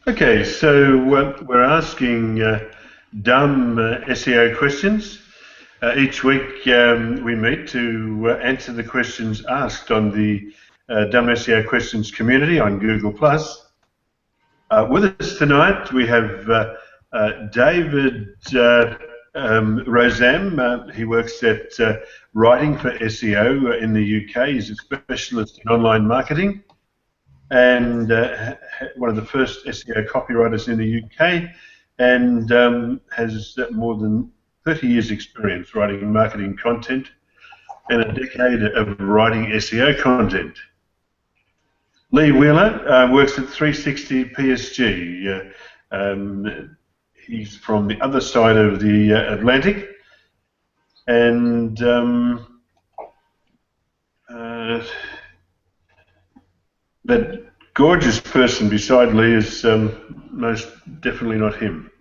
Okay, so we're asking dumb SEO questions. Each week we meet to answer the questions asked on the Dumb SEO Questions community on Google+. With us tonight we have David Rosam. He works at Writing for SEO in the UK. He's a specialist in online marketing and one of the first SEO copywriters in the UK, and has more than 30 years experience writing marketing content and a decade of writing SEO content. Lee Wheeler works at 360 PSG. He's from the other side of the Atlantic, and that gorgeous person beside Lee is most definitely not him.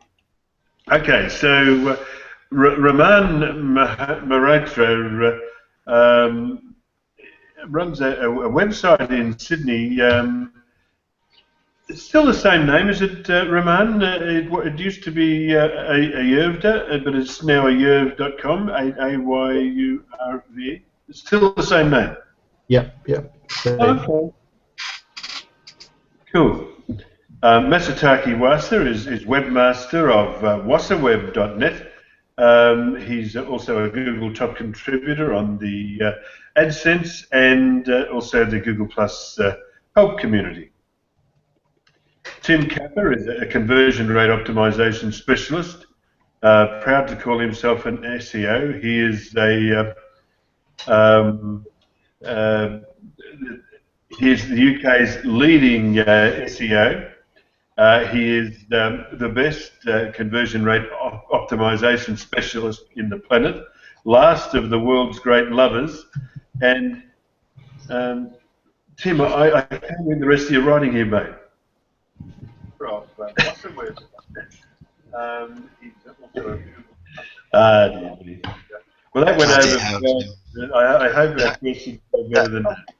Okay, so Raman Maratro runs a website in Sydney. It's still the same name, is it, Raman? It used to be Ayurveda, but it's now ayurv.com, A-Y-U-R-V. It's still the same name? Yep. Okay. Cool. Masataki Wasa is webmaster of wasaweb.net. He's also a Google top contributor on the AdSense and also the Google Plus help community. Tim Capper is a conversion rate optimization specialist, proud to call himself an SEO. He is he's the UK's leading SEO. He is the best conversion rate optimization specialist in the planet, last of the world's great lovers. And Tim, I can't read the rest of your writing here, mate. Well, that went over. I hope that question was better than that.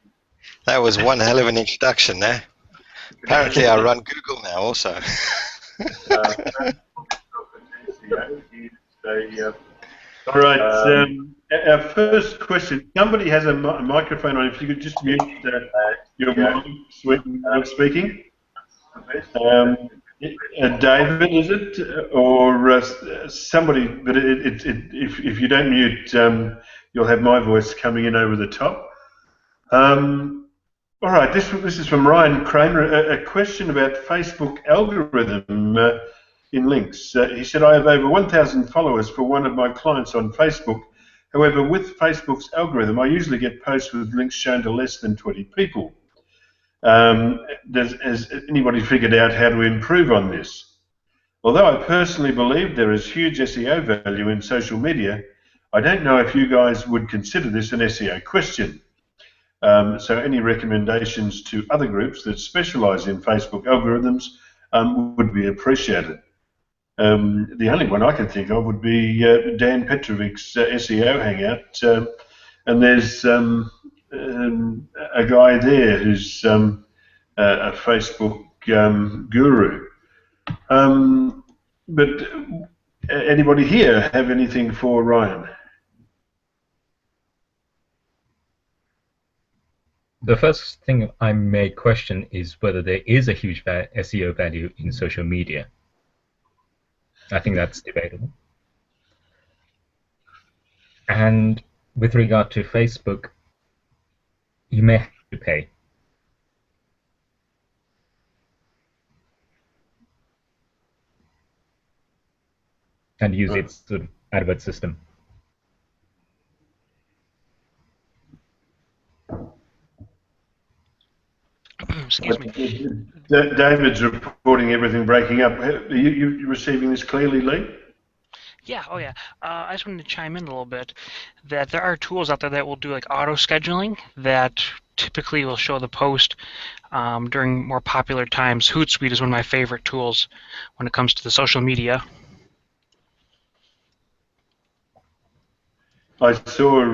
That was one hell of an introduction there. Apparently I run Google now also. All right, our first question. Somebody has a microphone on. If you could just mute your mic when you're speaking. David, is it? Or somebody, but if you don't mute, you'll have my voice coming in over the top. All right, this is from Ryan Kramer, a question about Facebook algorithm in links. He said, I have over 1,000 followers for one of my clients on Facebook. However, with Facebook's algorithm, I usually get posts with links shown to less than 20 people. Has anybody figured out how to improve on this? Although I personally believe there is huge SEO value in social media, I don't know if you guys would consider this an SEO question. So any recommendations to other groups that specialise in Facebook algorithms would be appreciated. The only one I can think of would be Dan Petrovic's SEO Hangout, and there's a guy there who's a Facebook guru. But anybody here have anything for Ryan? The first thing I may question is whether there is a huge SEO value in social media. I think that's debatable. And with regard to Facebook, you may have to pay. And use its sort of advert system. Excuse me. David's reporting everything breaking up. Are you receiving this clearly, Lee? Yeah, oh yeah. I just wanted to chime in a little bit that there are tools out there that will do like auto scheduling that typically will show the post during more popular times. Hootsuite is one of my favorite tools when it comes to the social media. I saw.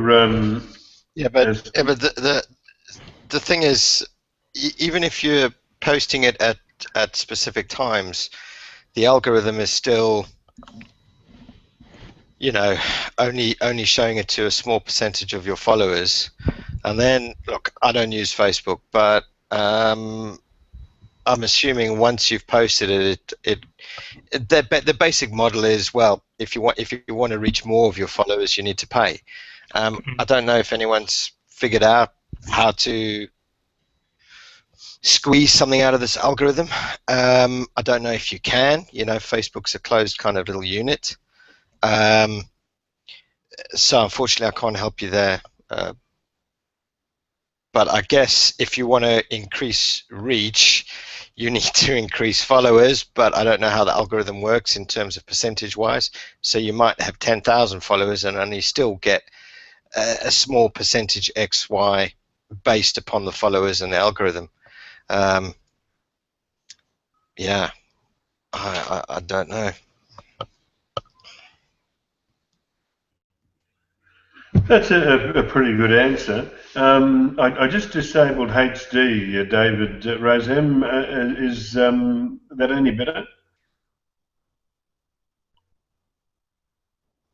But the thing is, even if you're posting it at at specific times, the algorithm is still, you know, only showing it to a small percentage of your followers. And then, look, I don't use Facebook, but I'm assuming once you've posted it, the basic model is, well, if you want to reach more of your followers, you need to pay. I don't know if anyone's figured out how to squeeze something out of this algorithm. I don't know if you can. You know, Facebook's a closed kind of little unit. So unfortunately, I can't help you there. But I guess if you want to increase reach, you need to increase followers, but I don't know how the algorithm works in terms of percentage-wise. So you might have 10,000 followers and only still get a small percentage XY based upon the followers and the algorithm. Yeah, I don't know. That's a pretty good answer. I just disabled HD, David Rosem. Is that any better?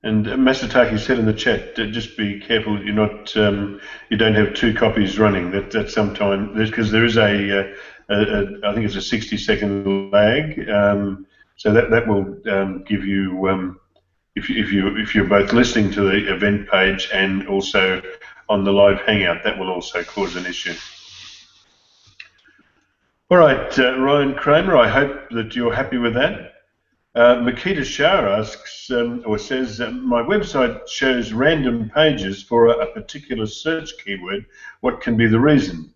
And Masataki said in the chat, just be careful that you're not, you don't have two copies running. That sometimes, because there is I think it's a 60-second lag. So that will give you, if you're both listening to the event page and also on the live hangout, that will also cause an issue. All right, Ryan Kramer, I hope that you're happy with that. Makita Shah asks, or says, my website shows random pages for a particular search keyword. What can be the reason?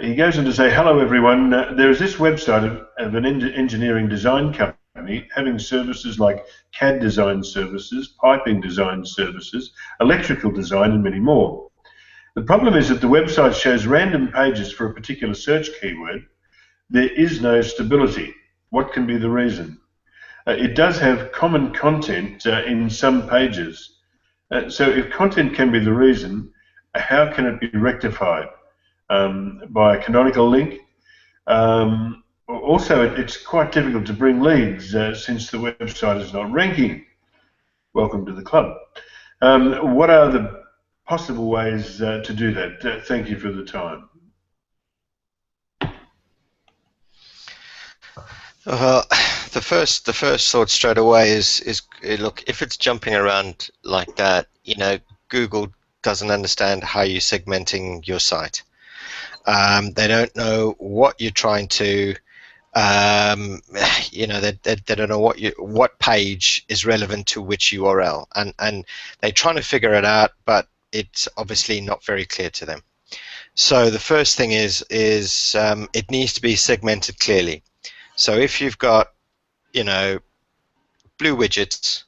He goes on to say, hello everyone, there is this website of an engineering design company having services like CAD design services, piping design services, electrical design, and many more. The problem is that the website shows random pages for a particular search keyword. There is no stability. What can be the reason? It does have common content in some pages. So if content can be the reason, how can it be rectified? By a canonical link? Also, it's quite difficult to bring leads since the website is not ranking. Welcome to the club. What are the possible ways to do that? Thank you for the time. Well, the first thought straight away is look, if it's jumping around like that, you know, Google doesn't understand how you're segmenting your site. They don't know what you're trying to, you know, they don't know what page is relevant to which URL, and they're trying to figure it out, but it's obviously not very clear to them. So the first thing is it needs to be segmented clearly. So if you've got, you know, blue widgets,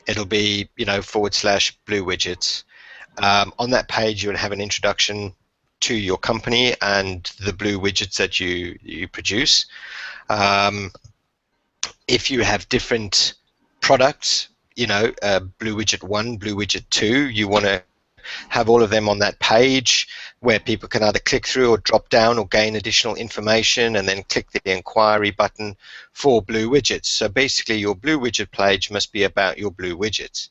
it'll be, you know, / blue widgets. On that page, you would have an introduction to your company and the blue widgets that you produce. If you have different products, you know, blue widget 1, blue widget 2, you want to have all of them on that page where people can either click through or drop down or gain additional information and then click the inquiry button for blue widgets. So basically your blue widget page must be about your blue widgets.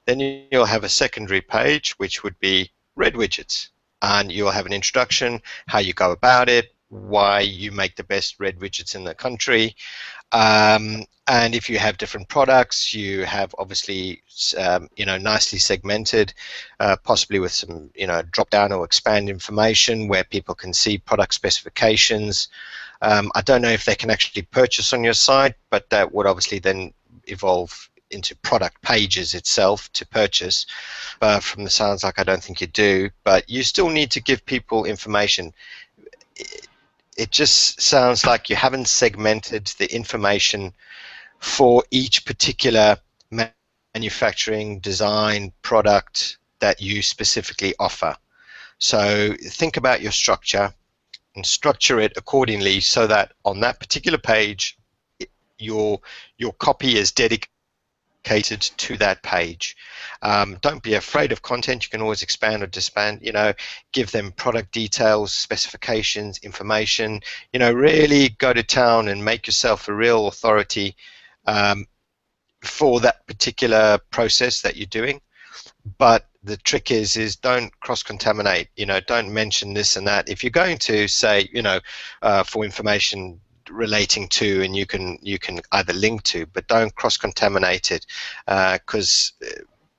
Then you'll have a secondary page which would be red widgets, and you'll have an introduction, how you go about it, why you make the best red widgets in the country. And if you have different products, you have obviously, you know, nicely segmented, possibly with some, you know, drop down or expand information where people can see product specifications. I don't know if they can actually purchase on your site, but that would obviously then evolve into product pages itself to purchase. From the sounds like I don't think you do, but you still need to give people information. It just sounds like you haven't segmented the information for each particular manufacturing design product that you specifically offer. So think about your structure and structure it accordingly so that on that particular page your copy is dedicated dedicated to that page. Don't be afraid of content. You can always expand or disband, give them product details, specifications, information, really go to town and make yourself a real authority for that particular process that you're doing. But the trick is don't cross-contaminate, don't mention this and that. If you're going to say, for information relating to, and you can either link to, but don't cross-contaminate it, because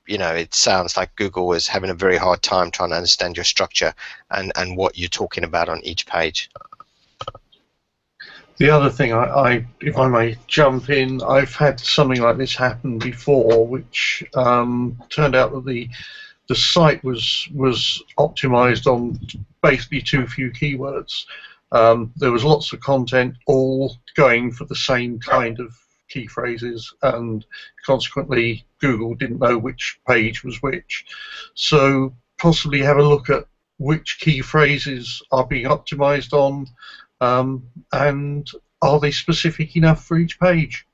it sounds like Google was having a very hard time trying to understand your structure and what you're talking about on each page. The other thing, if I may jump in, I've had something like this happen before, which turned out that the site was optimized on basically too few keywords. There was lots of content all going for the same kind of key phrases, and consequently Google didn't know which page was which. So possibly have a look at which key phrases are being optimized on, and are they specific enough for each page?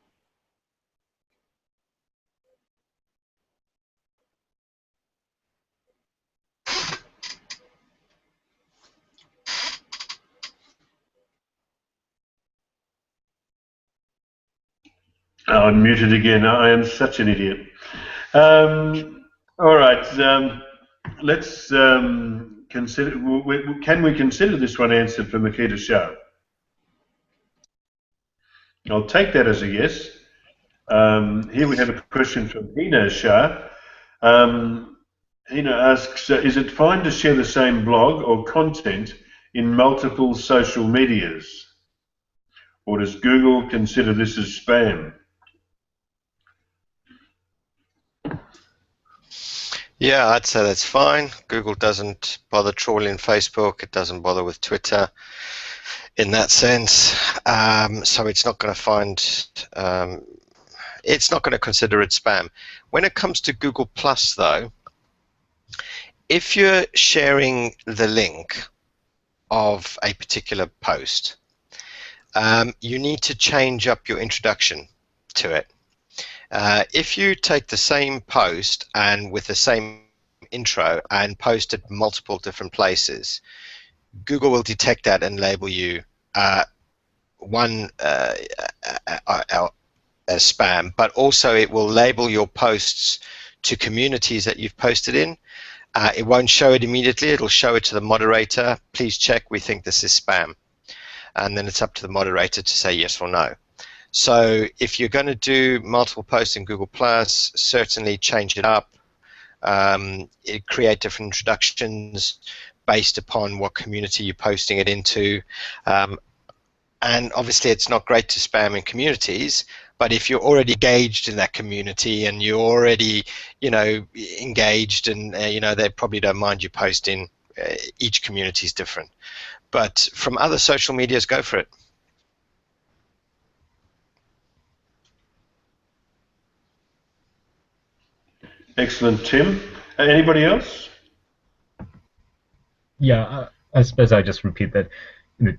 I'm muted again. I am such an idiot. All right. Let's consider. Can we consider this one answered for Makita Shah? I'll take that as a yes. Here we have a question from Hina Shah. Hina asks, is it fine to share the same blog or content in multiple social medias? Or does Google consider this as spam? Yeah, I'd say that's fine. Google doesn't bother trawling Facebook. It doesn't bother with Twitter in that sense. So it's not going to find, it's not going to consider it spam. When it comes to Google Plus, though, if you're sharing the link of a particular post, you need to change up your introduction to it. If you take the same post and with the same intro and post it multiple different places, Google will detect that and label you as spam, but also it will label your posts to communities that you've posted in. It won't show it immediately. It'll show it to the moderator. Please check, we think this is spam. And then it's up to the moderator to say yes or no. So if you're going to do multiple posts in Google+, certainly change it up. Create different introductions based upon what community you're posting it into. And obviously it's not great to spam in communities, but if you're already engaged in that community and you're already, engaged and, they probably don't mind you posting, each community is different. But from other social medias, go for it. Excellent, Tim. Anybody else? Yeah, I suppose I just repeat that.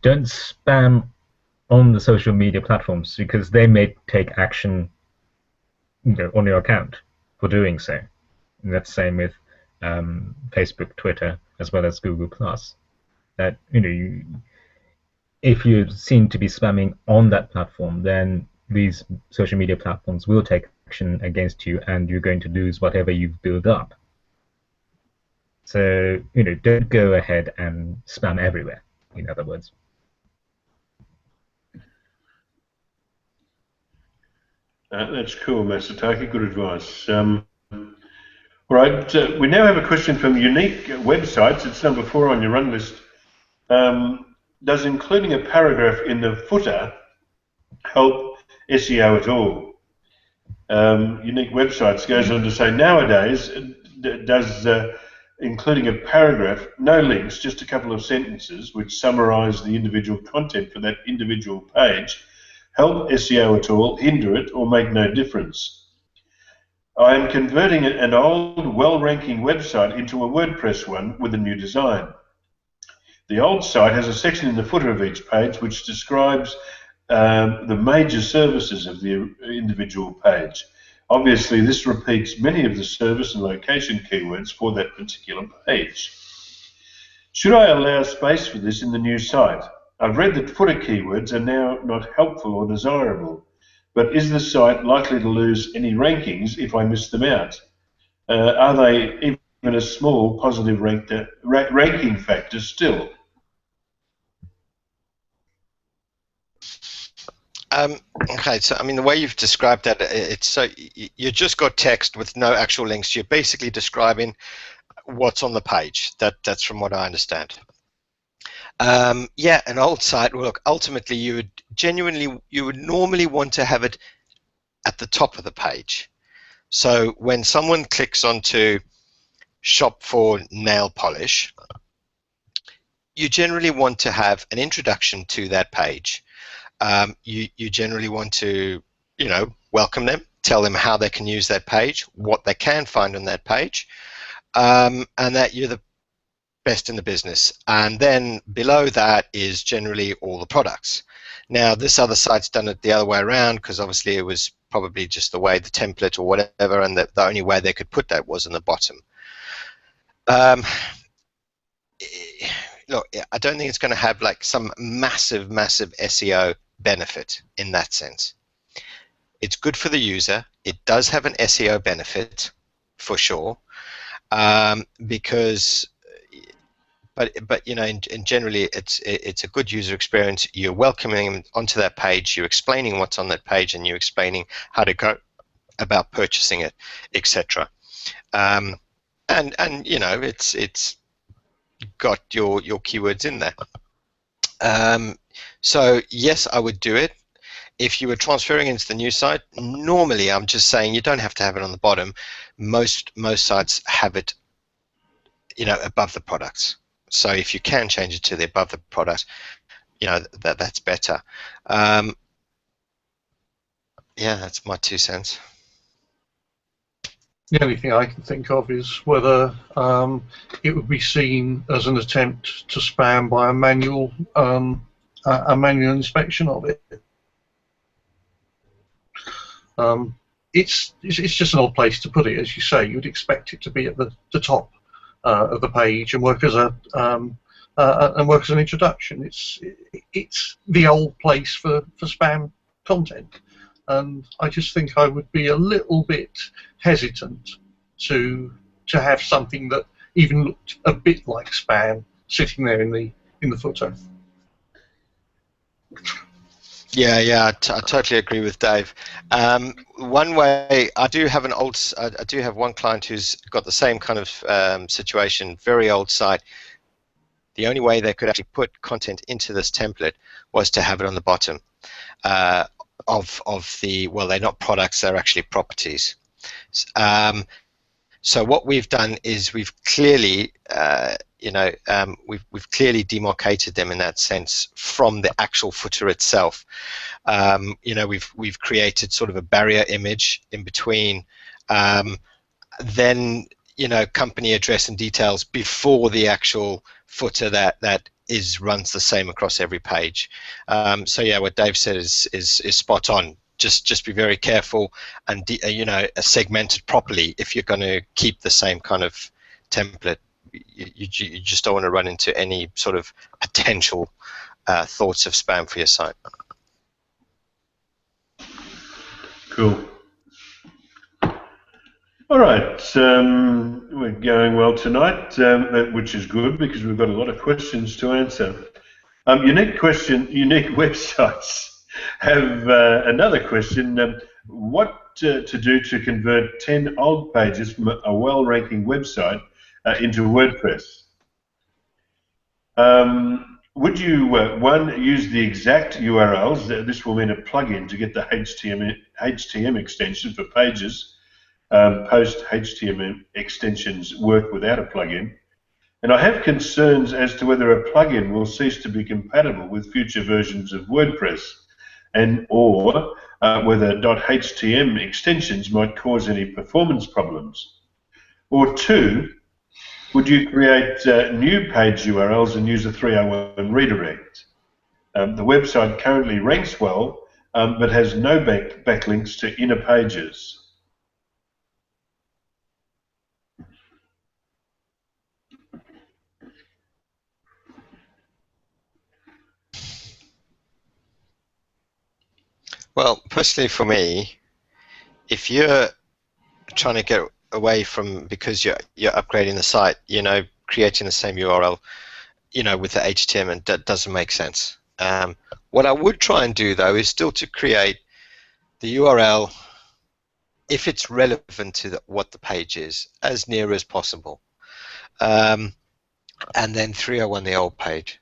Don't spam on the social media platforms because they may take action, on your account for doing so. And that's the same with Facebook, Twitter, as well as Google+. That if you seem to be spamming on that platform, then these social media platforms will take action against you, and you're going to lose whatever you've built up. So don't go ahead and spam everywhere. In other words. That's cool, Masataki. Good advice. All right, we now have a question from Unique Websites. It's number 4 on your run list. Does including a paragraph in the footer help SEO at all? Unique Websites goes on to say, nowadays, does including a paragraph, no links, just a couple of sentences which summarize the individual content for that individual page, help SEO at all, hinder it, or make no difference? I am converting an old, well-ranking website into a WordPress one with a new design. The old site has a section in the footer of each page which describes the major services of the individual page. Obviously, this repeats many of the service and location keywords for that particular page. Should I allow space for this in the new site? I've read that footer keywords are now not helpful or desirable, but is the site likely to lose any rankings if I miss them out? Are they even a small positive ranking factor still? Okay, so I mean the way you've described that, it's so you just got text with no actual links. You're basically describing what's on the page. That's from what I understand. Yeah, an old site. Well, look, ultimately, you would normally want to have it at the top of the page. So when someone clicks onto shop for nail polish, you generally want to have an introduction to that page. You generally want to, welcome them, tell them how they can use that page, what they can find on that page, and that you're the best in the business. And then below that is generally all the products. Now, this other site's done it the other way around because obviously it was probably just the way the template or whatever, and the only way they could put that was in the bottom. Look, I don't think it's going to have like some massive SEO benefit in that sense. It's good for the user. It does have an SEO benefit for sure, because but and generally it's a good user experience. You're welcoming them onto that page, you're explaining what's on that page, and you're explaining how to go about purchasing it, etc. And it's got your keywords in there. So yes, I would do it. If you were transferring into the new site, normally I'm just saying you don't have to have it on the bottom. Most sites have it, above the products. So if you can change it to the above the product, that's better. Yeah, that's my 2 cents. The only thing I can think of is whether it would be seen as an attempt to spam by a manual inspection of it. It's just an odd place to put it, as you say. You'd expect it to be at the top of the page and work as an introduction. It's the old place for spam content. And I just think I would be a little bit hesitant to have something that even looked a bit like spam sitting there in the footer. Yeah, I totally agree with Dave. One way, I do have one client who's got the same kind of situation, very old site. The only way they could actually put content into this template was to have it on the bottom of the, well, they're not products, they're actually properties. So what we've done is we've clearly, we've clearly demarcated them in that sense from the actual footer itself. We've created sort of a barrier image in between, then company address and details before the actual footer that runs the same across every page. So yeah, what Dave said is spot on. Just be very careful and segment it properly if you're going to keep the same kind of template. You just don't want to run into any sort of potential thoughts of spam for your site. Cool. All right, we're going well tonight, which is good because we've got a lot of questions to answer. Unique websites have another question. What to do to convert 10 old pages from a well-ranking website into WordPress? Would you, one, use the exact URLs? This will mean a plugin to get the HTML extension for pages. Post HTML extensions work without a plugin. And I have concerns as to whether a plugin will cease to be compatible with future versions of WordPress, or whether .html extensions might cause any performance problems. Or two, would you create new page URLs and use a 301 redirect? The website currently ranks well, but has no backlinks to inner pages. Well, personally for me, if you're trying to get away from, because you're upgrading the site, creating the same URL, with the HTML, that doesn't make sense. What I would try and do though is still to create the URL, if it's relevant to what the page is, as near as possible, and then 301 the old page.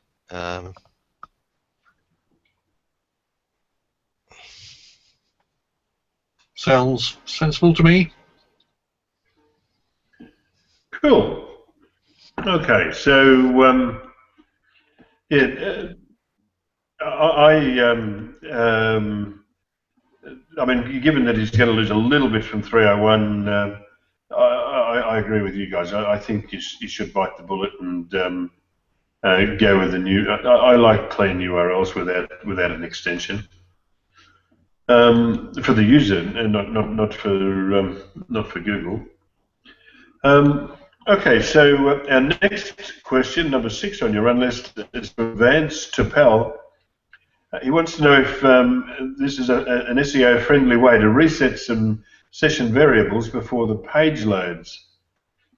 Sounds sensible to me. Cool. Okay, so yeah, I mean, given that he's going to lose a little bit from 301, I agree with you guys. I think you should bite the bullet and go with the new. I like clean URLs without an extension for the user, and not for Google. Okay, so our next question, number 6 on your run list, is from Vance Topel. He wants to know if this is an SEO-friendly way to reset some session variables before the page loads.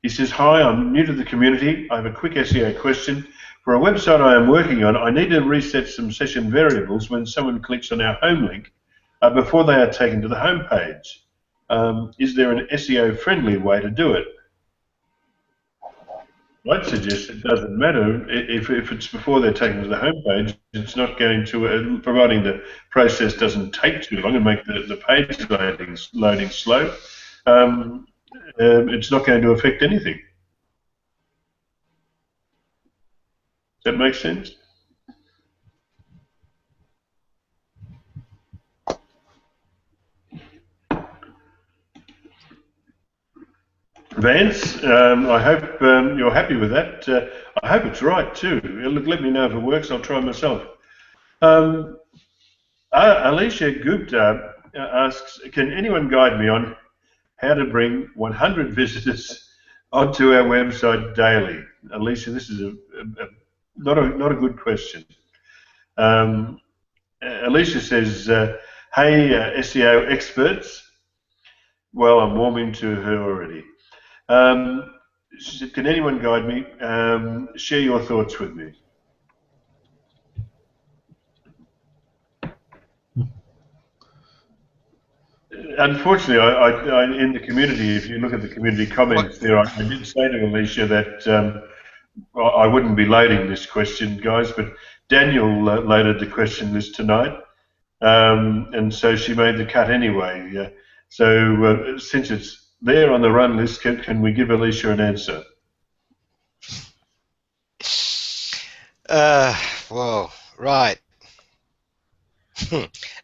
He says, "Hi, I'm new to the community. I have a quick SEO question. For a website I am working on, I need to reset some session variables when someone clicks on our home link before they are taken to the home page. Is there an SEO-friendly way to do it?" I'd suggest it doesn't matter if it's before they're taken to the homepage. It's not going to, providing the process doesn't take too long and make the page loading slow. It's not going to affect anything. Does that make sense? Vance, I hope you're happy with that. I hope it's right too. Look, let me know if it works. I'll try myself. Alicia Gupta asks, "Can anyone guide me on how to bring 100 visitors onto our website daily?" Alicia, this is not a good question. Alicia says, "Hey, SEO experts." Well, I'm warming to her already. She said, "Can anyone guide me? Share your thoughts with me." Unfortunately, I in the community, if you look at the community comments there, I did say to Alicia that I wouldn't be loading this question, guys, but Daniel loaded the question list tonight, and so she made the cut anyway. So since it's there on the run list, can we give Alicia an answer? Well, right.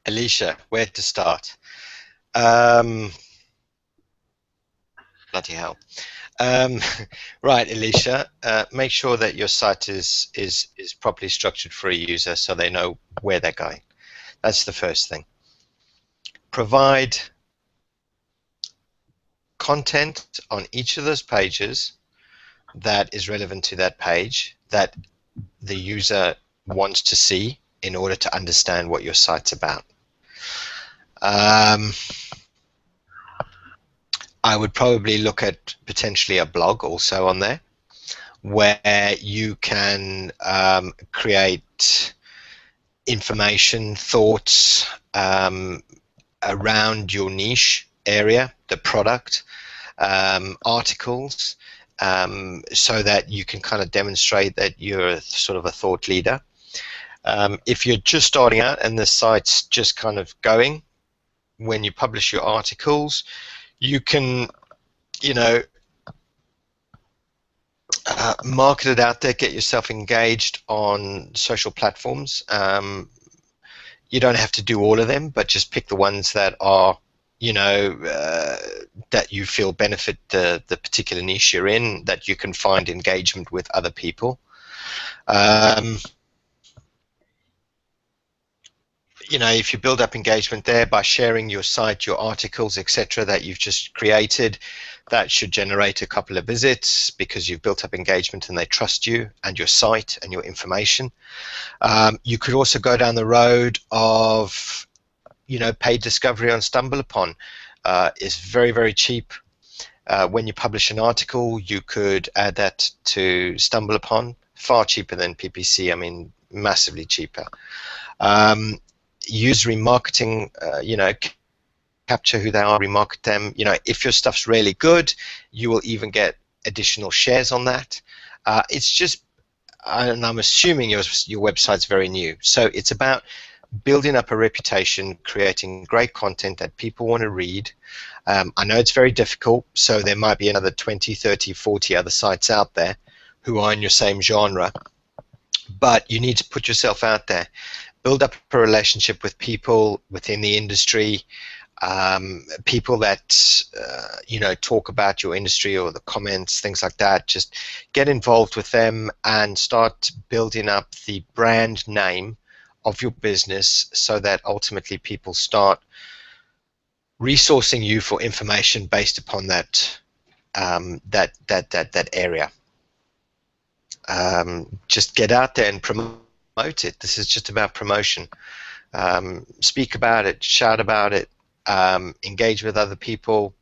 Alicia, where to start? Bloody hell. Right, Alicia, make sure that your site is properly structured for a user so they know where they're going. That's the first thing. Provide content on each of those pages that is relevant to that page that the user wants to see in order to understand what your site's about. I would probably look at potentially a blog also on there where you can create information, thoughts around your niche area, the product, articles, so that you can kind of demonstrate that you're sort of a thought leader. If you're just starting out and the site's just kind of going, when you publish your articles, you can, market it out there, get yourself engaged on social platforms. You don't have to do all of them, but just pick the ones that are, that you feel benefit the particular niche you're in, that you can find engagement with other people. If you build up engagement there by sharing your site, your articles, etc., that you've just created, that should generate a couple of visits because you've built up engagement and they trust you and your site and your information. You could also go down the road of paid discovery on StumbleUpon is very, very cheap. When you publish an article, you could add that to StumbleUpon, far cheaper than PPC. I mean, massively cheaper. Use remarketing, capture who they are, remarket them. If your stuff's really good, you will even get additional shares on that. It's just, and I'm assuming your website's very new, so it's about building up a reputation, creating great content that people want to read. I know it's very difficult, so there might be another 20, 30, 40 other sites out there who are in your same genre, but you need to put yourself out there. Build up a relationship with people within the industry, people that talk about your industry or the comments, things like that. Just get involved with them and start building up the brand name of your business, so that ultimately people start resourcing you for information based upon that that area. Just get out there and promote it. This is just about promotion. Speak about it, shout about it, engage with other people,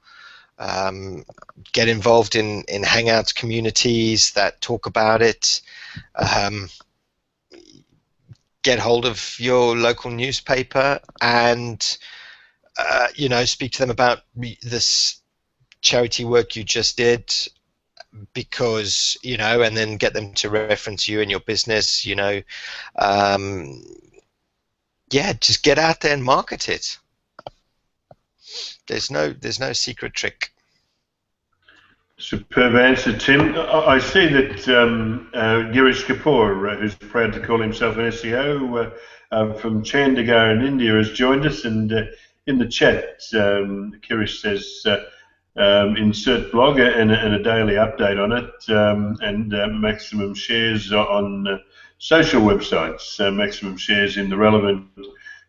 get involved in Hangouts communities that talk about it. Get hold of your local newspaper and speak to them about this charity work you just did, because and then get them to reference you and your business. Just get out there and market it. There's no secret trick. Superb answer, Tim. I see that Girish Kapoor, who's proud to call himself an SEO, from Chandigarh in India, has joined us, and in the chat, Girish says, insert blog and a daily update on it, and maximum shares on social websites, maximum shares in the relevant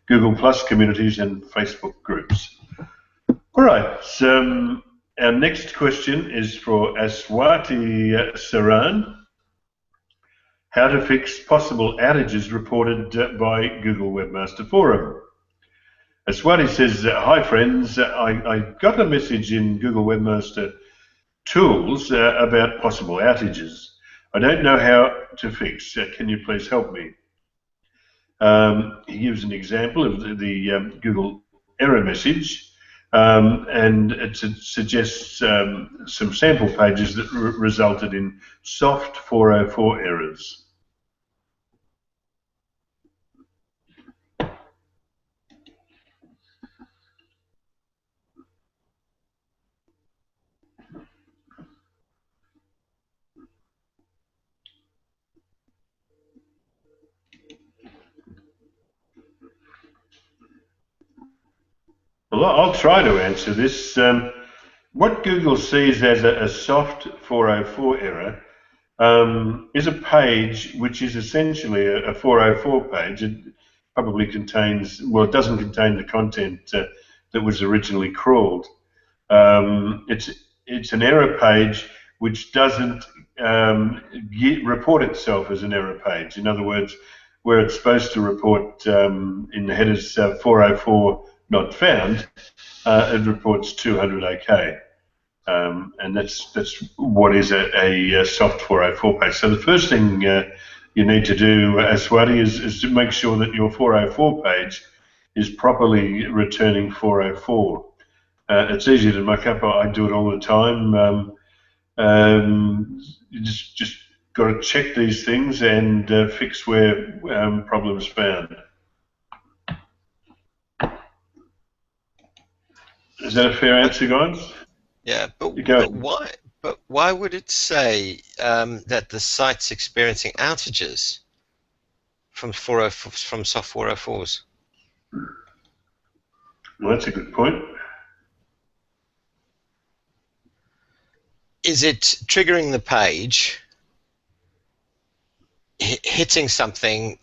Google Plus communities and Facebook groups. All right. Our next question is for Aswati Saran. How to fix possible outages reported by Google Webmaster Forum. Aswati says, hi friends, I got a message in Google Webmaster Tools about possible outages. I don't know how to fix. Can you please help me? He gives an example of the Google error message. And it suggests some sample pages that resulted in soft 404 errors. Well, I'll try to answer this. What Google sees as a soft 404 error is a page which is essentially a 404 page. It probably contains, well, it doesn't contain the content that was originally crawled. It's an error page which doesn't report itself as an error page. In other words, where it's supposed to report in the headers 404 not found, it reports 200 OK. And that's what is a soft 404 page. So the first thing you need to do, Aswati, is to make sure that your 404 page is properly returning 404. It's easy to muck up. I do it all the time. You just got to check these things and fix where problems found. Is that a fair answer, guys? Yeah, but why would it say that the site's experiencing outages from soft 404s? Well, that's a good point. Is it triggering the page, hitting something,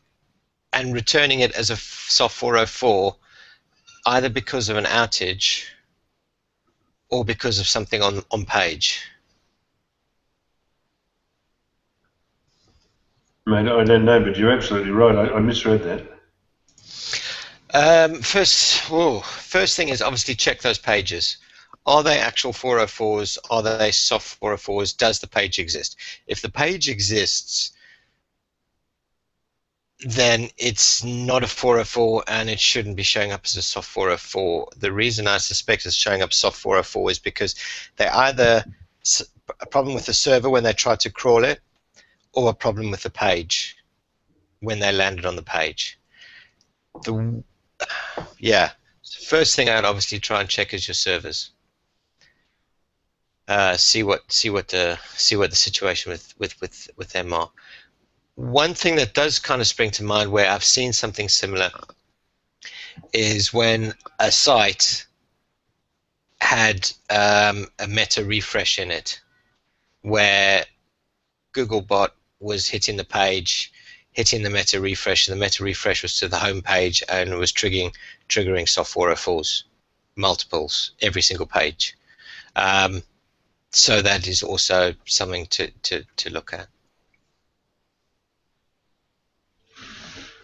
and returning it as a soft 404, either because of an outage or because of something on page? Mate, I don't know, but you're absolutely right. I misread that. First thing is obviously check those pages. Are they actual 404s? Are they soft 404s? Does the page exist? If the page exists, then it's not a 404 and it shouldn't be showing up as a soft 404. The reason I suspect it's showing up soft 404 is because they either a problem with the server when they try to crawl it, or a problem with the page when they landed on the page. First thing I'd obviously try and check is your servers. See what the situation with them are. One thing that does kind of spring to mind where I've seen something similar is when a site had a meta refresh in it, where Googlebot was hitting the page, hitting the meta refresh, and the meta refresh was to the home page and it was triggering soft 404s, multiples, every single page. So that is also something to look at.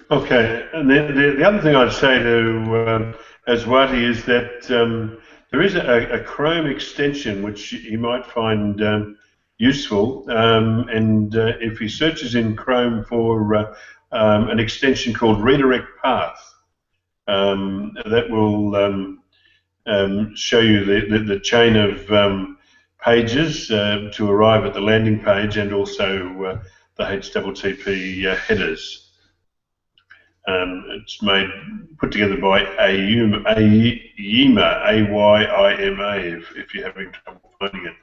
Okay, and the other thing I'd say to Aswati is that there is a Chrome extension which he might find useful, and if he searches in Chrome for an extension called Redirect Path, that will show you the chain of pages to arrive at the landing page, and also the HTTP headers. It's put together by Ayima, A-Y-I-M-A, if you're having trouble finding it.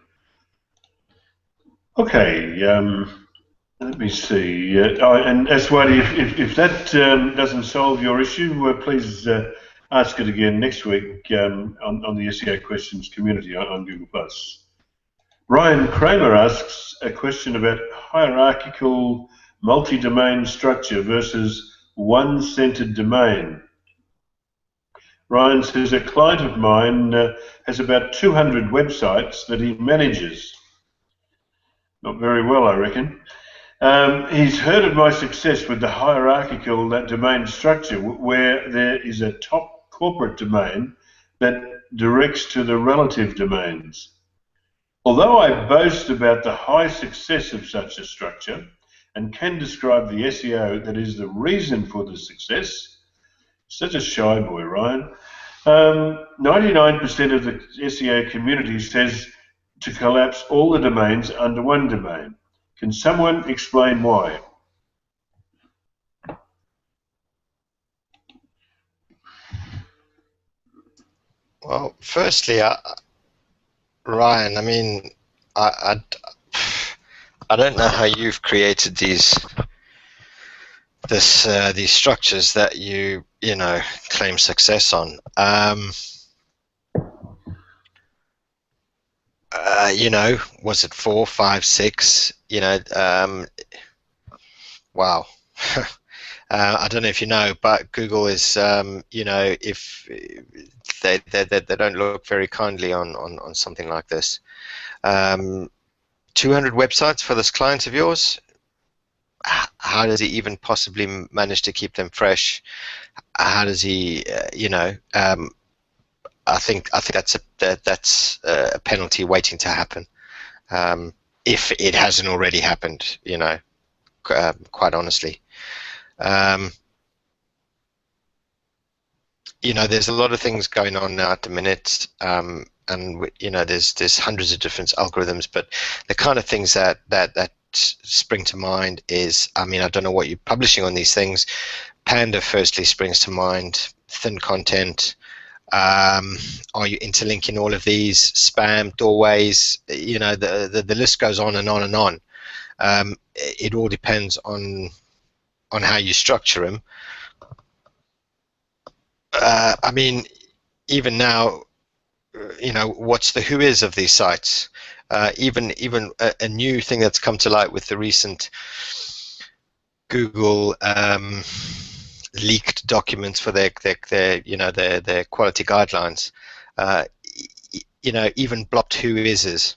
Okay, let me see. And Aswati, if that doesn't solve your issue, please ask it again next week on the SEO Questions community on Google+. Ryan Kramer asks a question about hierarchical multi-domain structure versus one-centered domain. Ryan says a client of mine has about 200 websites that he manages. Not very well, I reckon. He's heard of my success with the hierarchical domain structure, where there is a top corporate domain that directs to the relative domains. Although I boast about the high success of such a structure and can describe the SEO that is the reason for the success, such a shy boy, Ryan, 99% of the SEO community says to collapse all the domains under one domain. Can someone explain why? Well, firstly, Ryan, I mean, I don't know how you've created these structures that you claim success on. Was it 4, 5, 6? Wow. I don't know if you know, but Google is, if they don't look very kindly on something like this. 200 websites for this client of yours. How does he even possibly manage to keep them fresh? How does he, I think that's a penalty waiting to happen, if it hasn't already happened. Quite honestly. There's a lot of things going on now at the minute, and there's hundreds of different algorithms, but the kind of things that spring to mind is, I don't know what you're publishing on these things. Panda firstly springs to mind. Thin content. Are you interlinking all of these? Spam, doorways. The list goes on and on and on. It all depends on how you structure them. Even now, what's the who is of these sites? Even a new thing that's come to light with the recent Google leaked documents for their quality guidelines. Even blocked who is,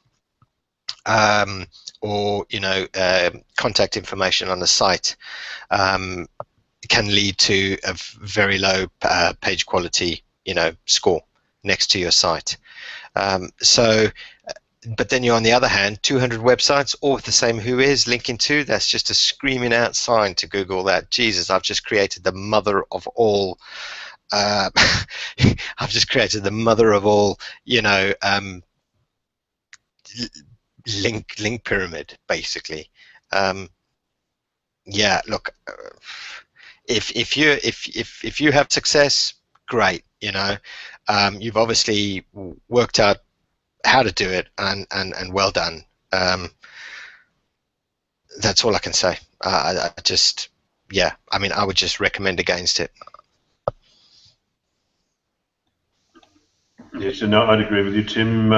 or contact information on the site can lead to a very low page quality, score next to your site. But then you're, on the other hand, 200 websites, all with the same who is linking to. That's just a screaming out sign to Google that, Jesus, I've just created the mother of all. I've just created the mother of all, link pyramid, basically. Yeah, look, if you have success, great. You've obviously worked out how to do it, and well done. That's all I can say. I would just recommend against it. Yes, and I'd agree with you, Tim.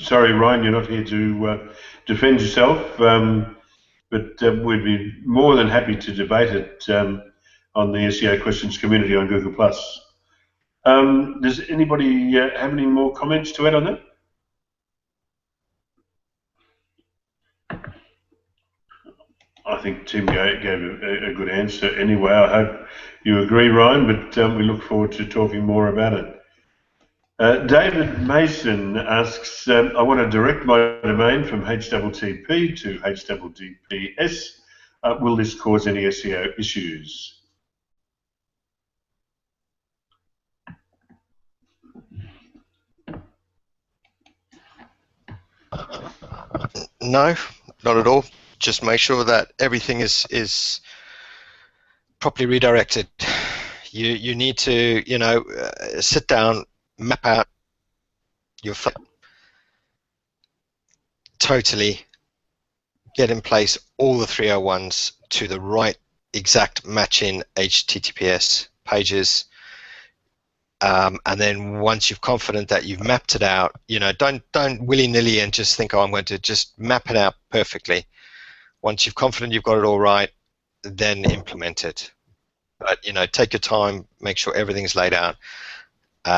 Sorry, Ryan, you're not here to defend yourself, but we'd be more than happy to debate it on the SEO Questions community on Google+. Does anybody have any more comments to add on that? I think Tim gave a good answer anyway. I hope you agree, Ryan, but we look forward to talking more about it. David Mason asks, I want to direct my domain from HTTP to HTTPS. Will this cause any SEO issues? No, not at all. Just make sure that everything is properly redirected. You need to, sit down, map out your totally, get in place all the 301s to the right exact matching HTTPS pages. And then once you're confident that you've mapped it out, don't willy-nilly and just think, oh, I'm going to just map it out perfectly. Once you're confident you've got it all right, then implement it. But take your time, make sure everything's laid out.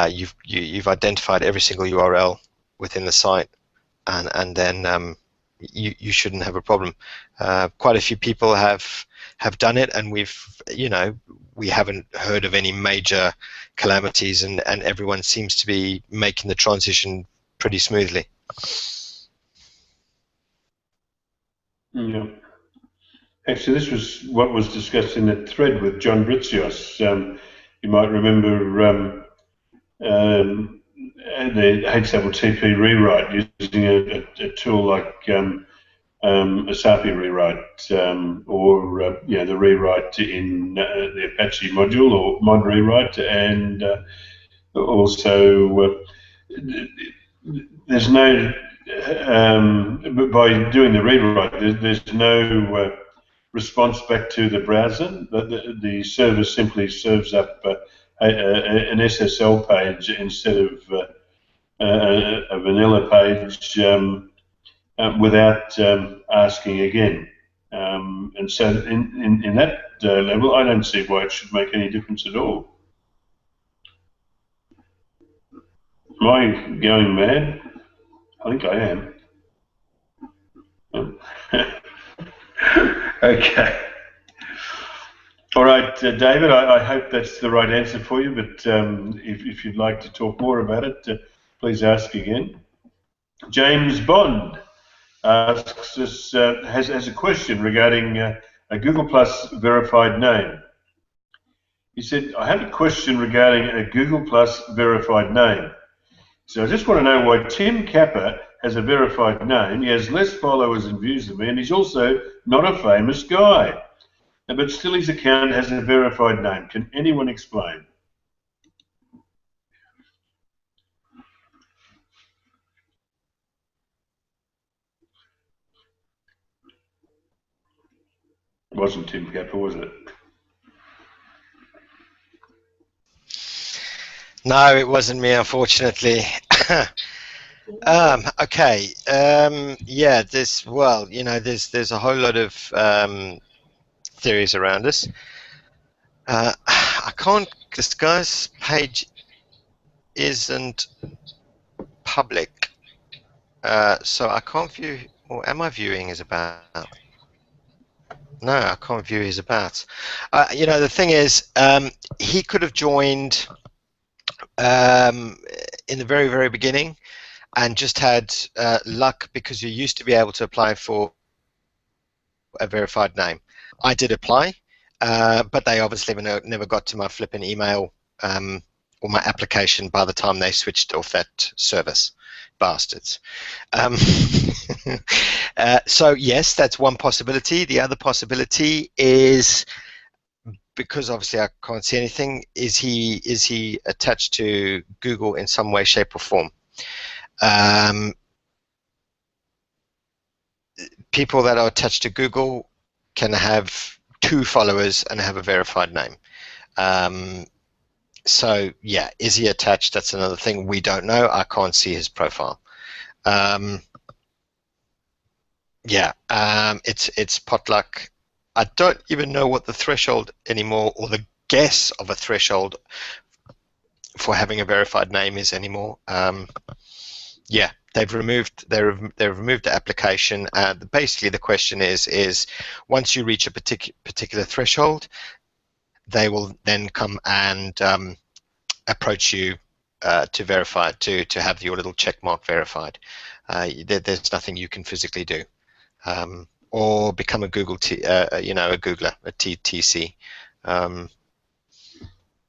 You've identified every single URL within the site, and then you shouldn't have a problem. Quite a few people have done it, and we haven't heard of any major calamities, and everyone seems to be making the transition pretty smoothly. Yeah. Actually, this was what was discussed in that thread with John Britsios. You might remember the HTTP rewrite using a tool like Asapi rewrite, or the rewrite in the Apache module, or mod rewrite, and also there's no by doing the rewrite, there's no response back to the browser. The server simply serves up an SSL page instead of a vanilla page without asking again. And so in that level, I don't see why it should make any difference at all. Am I going mad? I think I am. Okay. All right, David, I hope that's the right answer for you, but if you'd like to talk more about it, please ask again. James Bond asks us, has a question regarding a Google Plus verified name. He said, I have a question regarding a Google Plus verified name. So I just want to know why Tim Capper has a verified name. He has less followers and views than me, and he's also not a famous guy. But still his account has a verified name. Can anyone explain? It wasn't Tim Capper, was it? No, it wasn't me, unfortunately. Okay. Yeah, there's a whole lot of theories around this. I can't. This guy's page isn't public, so I can't view. Or am I viewing his about? No, I can't view his about. You know, the thing is, he could have joined in the very, very beginning and just had luck, because you used to be able to apply for a verified name. I did apply, but they obviously never got to my flipping email or my application by the time they switched off that service. Bastards. So yes, that's one possibility. The other possibility is, because obviously I can't see anything, is he attached to Google in some way, shape, or form? People that are attached to Google can have 2 followers and have a verified name. So yeah, is he attached? That's another thing we don't know. I can't see his profile. Yeah, it's potluck. I don't even know what the threshold anymore, or the guess of a threshold for having a verified name is anymore. Yeah, they've removed the application. Basically, the question is once you reach a particular threshold, they will then come and approach you to verify, to have your little check mark verified. There's nothing you can physically do, or become a Google, you know, a Googler, a TC.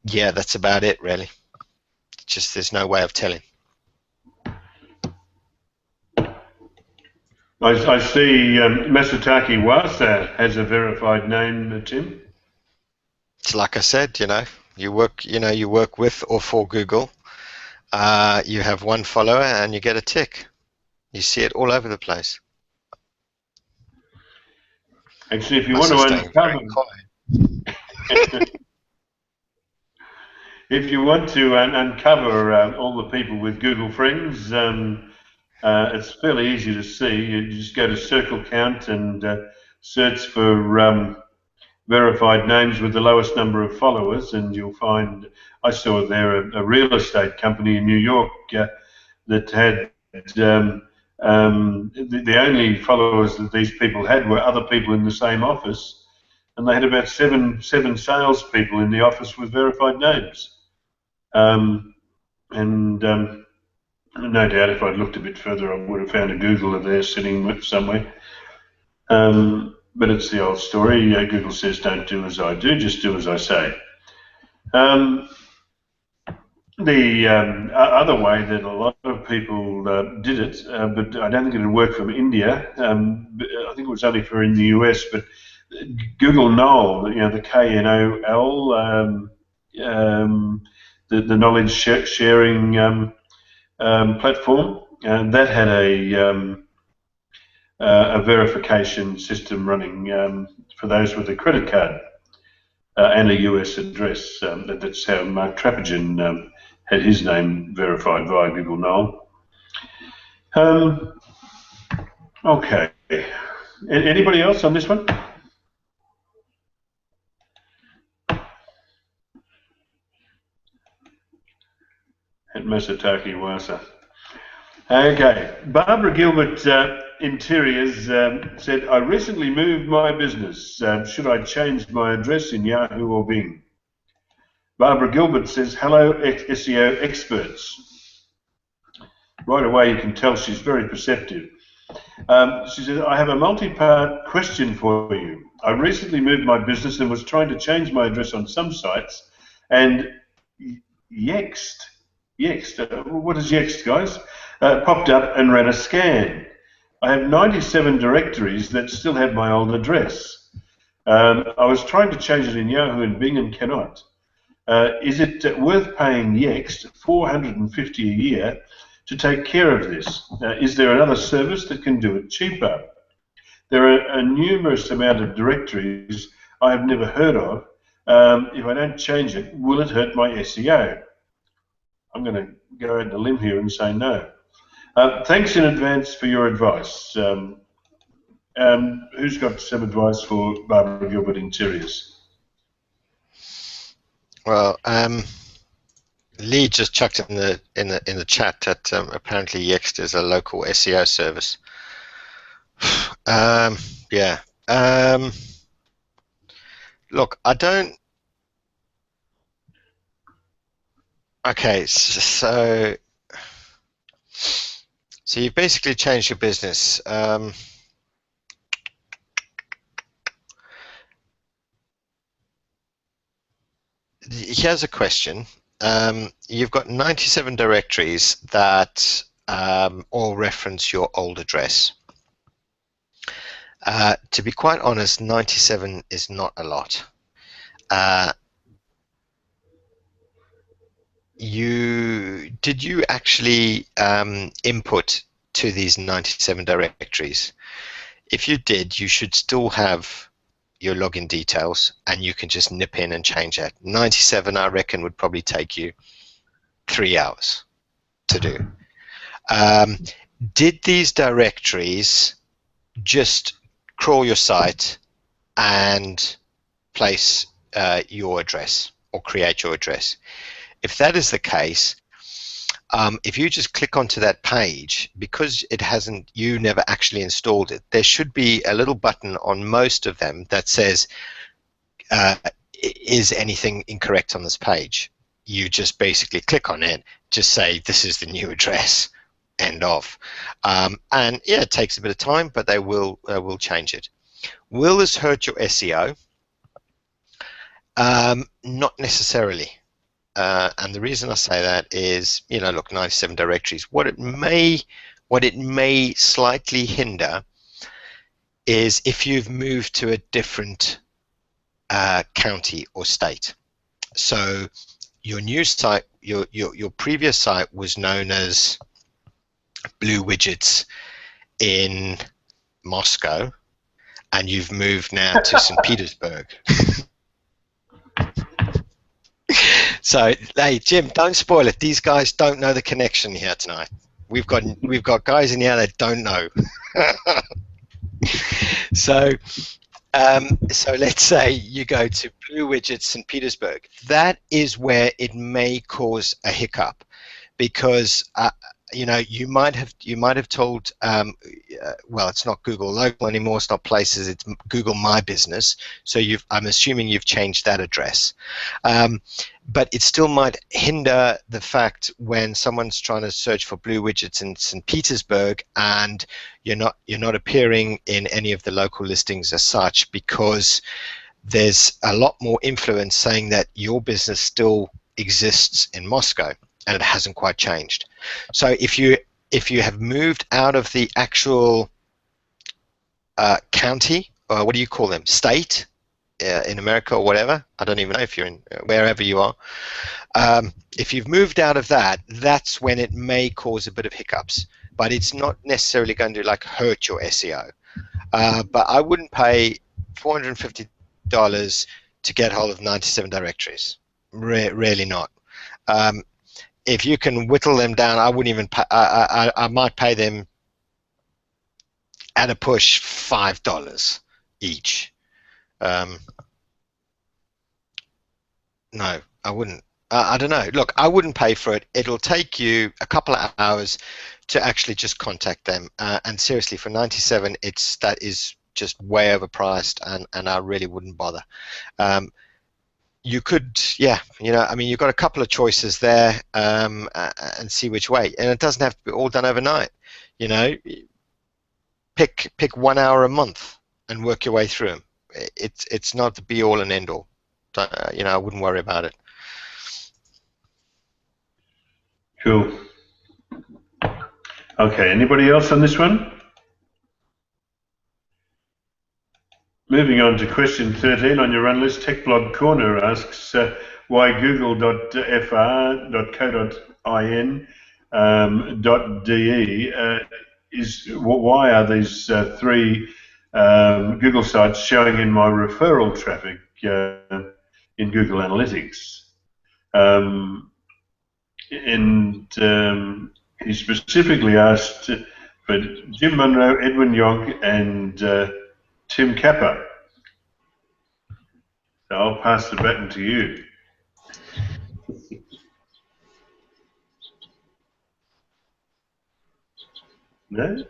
Yeah, that's about it, really. Just there's no way of telling. I see Masataki Wasa has a verified name, Tim. It's like I said, you know, you work with or for Google. You have 1 follower and you get a tick. You see it all over the place. Actually, if you want to uncover, if you want to uncover all the people with Google Friends, it's fairly easy to see. You just go to Circle Count and search for verified names with the lowest number of followers, and you'll find, I saw there a real estate company in New York that had the only followers that these people had were other people in the same office, and they had about seven salespeople in the office with verified names. No doubt if I'd looked a bit further, I would have found a Googler there sitting somewhere. But it's the old story. Google says, don't do as I do, just do as I say. The other way that a lot of people did it, but I don't think it would work from India. I think it was only for in the US, but Google Knoll, you know, the KNOL, the knowledge sharing platform, and that had a verification system running for those with a credit card and a US address. That's how Mark Trapezian had his name verified via Google Knoll. Okay. Anybody else on this one? At Masataki Wasa. Okay. Barbara Gilbert Interiors said, I recently moved my business. Should I change my address in Yahoo or Bing? Barbara Gilbert says, hello, SEO experts. Right away you can tell she's very perceptive. She says, I have a multi-part question for you. I recently moved my business and was trying to change my address on some sites, and Yext, what is Yext, guys? Popped up and ran a scan. I have 97 directories that still have my old address. I was trying to change it in Yahoo and Bing and cannot. Is it worth paying Yext $450 a year to take care of this? Is there another service that can do it cheaper? There are a numerous amount of directories I have never heard of. If I don't change it, will it hurt my SEO? I'm going to go out on a limb here and say no. Thanks in advance for your advice. Who's got some advice for Barbara Gilbert Interiors? Well, Lee just chucked in the chat that apparently Yext is a local SEO service. Yeah. look, I don't. Okay, so you've basically changed your business. Here's a question. You've got 97 directories that all reference your old address. To be quite honest, 97 is not a lot. Did you actually input to these 97 directories? If you did, you should still have your login details, and you can just nip in and change that. 97, I reckon, would probably take you 3 hours to do. Did these directories just crawl your site and place your address or create your address? If that is the case, if you just click onto that page, because it hasn't, you never actually installed it, there should be a little button on most of them that says, is anything incorrect on this page? You just basically click on it, just say, this is the new address, end of. And yeah, it takes a bit of time, but they will change it. Will this hurt your SEO? Not necessarily. And the reason I say that is, you know, look, 97 directories. What it may slightly hinder is if you've moved to a different county or state. So your new site, your previous site was known as Blue Widgets in Moscow, and you've moved now to St. Petersburg. So, hey, Jim, don't spoil it. These guys don't know the connection here tonight. We've got guys in here that don't know. So let's say you go to Blue Widgets St. Petersburg. That is where it may cause a hiccup, because you know, you might have told, well, it's not Google Local anymore, it's not Places, it's Google My Business. So I'm assuming you've changed that address, but it still might hinder the fact when someone's trying to search for Blue Widgets in St. Petersburg and you're not appearing in any of the local listings as such, because there's a lot more influence saying that your business still exists in Moscow and it hasn't quite changed. So if you have moved out of the actual county, or what do you call them, state, in America or whatever, I don't even know if you're in wherever you are. If you've moved out of that, that's when it may cause a bit of hiccups, but it's not necessarily going to like hurt your SEO. But I wouldn't pay $450 to get hold of 97 directories. Really not. If you can whittle them down, I wouldn't even pay, I might pay them at a push $5 each. No, I wouldn't. I don't know. Look, I wouldn't pay for it. It'll take you a couple of hours to actually just contact them. And seriously, for 97, that is just way overpriced, and I really wouldn't bother. You could, yeah, you know, I mean, you've got a couple of choices there, and see which way. And it doesn't have to be all done overnight. You know, pick 1 hour a month and work your way through them. It's not the be all and end all. You know, I wouldn't worry about it. Cool. Okay, anybody else on this one? Moving on to question 13 on your run list, TechBlog Corner asks why google.fr.co.in .de why are these three Google sites showing in my referral traffic in Google Analytics? He specifically asked for Jim Munro, Edwin Yonk, and Tim Capper. So I'll pass the baton to you. No?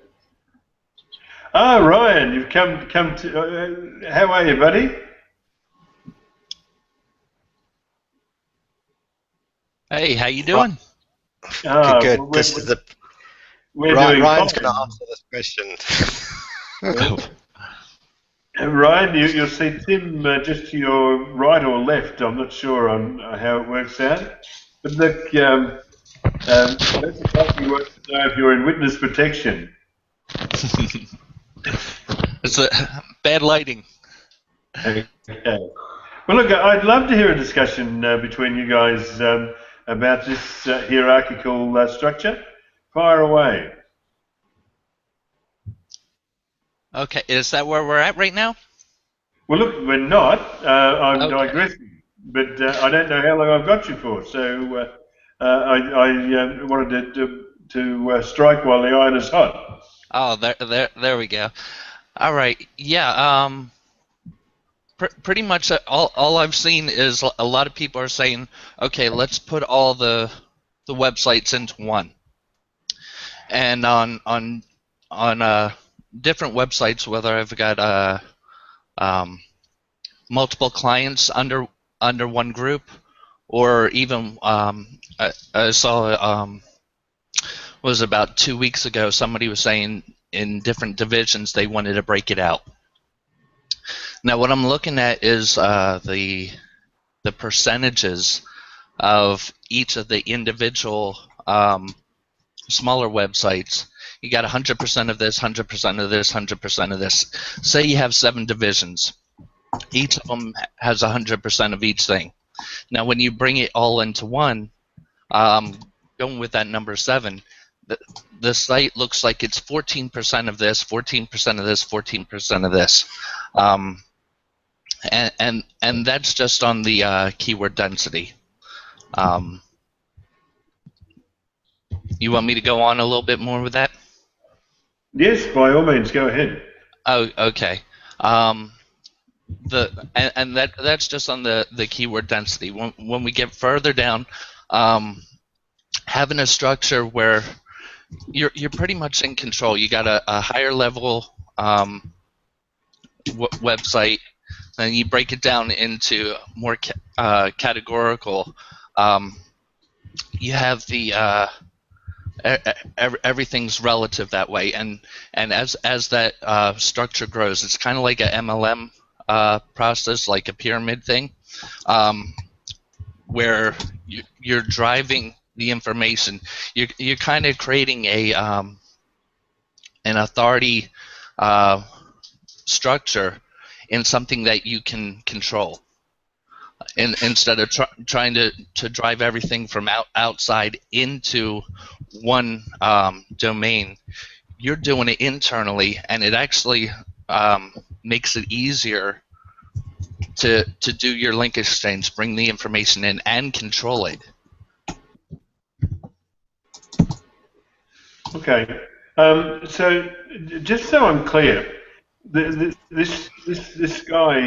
Ah, Ryan, you've come to. How are you, buddy? Hey, how you doing? Ah, Good. well, This is the we're doing Ryan's going to fine. answer this question. Ryan, you'll see Tim just to your right or left. I'm not sure on how it works out. But look, basically wants to know if you're in witness protection. It's a bad lighting. Okay. Well, look, I'd love to hear a discussion between you guys about this hierarchical structure. Fire away. Okay, is that where we're at right now? Well, look, we're not. I'm Okay. digressing, but I don't know how long I've got you for. So I wanted to strike while the iron is hot. Oh, there we go. All right. Yeah. Pretty much all I've seen is a lot of people are saying, okay, let's put all the websites into one. And on different websites, whether I've got multiple clients under one group, or even I saw was about 2 weeks ago, somebody was saying in different divisions they wanted to break it out. Now what I'm looking at is the percentages of each of the individual smaller websites. You got 100% of this, 100% of this, 100% of this. Say you have 7 divisions. Each of them has 100% of each thing. Now when you bring it all into one, going with that number 7, the site looks like it's 14% of this, 14% of this, 14% of this. And that's just on the keyword density. You want me to go on a little bit more with that? Yes, by all means, go ahead. Oh, okay. That's just on the keyword density. When we get further down, having a structure where you're pretty much in control. You got a higher level website, and you break it down into more categorical. You have the everything's relative that way, and as that structure grows, it's kind of like a MLM process, like a pyramid thing, where you're driving the information. You're kind of creating a an authority structure in something that you can control. Instead of trying to drive everything from outside into one domain, you're doing it internally, and it actually makes it easier to do your link exchange, bring the information in, and control it. Okay. So just so I'm clear, this guy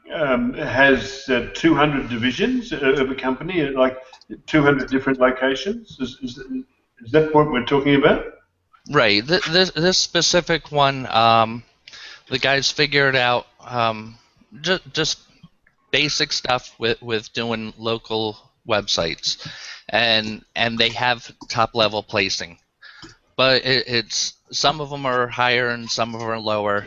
has 200 divisions of a company, like 200 different locations. Is that what we're talking about? Right. This specific one, the guys figured out just basic stuff with doing local websites, and they have top level placing, but it's some of them are higher and some of them are lower.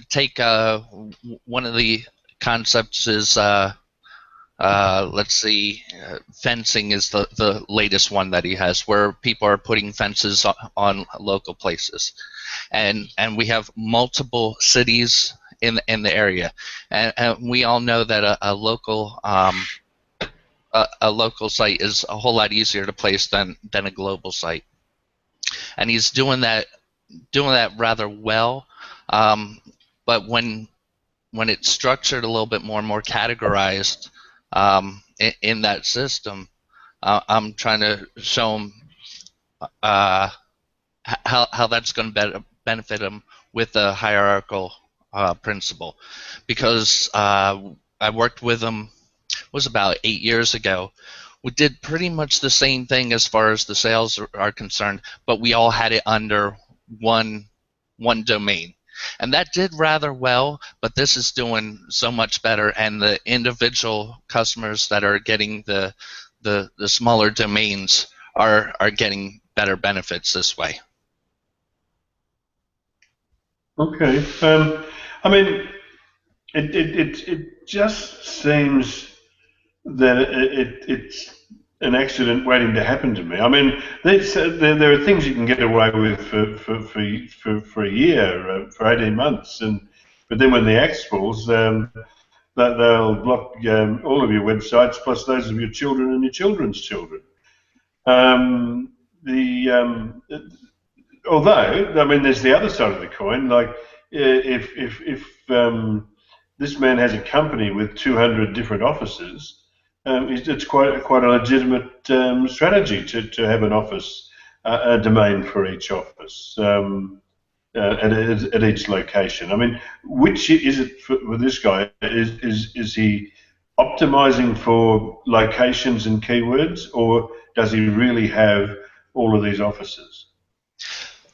Take one of the concepts is let's see, fencing is the latest one that he has, where people are putting fences on local places, and we have multiple cities in the area, and we all know that a local site is a whole lot easier to place than a global site, and he's doing that rather well, but when it's structured a little bit more categorized in that system, I'm trying to show him how that's going to benefit him with the hierarchical principle, because I worked with him, was about 8 years ago. We did pretty much the same thing as far as the sales are concerned, but we all had it under one domain. And that did rather well, but this is doing so much better, and the individual customers that are getting the the smaller domains are getting better benefits this way. Okay. I mean, it just seems that it's an accident waiting to happen to me. I mean, there are things you can get away with for a year, for 18 months, but then when the axe falls, they'll block all of your websites, plus those of your children and your children's children. Although, I mean, there's the other side of the coin. Like, if this man has a company with 200 different offices, it's quite a legitimate strategy to have an office, a domain for each office at each location. I mean, which is it for this guy? Is he optimizing for locations and keywords, or does he really have all of these offices?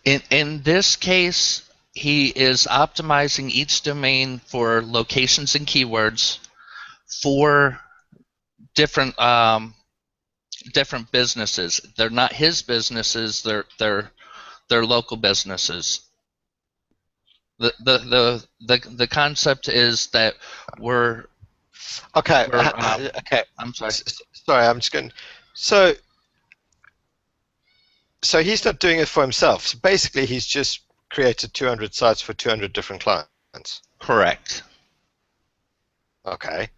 In this case, he is optimizing each domain for locations and keywords for different different businesses. They're not his businesses. They're local businesses. The concept is that we're Okay. okay. I'm sorry. Sorry, I'm just going. So he's not doing it for himself. So basically, he's just created 200 sites for 200 different clients. Correct. Okay.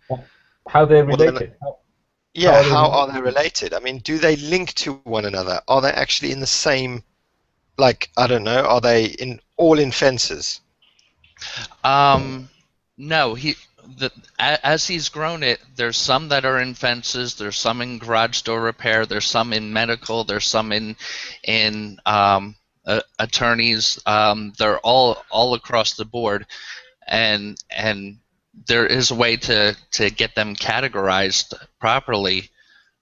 How they're related? Yeah, how are they related? I mean, do they link to one another? Are they actually in the same, like, I don't know, are they all in fences? No, as he's grown it, there's some that are in fences, there's some in garage door repair, there's some in medical, there's some in attorneys. They're all across the board, and there is a way to get them categorized properly,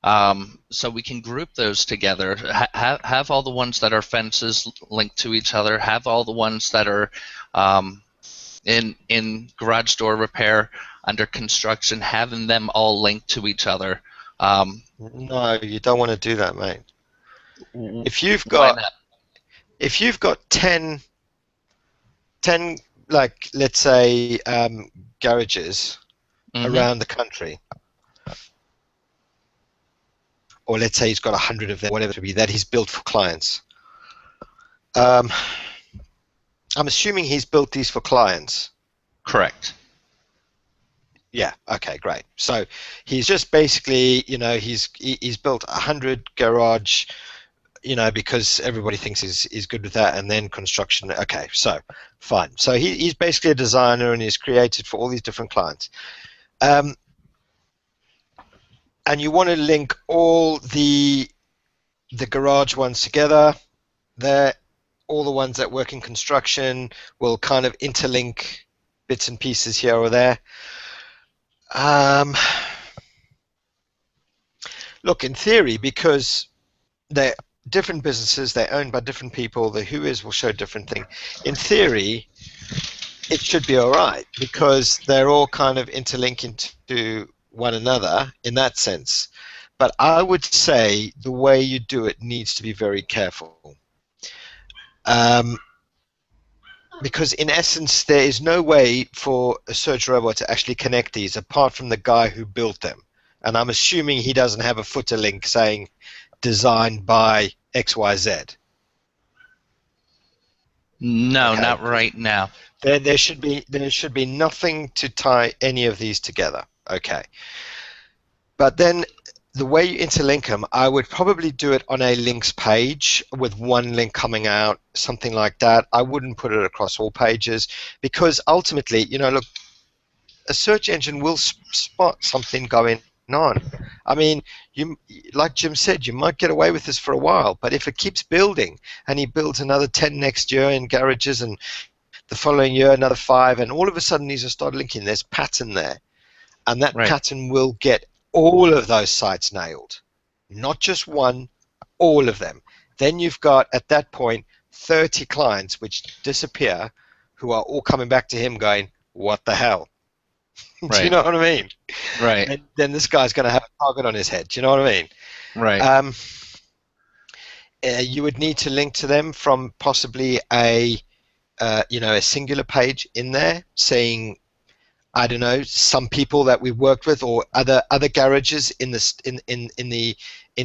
so we can group those together. Have all the ones that are fences linked to each other. Have all the ones that are in garage door repair, under construction, having them all linked to each other. No, you don't want to do that, mate. If you've got 10 like, let's say, garages around the country, or let's say he's got 100 of them, whatever it be, that he's built for clients. I'm assuming he's built these for clients. Correct. Yeah. Okay. Great. So he's just basically, he's built 100 garage, because everybody thinks he's good with that, and then construction. Okay. So fine. So he's basically a designer, and he's created for all these different clients. And you want to link all the garage ones together. All the ones that work in construction will kind of interlink bits and pieces here or there. Look, in theory, because they're different businesses, they're owned by different people, the whois will show different things. In theory, it should be all right, because they're all kind of interlinking to one another in that sense. But I would say the way you do it needs to be very careful. Because in essence, there is no way for a search robot to actually connect these apart from the guy who built them. And I'm assuming he doesn't have a footer link saying designed by XYZ. No, Okay. not right now. There should be nothing to tie any of these together. Okay. But then the way you interlink them, I would probably do it on a links page with one link coming out, something like that. I wouldn't put it across all pages, because ultimately, look, a search engine will spot something going on. I mean, like Jim said, you might get away with this for a while, but if it keeps building, and he builds another 10 next year in garages, and the following year another 5, and all of a sudden he's going to start linking, there's pattern there, and that pattern will get all of those sites nailed, not just one, all of them. Then you've got, at that point, 30 clients which disappear, who are all coming back to him going, what the hell? Do you Right. know what I mean? Right. And then this guy's going to have a target on his head. Do you know what I mean? Right. You would need to link to them from possibly a a singular page in there saying, I don't know, some people that we've worked with or other garages in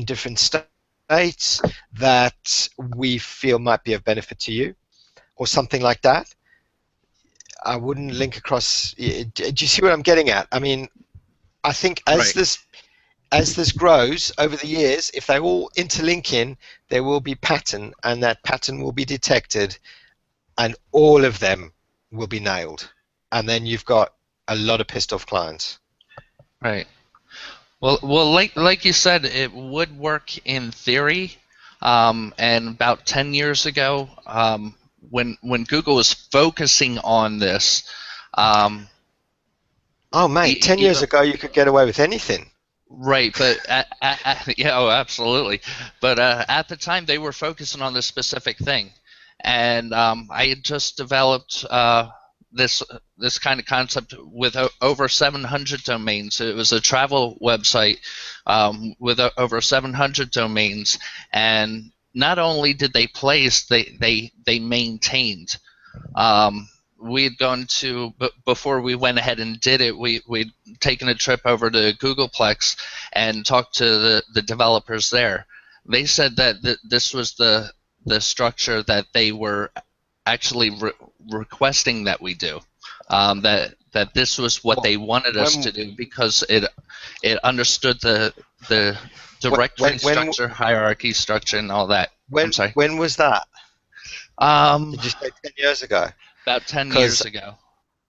different states that we feel might be of benefit to you, or something like that. I wouldn't link across. Do you see what I'm getting at? I mean, I think as this grows over the years, if they all interlink in, there will be pattern, and that pattern will be detected, and all of them will be nailed. And then you've got a lot of pissed off clients. Right. Well, like you said, it would work in theory. And about 10 years ago, when Google was focusing on this, oh mate, 10 years ago you could get away with anything. Right, but yeah, oh, absolutely. But at the time, they were focusing on this specific thing, and I had just developed this kind of concept with over 700 domains. It was a travel website with over 700 domains, and not only did they place, they maintained. We had gone to, before we went ahead and did it, we'd taken a trip over to Googleplex and talked to the developers there. They said that this was the structure that they were actually requesting that we do, that this was what they wanted us to do, because it understood the directory structure, hierarchy structure, and all that. I'm sorry. When was that? Did you say 10 years ago? About 10 years ago.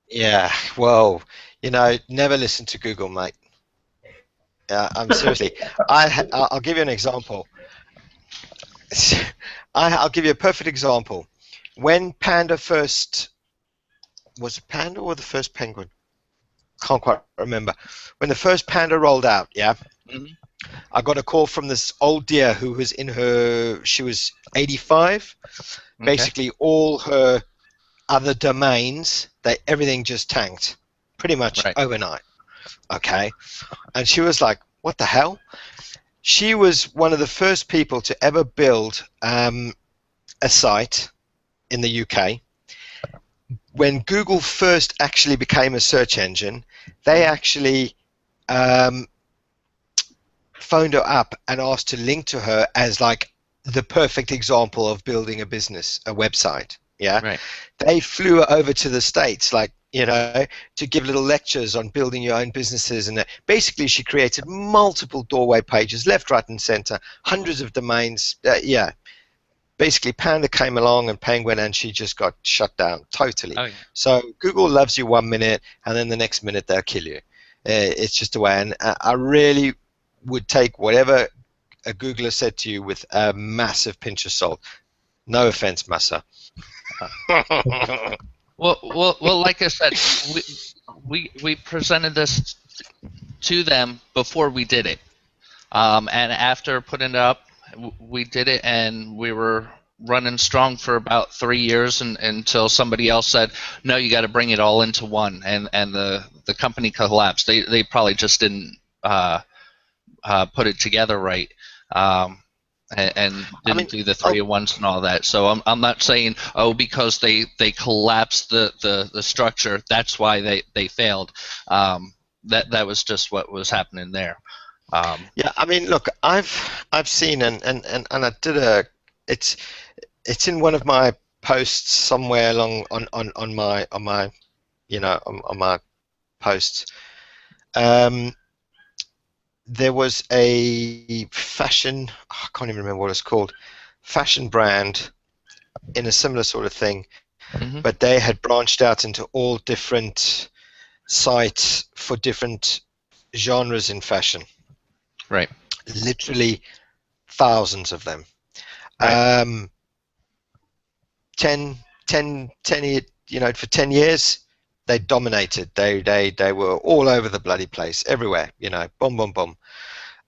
Yeah, well, never listen to Google, mate. I'm seriously. I'll give you an example. I'll give you a perfect example. When Panda first, was it Panda or the first Penguin? Can't quite remember. When the first Panda rolled out, yeah, I got a call from this old dear who was she was 85. Okay. Basically, all her other domains, everything just tanked, pretty much overnight. Okay, and she was like, "What the hell?" She was one of the first people to ever build a site in the UK. When Google first actually became a search engine, they actually phoned her up and asked to link to her as like the perfect example of building a business, a website. Yeah, right. They flew over to the States, like, to give little lectures on building your own businesses, and basically she created multiple doorway pages, left, right, and center, hundreds of domains. Yeah, basically Panda came along and Penguin, and she just got shut down totally. Oh, yeah. So Google loves you 1 minute, and then the next minute they'll kill you. It's just a way, and I really would take whatever a Googler said to you with a massive pinch of salt. No offense, Massa. Well, like I said, we presented this to them before we did it, and after putting it up, we did it, and we were running strong for about 3 years, until somebody else said, "No, you got to bring it all into one," and the company collapsed. They probably just didn't put it together right. And didn't do the 3-in-1s and all that. So I'm not saying, because they collapsed the structure, that's why they failed. That was just what was happening there. Yeah, I mean, look, I've seen and I did it's in one of my posts somewhere along on my posts. There was a fashion, I can't even remember what it's called, fashion brand in a similar sort of thing, but they had branched out into all different sites for different genres in fashion. Right. Literally thousands of them. Right. 10, for 10 years, they dominated. They were all over the bloody place, everywhere. Boom, boom, boom.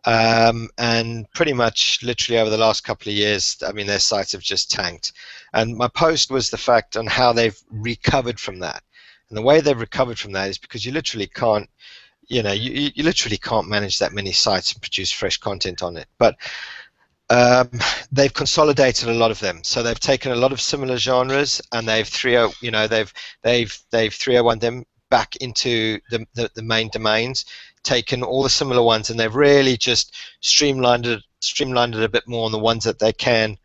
And pretty much, literally over the last couple of years, I mean, their sites have just tanked. And my post was the fact on how they've recovered from that. And the way they've recovered from that is because you literally can't, you literally can't manage that many sites and produce fresh content on it. But they've consolidated a lot of them. So they've taken a lot of similar genres and they've 301 them back into the main domains, taken all the similar ones, and they've really just streamlined it a bit more on the ones that they can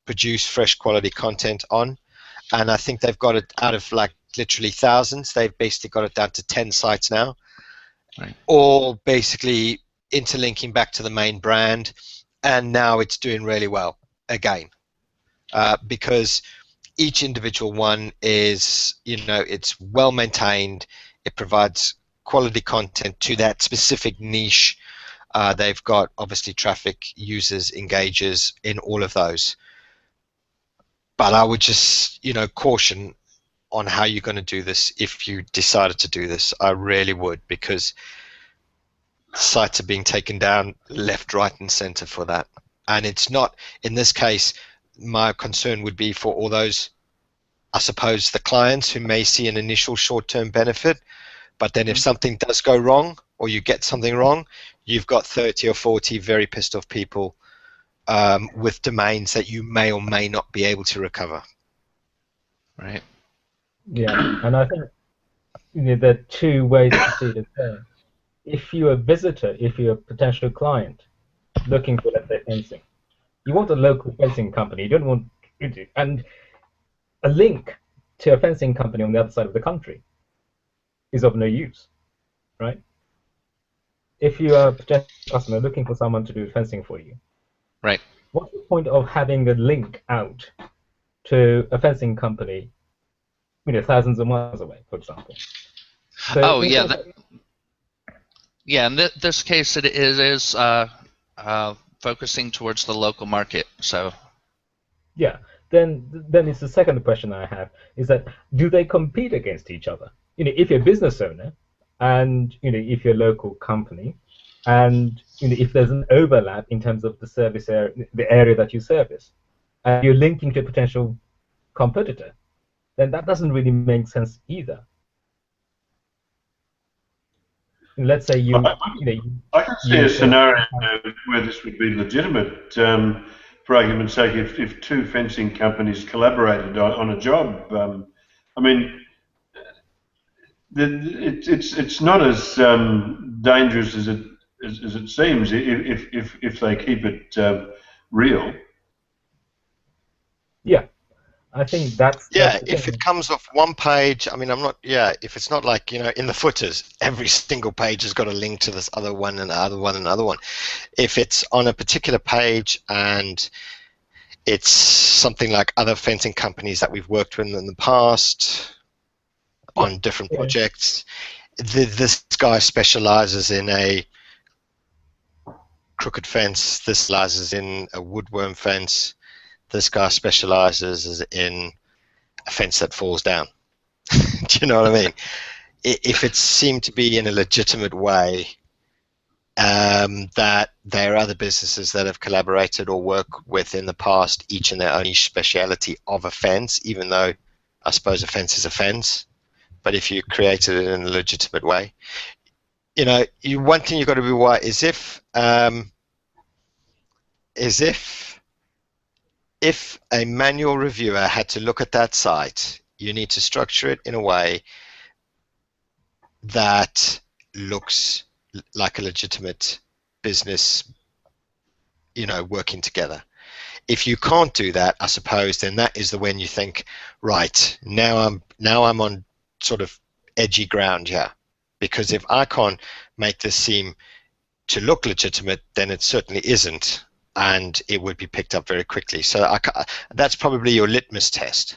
produce fresh quality content on. And I think they've got it out of like literally thousands. They've basically got it down to 10 sites now, right, all basically interlinking back to the main brand. And now it's doing really well again, because each individual one is, it's well maintained. It provides quality content to that specific niche. They've got obviously traffic, users, engagers in all of those. But I would just, caution on how you're going to do this if you decided to do this. I really would, because sites are being taken down left, right, and center for that. And it's not, in this case, my concern would be for all those, I suppose, the clients who may see an initial short-term benefit, but then if something does go wrong or you get something wrong, you've got 30 or 40 very pissed off people with domains that you may or may not be able to recover. right. Yeah, and I think there are two ways to see it there. If you're a visitor, if you're a potential client looking for, let's say, fencing, you want a local fencing company. You don't want, and a link to a fencing company on the other side of the country is of no use, right? If you are a potential customer looking for someone to do fencing for you, Right. what's the point of having a link out to a fencing company, thousands of miles away, for example? So yeah. In this case, it is focusing towards the local market. So yeah, then it's the second question I have, is that do they compete against each other? If you're a business owner and if you're a local company, and if there's an overlap in terms of the service area, the area that you service, and you're linking to a potential competitor, then that doesn't really make sense either. Let's say I can see a scenario where this would be legitimate. For argument's sake, if two fencing companies collaborated on a job, I mean, it's not as dangerous as it seems if they keep it real. Yeah, I think that's if it comes off one page, I mean, if it's not like, in the footers, every single page has got a link to this other one and other one and other one. If it's on a particular page and it's something like other fencing companies that we've worked with in the past on different projects, this guy specializes in a crooked fence, this specializes in a woodworm fence, this guy specializes in a fence that falls down. Do you know what I mean? If it seemed to be in a legitimate way, that there are other businesses that have collaborated or worked with in the past, each in their own niche speciality of a fence, even though I suppose a fence is a fence. But if you created it in a legitimate way, one thing you've got to be aware is if a manual reviewer had to look at that site, you need to structure it in a way that looks like a legitimate business, working together. If you can't do that, I suppose, then that is the when you think, right, now I'm on sort of edgy ground here, because if I can't make this seem to look legitimate, then it certainly isn't, and it would be picked up very quickly. So that's probably your litmus test.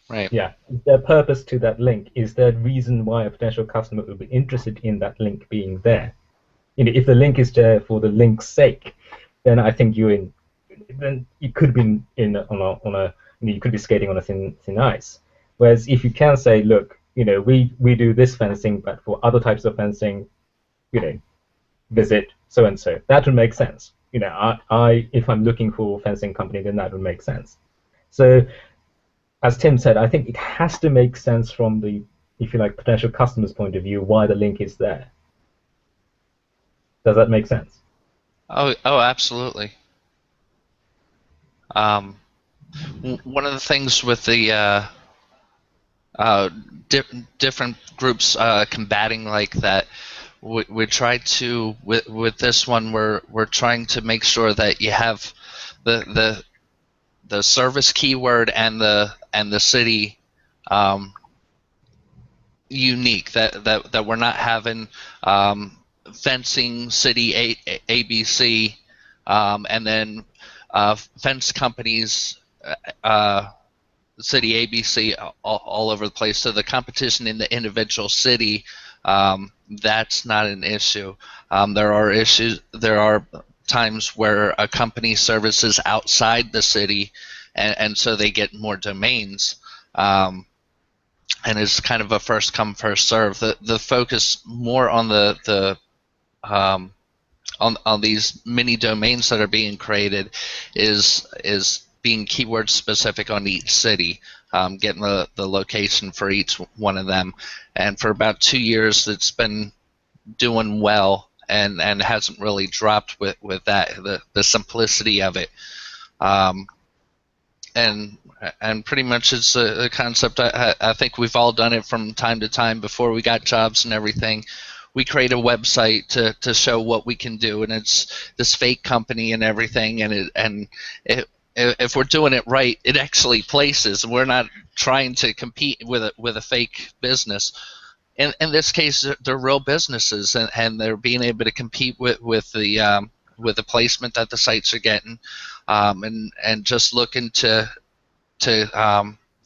Right. Yeah. Is there a purpose to that link? Is there a reason why a potential customer would be interested in that link being there? If the link is there for the link's sake, then I think then you could be you could be skating on a thin ice. Whereas if you can say, look, we do this fencing, but for other types of fencing, visit so and so, that would make sense. If I'm looking for a fencing company, then that would make sense. So, as Tim said, I think it has to make sense from the if you like, potential customer's point of view, why the link is there. Does that make sense? Oh, absolutely. One of the things with the different groups combating like that, we try to with this one we're trying to make sure that you have the service keyword and the city unique, that we're not having fencing city ABC and then fence companies city ABC all over the place. So the competition in the individual city, that's not an issue. There are times where a company services outside the city, and so they get more domains. And it's kind of a first come first serve. The focus more on on these mini domains that are being created is being keyword specific on each city, getting the location for each one of them. And for about 2 years, it's been doing well and hasn't really dropped with that, the simplicity of it. And pretty much it's a concept. I think we've all done it from time to time before we got jobs and everything. We create a website to show what we can do, and it's this fake company and everything, and if we're doing it right, it actually places. We're not trying to compete with a fake business. In this case, they're real businesses, and they're being able to compete with the placement that the sites are getting, and just looking to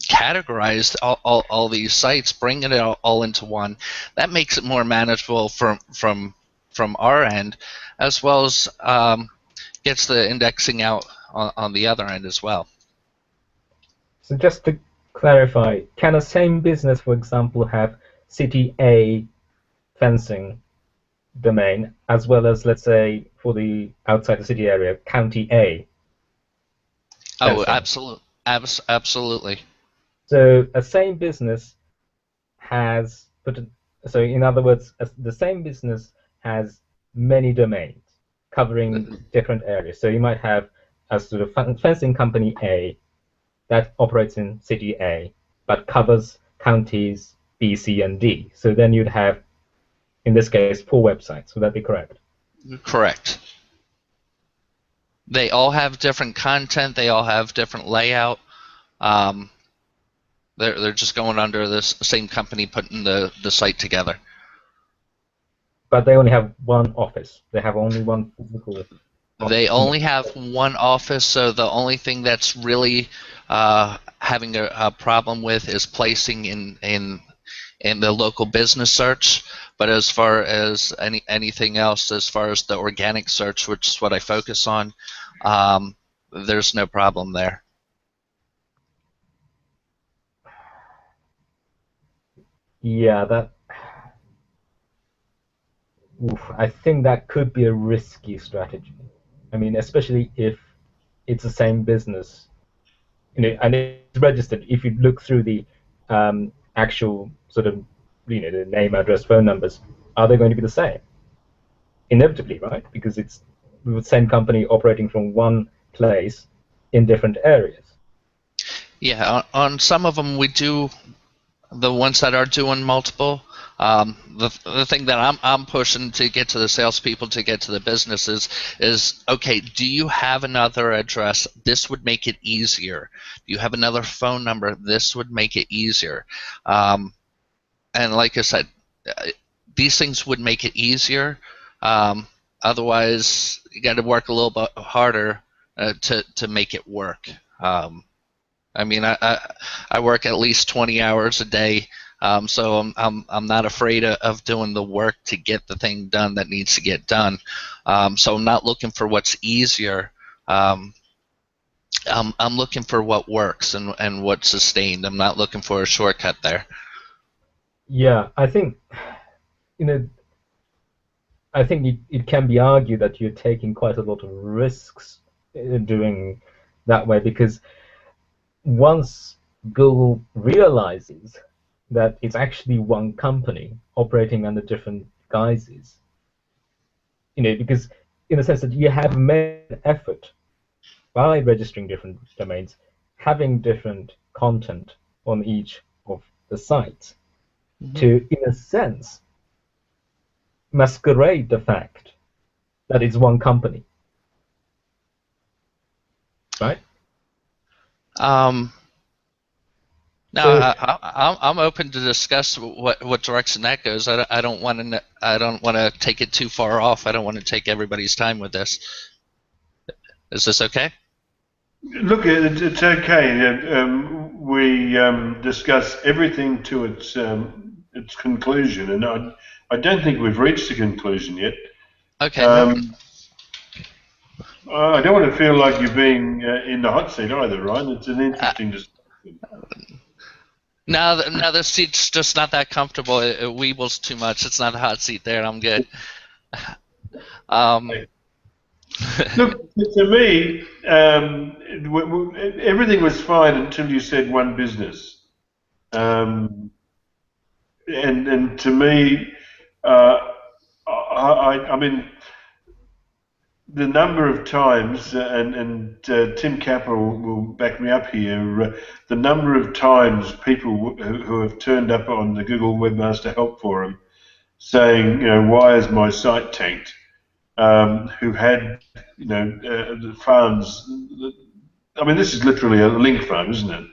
categorize all these sites, bringing it all into one. That makes it more manageable from our end, as well as gets the indexing out on the other end as well. So just to clarify, can a same business, for example, have city A fencing domain as well as, let's say, for the outside the city area, county A? Oh, fencing? absolutely. So a same business has so in other words, the same business has many domains covering different areas. So you might have a sort of fencing company A that operates in city A but covers counties B, C, and D. So then you'd have, in this case, 4 websites. Would that be correct? Correct. They all have different content. They all have different layout. They're just going under this same company putting the site together. But they only have one office. They have only one physical office. They only have one office, so the only thing that's really having a problem with is placing in the local business search. But as far as anything else, as far as the organic search, which is what I focus on, there's no problem there. Yeah, I think that could be a risky strategy. I mean, especially if it's the same business, and it's registered. If you look through the actual sort of, the name, address, phone numbers, are they going to be the same? Inevitably, right? Because it's the same company operating from one place in different areas. Yeah, on some of them we do. The ones that are doing multiple, the thing that I'm pushing to get to the salespeople, to get to the businesses, is okay, do you have another address? This would make it easier. Do you have another phone number? This would make it easier. And like I said, these things would make it easier. Otherwise, you got to work a little bit harder to make it work. I mean, I work at least 20 hours a day, so I'm not afraid of doing the work to get the thing done that needs to get done. So I'm not looking for what's easier. I'm looking for what works and what's sustained. I'm not looking for a shortcut there. Yeah, I think it can be argued that you're taking quite a lot of risks doing that way, because once Google realizes that it's actually one company operating under different guises. Because in the sense that you have made an effort by registering different domains, having different content on each of the sites, to, in a sense, masquerade the fact that it's one company, right? No, So, I'm open to discuss what direction that goes. I don't want to take it too far off. I don't want to take everybody's time with this. Is this okay? Look, it's okay. We discuss everything to its conclusion, and I don't think we've reached a conclusion yet. Okay. I don't want to feel like you're being in the hot seat either, Ryan. It's an interesting discussion. No, this seat's just not that comfortable. It weebles too much. It's not a hot seat there. I'm good. Look, to me, everything was fine until you said one business, and to me, I mean, the number of times, and Tim Capel will back me up here, the number of times people who have turned up on the Google Webmaster Help Forum saying, why is my site tanked? Who had, the farms. I mean, this is literally a link farm, isn't it?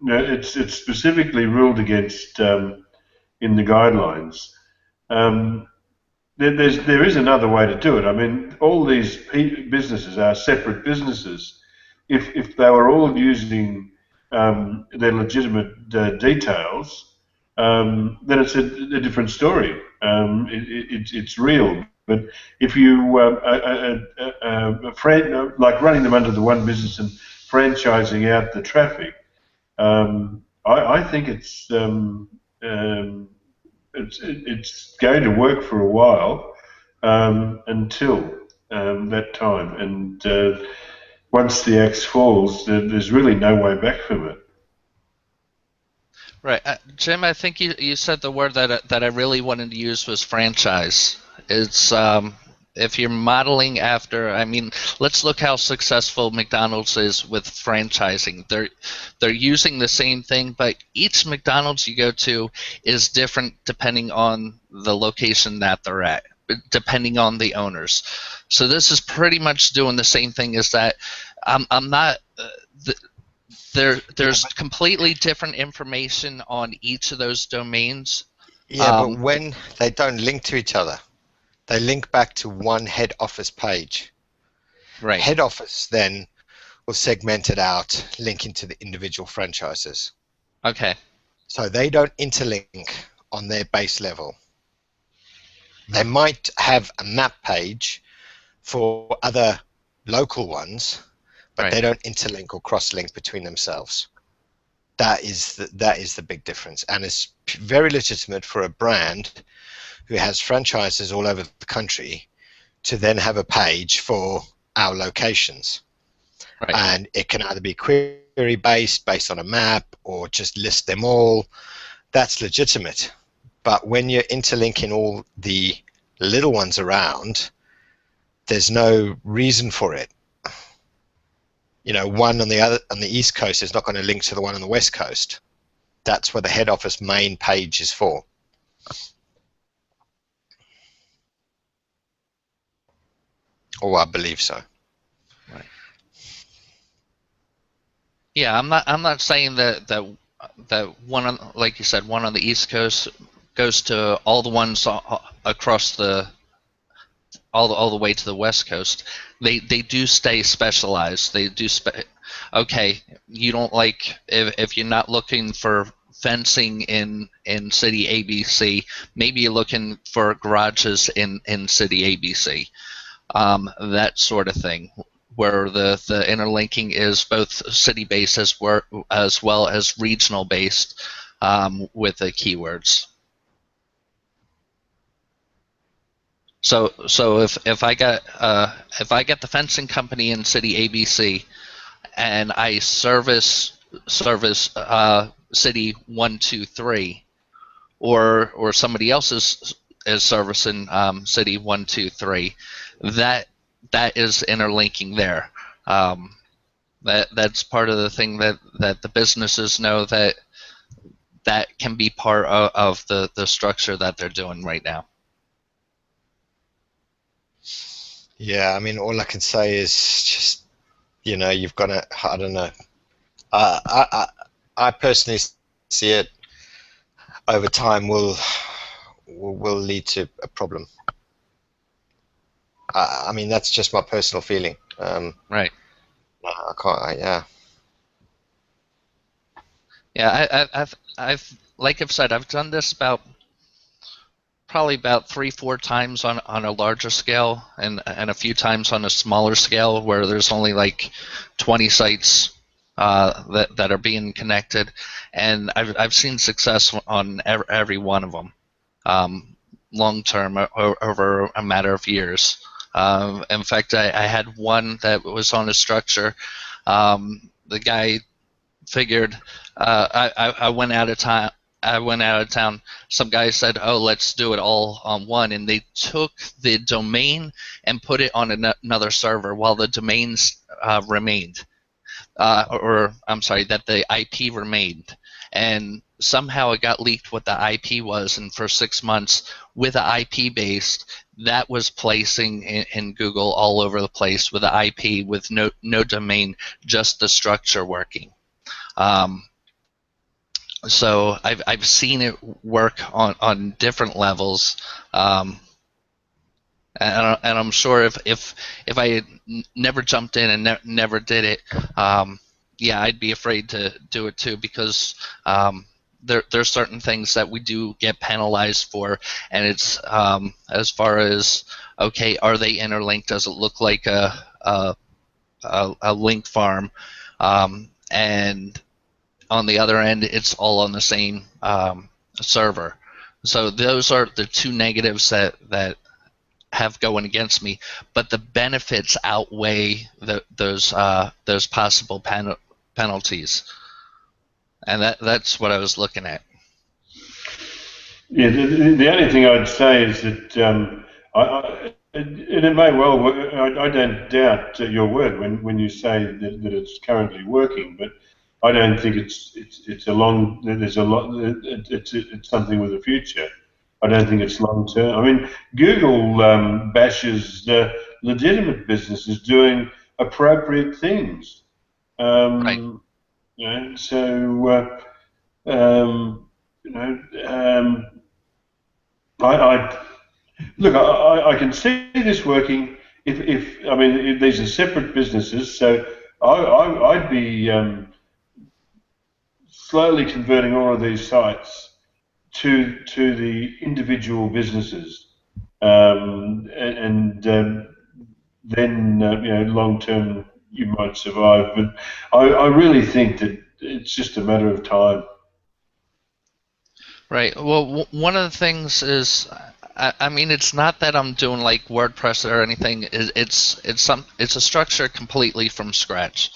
It's specifically ruled against in the guidelines. There is another way to do it. I mean, all these businesses are separate businesses. If they were all using their legitimate details, then it's a different story. It's real. But if you like running them under the one business and franchising out the traffic, I think it's going to work for a while until that time. And once the axe falls, there's really no way back from it. Right, Jim. I think you said the word that I really wanted to use was franchise. It's if you're modeling after, I mean, let's look how successful McDonald's is with franchising. They're using the same thing, but each McDonald's you go to is different depending on the location that they're at, depending on the owners. So this is pretty much doing the same thing as that. I'm not. There's completely different information on each of those domains. Yeah, but when they don't link to each other, they link back to one head office page. Right. Head office then will segment it out, linking to the individual franchises. Okay. So they don't interlink on their base level. They might have a map page for other local ones, but they don't interlink or cross-link between themselves. That is the big difference, and it's very legitimate for a brand who has franchises all over the country to then have a page for our locations. Right. And it can either be query-based, based on a map, or just list them all. That's legitimate. But when you're interlinking all the little ones around, there's no reason for it. One on the East Coast is not going to link to the one on the West Coast. That's what the head office main page is for. Oh, I believe so. Right. Yeah, I'm not saying that one on, like you said, one on the East Coast goes to all the ones across all the way to the West Coast. They do stay specialized. They do okay, you don't like, if you're not looking for fencing in city ABC, maybe you're looking for garages in city ABC. That sort of thing, where the interlinking is both city-based as well as regional-based with the keywords. So if I get the fencing company in city ABC, and I service service city 123, or somebody else is servicing city 123. That is interlinking there. That's part of the thing that the businesses know that can be part of the structure that they're doing right now. Yeah, I mean, all I can say is just, you've got to, I don't know. I personally see it over time will lead to a problem. I mean, that's just my personal feeling. Right. I can't. Yeah. Yeah, I've like I've said, I've done this probably about 3-4 times on a larger scale, and a few times on a smaller scale where there's only like 20 sites that are being connected, and I've seen success on every one of them, long term, over a matter of years. In fact, I had one that was on a structure. The guy figured I went out of time. Some guy said, "Oh, let's do it all on one," and they took the domain and put it on another server while the domains remained, or I'm sorry, that the IP remained. And somehow it got leaked what the IP was, and for 6 months, with the IP based, that was placing in Google all over the place with the IP, with no domain, just the structure working. So I've seen it work on different levels, and I'm sure if I had never jumped in and never did it, yeah, I'd be afraid to do it too, because there's certain things that we do get penalized for, and it's as far as, okay, are they interlinked? Does it look like a link farm? And on the other end, it's all on the same server. So those are the two negatives that have going against me, but the benefits outweigh those possible penalties, and that's what I was looking at. Yeah, the only thing I'd say is that it may well work. I don't doubt your word when you say that it's currently working, but I don't think it's a long. There's a lot. It's something with a future. I don't think it's long term. I mean, Google bashes legitimate businesses doing appropriate things. Right. So I look. I can see this working. If I mean, if these are separate businesses, so I'd be slowly converting all of these sites to the individual businesses, and then long term you might survive. But I really think that it's just a matter of time. Right. Well, one of the things is, I mean, it's not that I'm doing like WordPress or anything. It's a structure completely from scratch.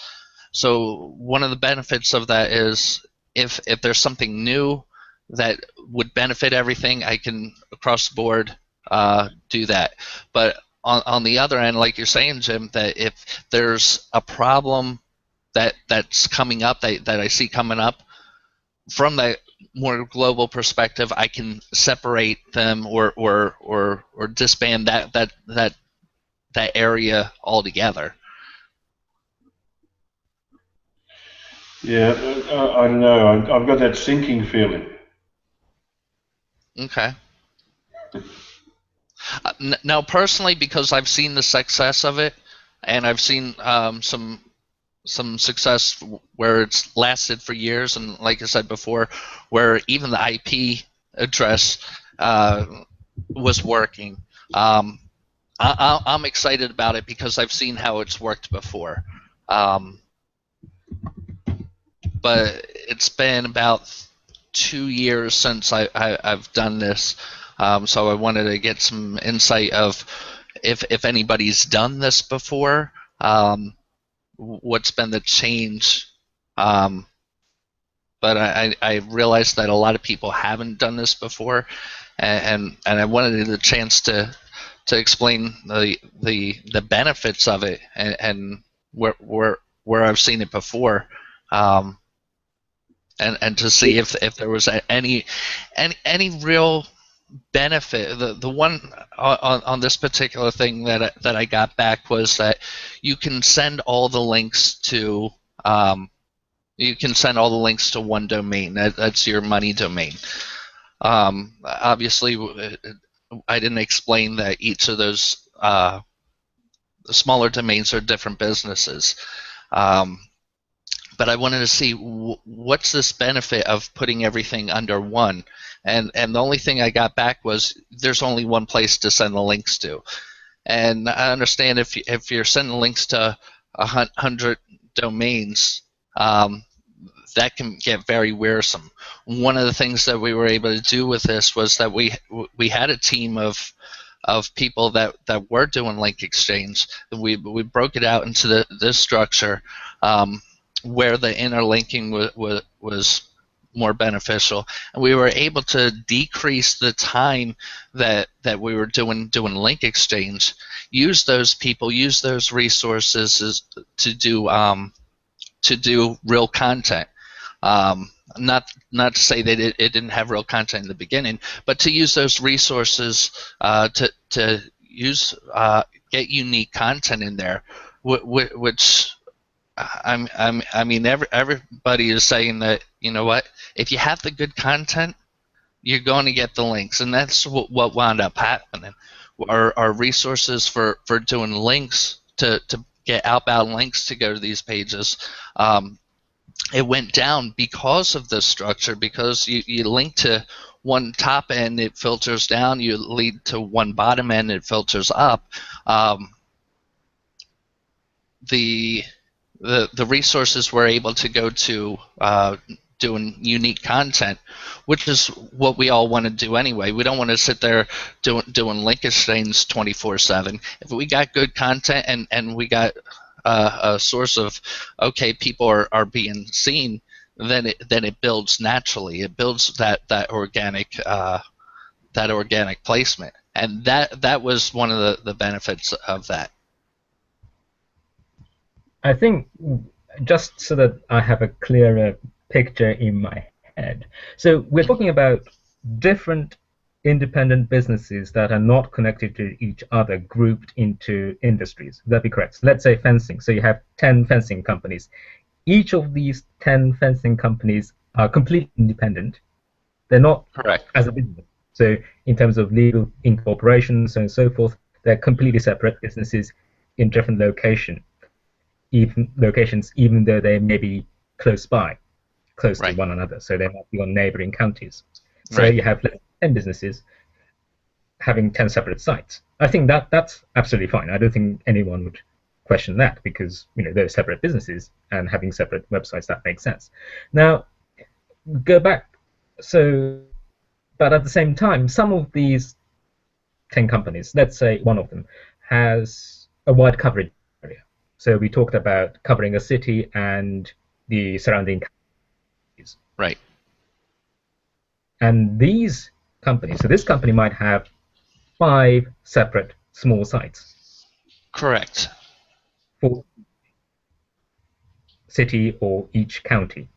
So one of the benefits of that is, if there's something new that would benefit everything, I can across the board do that. But on the other end, like you're saying, Jim, that if there's a problem that's coming up, that I see coming up, from the more global perspective, I can separate them or disband that area altogether. Yeah, I don't know. I've got that sinking feeling. Okay. Now, personally, because I've seen the success of it, and I've seen some success where it's lasted for years, and like I said before, where even the IP address was working. I'm excited about it because I've seen how it's worked before. But it's been about 2 years since I've done this, so I wanted to get some insight of if anybody's done this before, what's been the change but I realized that a lot of people haven't done this before, and I wanted the chance to explain the benefits of it and where I've seen it before, and to see if there was any real benefit. The one on this particular thing that I got back was that you can send all the links to one domain. That's your money domain. Obviously, I didn't explain that each of those smaller domains are different businesses. But I wanted to see what's this benefit of putting everything under one, and the only thing I got back was there's only one place to send the links to, and I understand if you're sending links to 100 domains, that can get very wearisome. One of the things that we were able to do with this was that we had a team of people that were doing link exchange. We broke it out into this structure. Where the interlinking was more beneficial, and we were able to decrease the time that we were doing link exchange. Use those people, use those resources to do real content. Not to say that it didn't have real content in the beginning, but to use those resources to use get unique content in there, which. I mean, everybody is saying that, you know what, if you have the good content, you're going to get the links, and that's what wound up happening. Our resources for doing links to get outbound links to go to these pages, it went down because of this structure. Because you link to one top end, it filters down. You lead to one bottom end, it filters up. The resources we're able to go to doing unique content, which is what we all want to do anyway. We don't want to sit there doing link exchange 24/7. If we got good content and we got a source of, okay, people are being seen, then it builds naturally. It builds that organic placement, and that was one of the benefits of that. I think, just so that I have a clearer picture in my head, so we're talking about different independent businesses that are not connected to each other, grouped into industries. Would that be correct? So let's say fencing. So you have 10 fencing companies. Each of these 10 fencing companies are completely independent. They're not correct as a business. So in terms of legal incorporation, so on and so forth, they're completely separate businesses in different locations, even though they may be close to one another. So they might be on neighboring counties. So you have 10 businesses having 10 separate sites. I think that's absolutely fine. I don't think anyone would question that, because they're separate businesses and having separate websites, that makes sense. Now, go back. But at the same time, some of these 10 companies, let's say one of them, has a wide coverage area. So we talked about covering a city and the surrounding counties. Right. And these companies, so this company might have 5 separate small sites. Correct. For city or each county.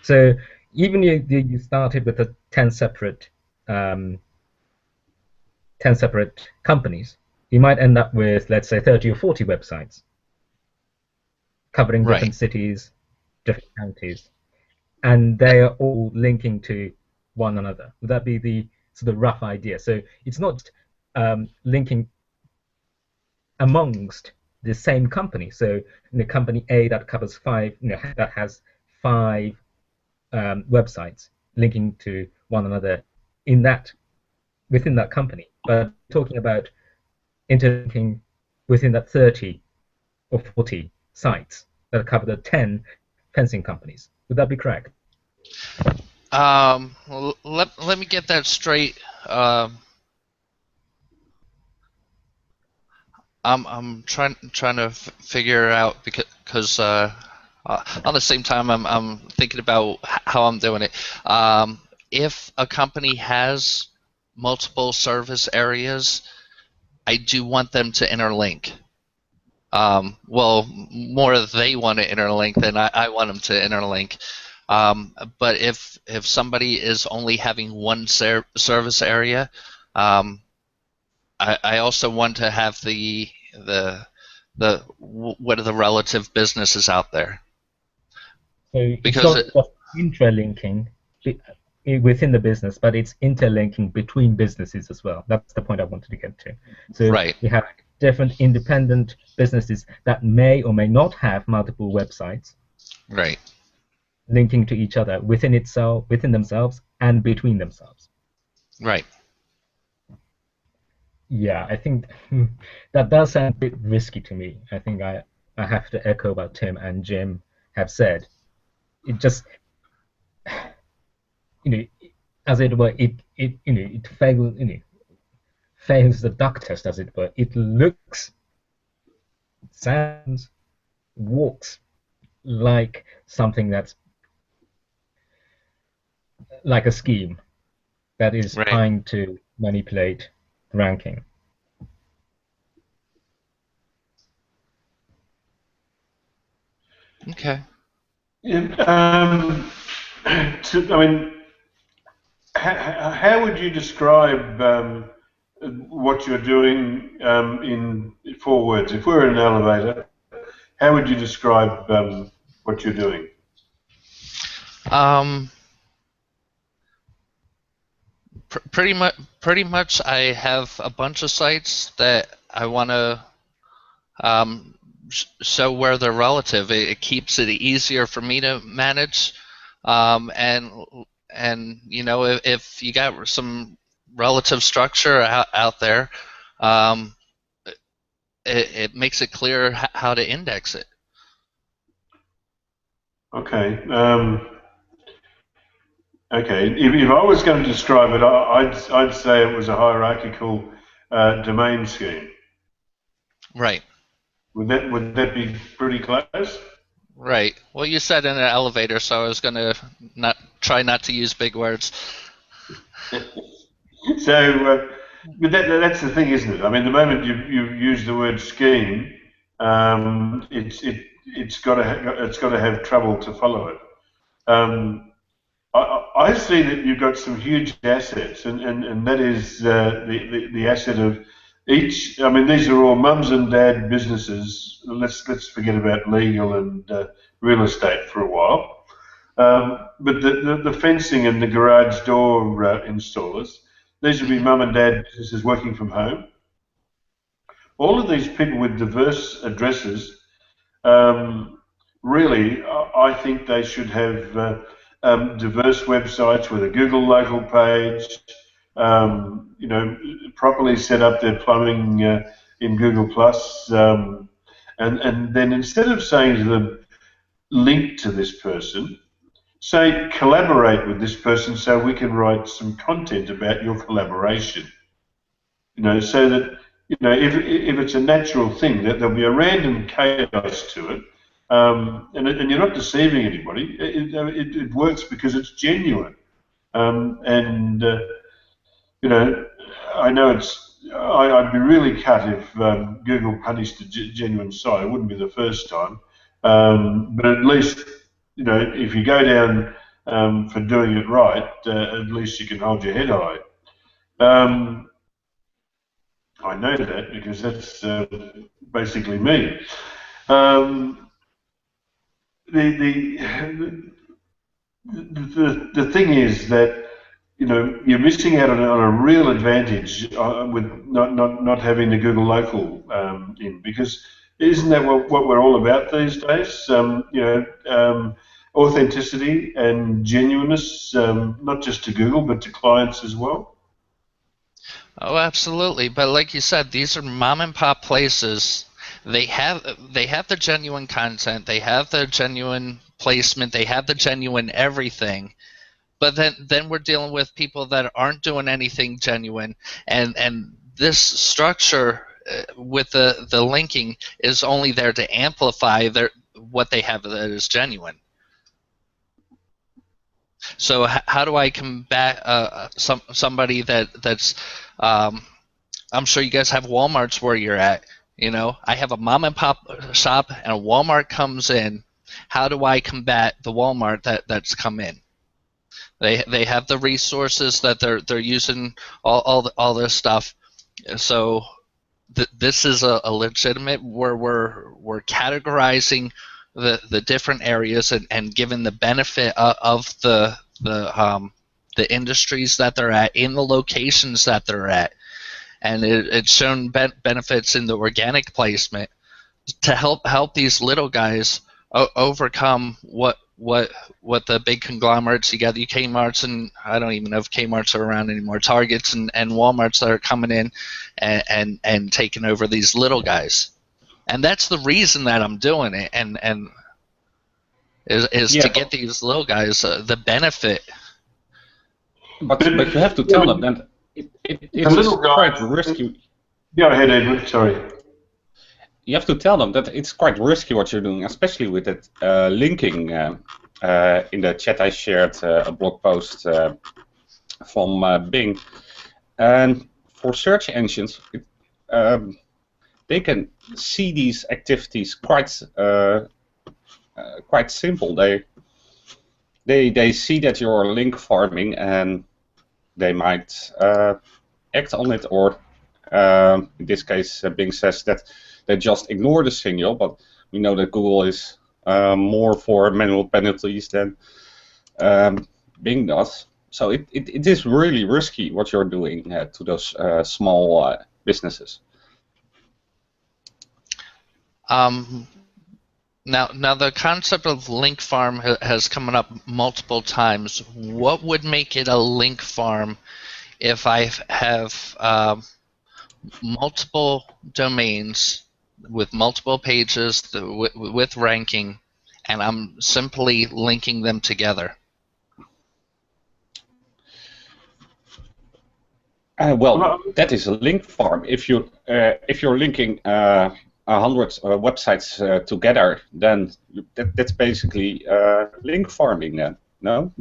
So even you started with the 10 separate companies, you might end up with, let's say, 30 or 40 websites covering different cities, different counties, and they are all linking to one another. Would that be the sort of rough idea? So it's not linking amongst the same company. So in the company A that covers 5, that has 5 websites linking to one another within that company, but talking about interlinking within that 30 or 40 sites that cover the 10 fencing companies. Would that be correct? Let me get that straight. I'm trying to figure out, because On the same time, I'm thinking about how I'm doing it. If a company has multiple service areas, I do want them to interlink. Well, more they want to interlink than I want them to interlink. But if somebody is only having one service area, I also want to have the what are the relative businesses out there. So it's Because not just intralinking within the business, but it's interlinking between businesses as well. That's the point I wanted to get to. So Right. we have different independent businesses that may or may not have multiple websites, right. linking to each other within themselves, and between themselves. Right. Yeah, I think that does sound a bit risky to me. I think I have to echo what Tim and Jim have said. It just, as it were, it fails the duck test, as it were. It looks, sounds, walks like something that's like a scheme that is Right. trying to manipulate ranking. Okay. Yeah, how would you describe what you're doing in 4 words? If we're in an elevator, how would you describe what you're doing? Pretty much, I have a bunch of sites that I want to show where they're relative. It keeps it easier for me to manage, and if you got some relative structure out there, it makes it clear how to index it. Okay. Okay. If I was going to describe it, I'd say it was a hierarchical domain scheme. Right. Would that be pretty close? Right. Well, you said in an elevator, so I was going to try not to use big words. So, but that's the thing, isn't it? I mean, the moment you use the word scheme, it's got to have trouble to follow it. I see that you've got some huge assets, and that is the asset of each. I mean, these are all mums and dad businesses. Let's forget about legal and real estate for a while. But the fencing and the garage door installers, these would be mum and dad businesses working from home. All of these people with diverse addresses, really, I think they should have diverse websites with a Google local page, properly set up their plumbing in Google Plus, and then instead of saying to them, link to this person, say collaborate with this person so we can write some content about your collaboration. So that if it's a natural thing, that there'll be a random chaos to it, and you're not deceiving anybody. It works because it's genuine, and I know I'd be really cut if Google punished a genuine site. It wouldn't be the first time, but at least if you go down for doing it right, at least you can hold your head high. I know that because that's basically me. The thing is that you're missing out on a real advantage with not having the Google local in, because isn't that what we're all about these days? Authenticity and genuineness, not just to Google but to clients as well. Oh, absolutely. But like you said, these are mom and pop places. They have the genuine content. They have the genuine placement. They have the genuine everything. But then we're dealing with people that aren't doing anything genuine, and this structure with the linking is only there to amplify what they have that is genuine. So how do I combat somebody that's I'm sure you guys have Walmarts where you're at. You know, I have a mom and pop shop and a Walmart comes in. How do I combat the Walmart that's come in? They have the resources that they're using all this stuff. So this is a legitimate where we're categorizing the different areas and given the benefit of the industries that they're at in the locations that they're at, and it's shown benefits in the organic placement to help these little guys overcome what the big conglomerates. You got the Kmart's, and I don't even know if Kmart's are around anymore, Targets and Walmart's that are coming in and taking over these little guys. And that's the reason that I'm doing it, and is to get these little guys the benefit. But you have to tell them that it's quite risky. Go ahead, Edward. Sorry. You have to tell them that it's quite risky what you're doing, especially with that linking. In the chat I shared a blog post from Bing. And for search engines, they can see these activities quite simple. They see that you're link farming, and they might act on it, or in this case, Bing says that they just ignore the signal. But we know that Google is more for manual penalties than Bing does. So it is really risky what you're doing to those small businesses. Now the concept of link farm has come up multiple times. What would make it a link farm if I have multiple domains with multiple pages with ranking, and I'm simply linking them together? Well, that is a link farm. If you're linking 100 websites together, then that's basically link farming. Then, no?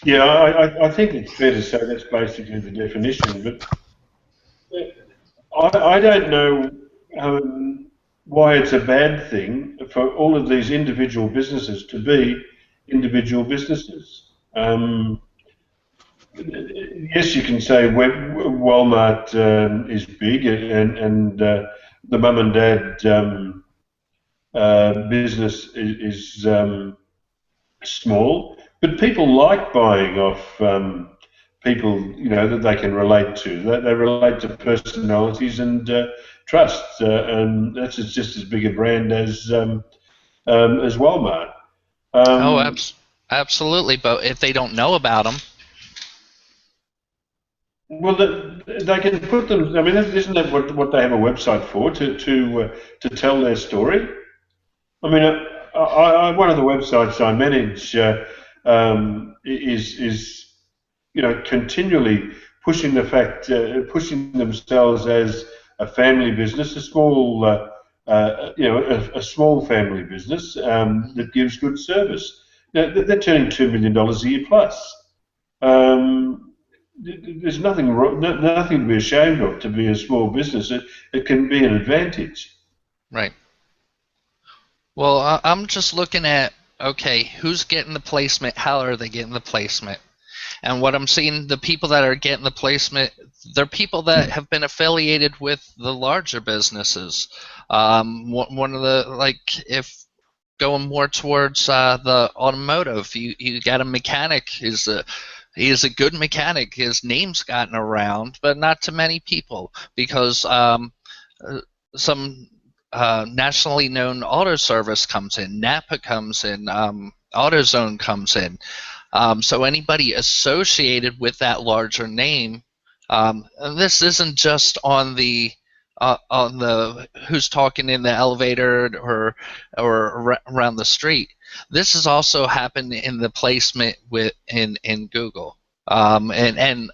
Yeah, I think it's fair to say that's basically the definition, but I don't know why it's a bad thing for all of these individual businesses to be individual businesses. Yes, you can say Walmart is big, and the mum and dad business is small, but people like buying off people, that they can relate to. They relate to personalities and trust, and that's just as big a brand as Walmart. Absolutely. But if they don't know about them, well, they can put them. I mean, isn't that what they have a website for? To tell their story. I mean, one of the websites I manage is continually pushing pushing themselves as a family business, a small a small family business that gives good service. Now, they're turning $2 million a year plus. There's nothing wrong, nothing to be ashamed of to be a small business. It can be an advantage. Right. Well, I'm just looking at, okay, who's getting the placement? How are they getting the placement? And what I'm seeing, the people that are getting the placement, they're people that have been affiliated with the larger businesses. One of the, if going more towards the automotive, you got a mechanic. He is a good mechanic. His name's gotten around, but not to many people, because some nationally known auto service comes in, Napa comes in, AutoZone comes in. So anybody associated with that larger name, and this isn't just on the who's talking in the elevator or around the street. This has also happened in the placement in Google. and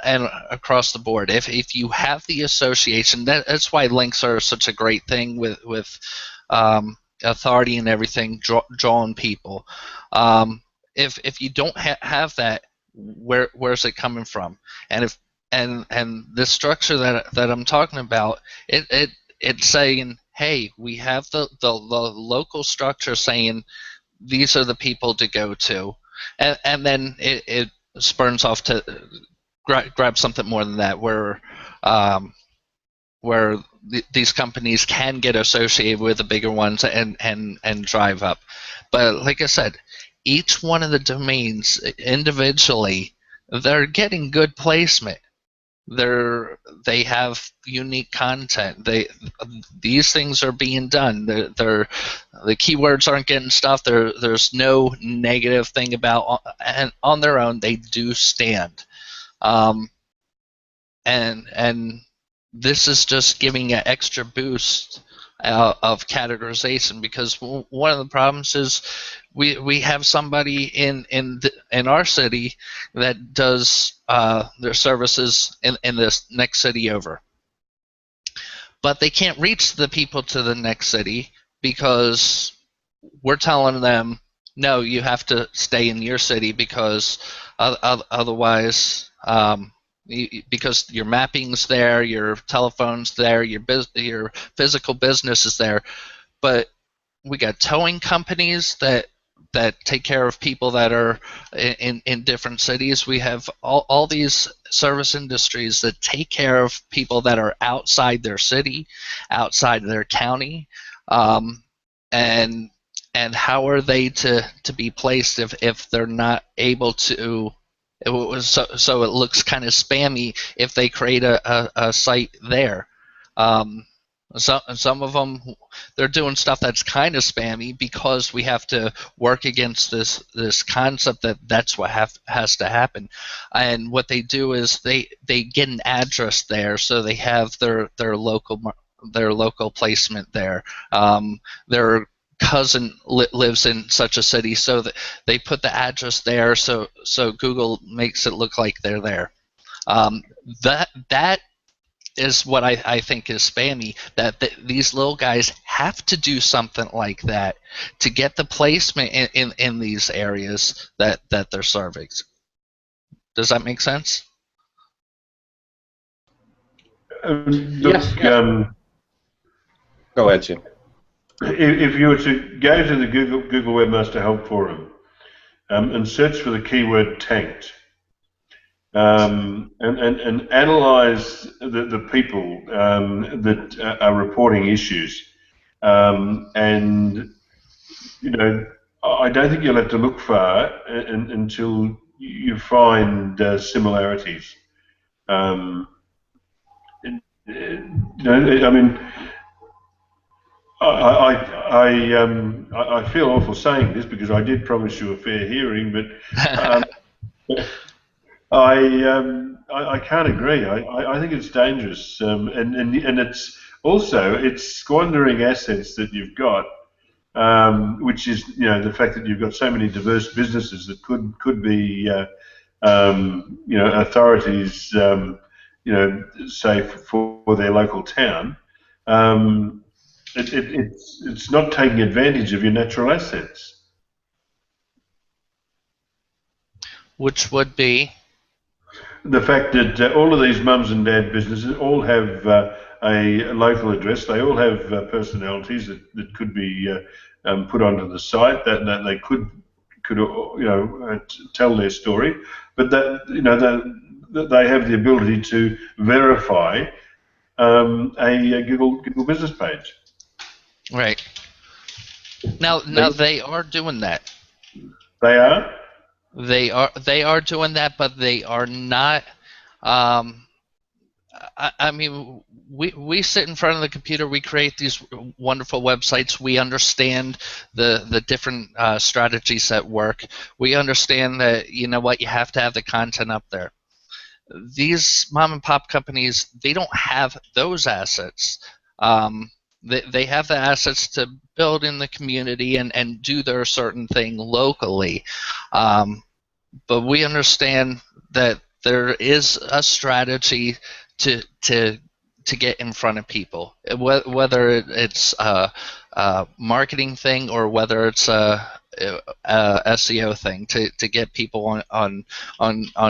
across the board. If you have the association, that's why links are such a great thing with authority and everything, drawing people. If you don't have that, where's it coming from? And if and this structure that I'm talking about, it's saying, hey, we have the local structure saying these are the people to go to, and then it spurns off to grab something more than that, where these companies can get associated with the bigger ones and drive up. But like I said, each one of the domains individually, they're getting good placement. They have unique content. These things are being done. The keywords aren't getting stuff. There's no negative thing about, and on their own they do stand. And this is just giving an extra boost of categorization, because one of the problems is we have somebody in our city that does their services in this next city over, but they can't reach the people to the next city because we're telling them, no, you have to stay in your city because otherwise, because your mapping's there, your telephone's there, your physical business is there. But we got towing companies that take care of people that are in different cities. We have all these service industries that take care of people that are outside their city, outside their county, and how are they to be placed if they're not able to? So it looks kind of spammy if they create a site there. Some of them, they're doing stuff that's kind of spammy because we have to work against this concept that's what has to happen. And what they do is they get an address there, so they have their local placement there. Their cousin lives in such a city, so that they put the address there, so Google makes it look like they're there. That is what I think is spammy, that these little guys have to do something like that to get the placement in these areas that they're serving. Does that make sense? Look, Yes. Go ahead, Jim. if you were to go to the Google Webmaster Help Forum and search for the keyword tanked, and analyze the people that are reporting issues, and I don't think you'll have to look far until you find similarities. I mean, I feel awful saying this because I did promise you a fair hearing, but I can't agree. I think it's dangerous, and it's squandering assets that you've got, which is the fact that you've got so many diverse businesses that could be authorities, say for their local town. It's not taking advantage of your natural assets. Which would be? The fact that all of these mums and dad businesses all have a local address. They all have personalities that could be put onto the site, that they could tell their story, but that they have the ability to verify a Google business page. Right. Now they are doing that. They are. They are doing that, but they are not. I mean, we sit in front of the computer. We create these wonderful websites. We understand the different strategies that work. We understand that you have to have the content up there. These mom and pop companies, they don't have those assets. They have the assets to build in the community and do their certain thing locally. But we understand that there is a strategy to get in front of people, whether it's a marketing thing or whether it's a SEO thing to get people on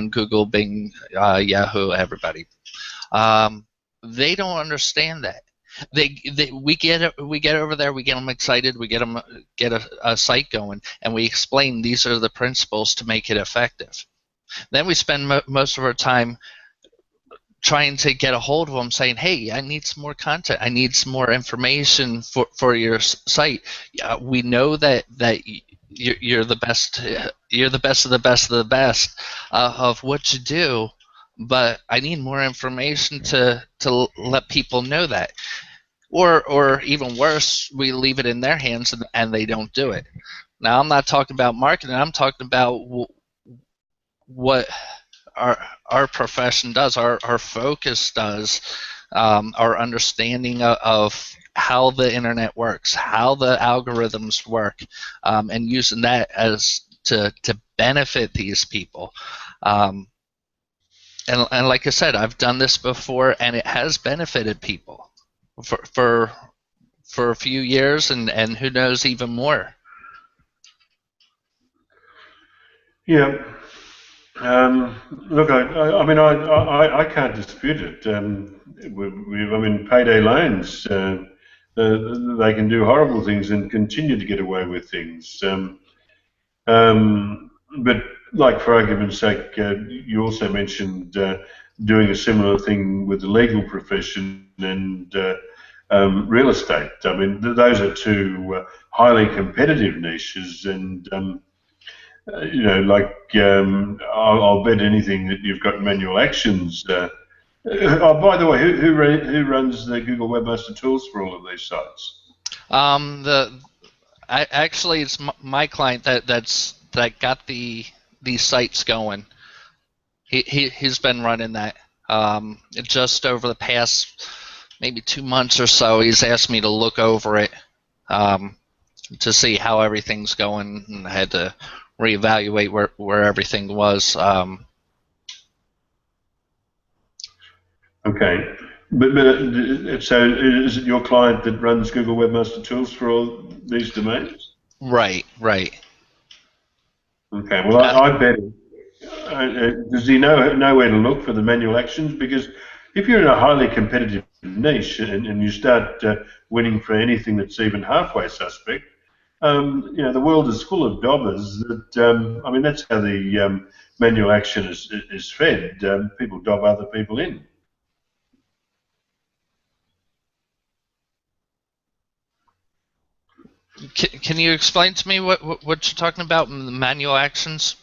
Google, Bing, Yahoo, everybody. They don't understand that. We get over there, we get them excited, we get them a site going, and we explain these are the principles to make it effective. Then we spend most of our time trying to get a hold of them, saying, "Hey, I need some more content. I need some more information for your site. We know that you're the best. You're the best of the best of the best of what you do, but I need more information to let people know that." Or even worse, we leave it in their hands and they don't do it. Now, I'm not talking about marketing. I'm talking about what our profession does, our focus does, our understanding of how the internet works, how the algorithms work, and using that as to benefit these people. And like I said, I've done this before, and it has benefited people for a few years, and who knows, even more. Yeah. Look, I mean, I can't dispute it. I mean, payday loans, they can do horrible things and continue to get away with things. But, like, for argument's sake, you also mentioned doing a similar thing with the legal profession and real estate. I mean, those are two highly competitive niches, and you know, like, I'll bet anything that you've got manual actions. Oh, by the way, who runs the Google Webmaster Tools for all of these sites? Actually, it's my client that got these sites going. He's been running that. Just over the past maybe 2 months or so, he's asked me to look over it to see how everything's going, and I had to reevaluate where everything was. Okay, but so is it your client that runs Google Webmaster Tools for all these domains? Right. Okay, well, I bet. Does he know where to look for the manual actions? Because if you're in a highly competitive niche and you start winning for anything that's even halfway suspect, you know, the world is full of dobbers. That I mean, that's how the manual action is fed. People dob other people in. Can you explain to me what you're talking about in the manual actions?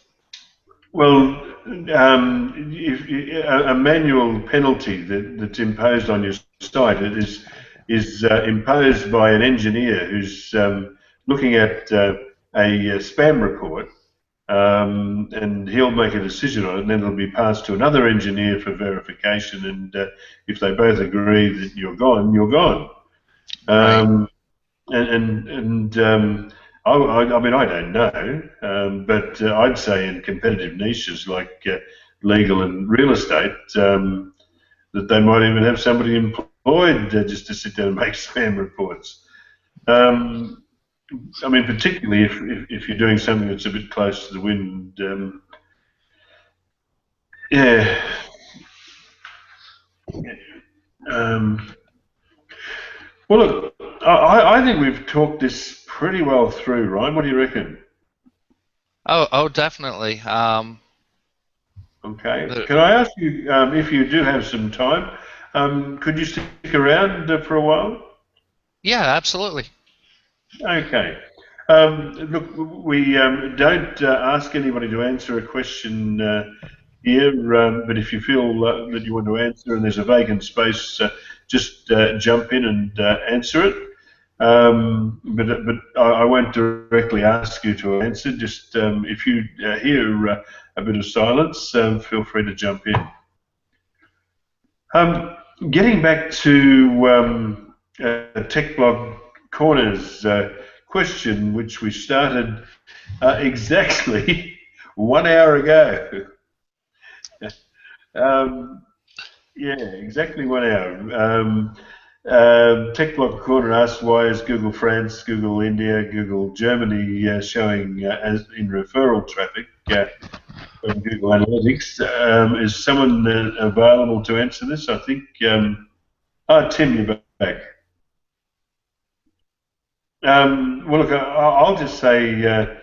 Well, a manual penalty that's imposed on your site is imposed by an engineer who's looking at a spam report, and he'll make a decision on it, and then it'll be passed to another engineer for verification. And if they both agree that you're gone, you're gone. Right. I mean, I don't know, but I'd say in competitive niches like legal and real estate, that they might even have somebody employed just to sit there and make spam reports. I mean, particularly if you're doing something that's a bit close to the wind. Yeah. Well, look, I think we've talked this pretty well through, Ryan. What do you reckon? Oh, definitely. Okay. Can I ask you, if you do have some time, could you stick around for a while? Yeah, absolutely. Okay. Look, we don't ask anybody to answer a question here, but if you feel that you want to answer and there's a vacant space, just jump in and answer it. But I won't directly ask you to answer. Just if you hear a bit of silence, feel free to jump in. Getting back to Tech Blog Corner's question, which we started exactly 1 hour ago. Yeah, exactly 1 hour. Tech Block Corner asks, why is Google France, Google India, Google Germany showing as in referral traffic from Google Analytics? Is someone available to answer this? I think. Tim, you're back. Well, look, I'll just say they're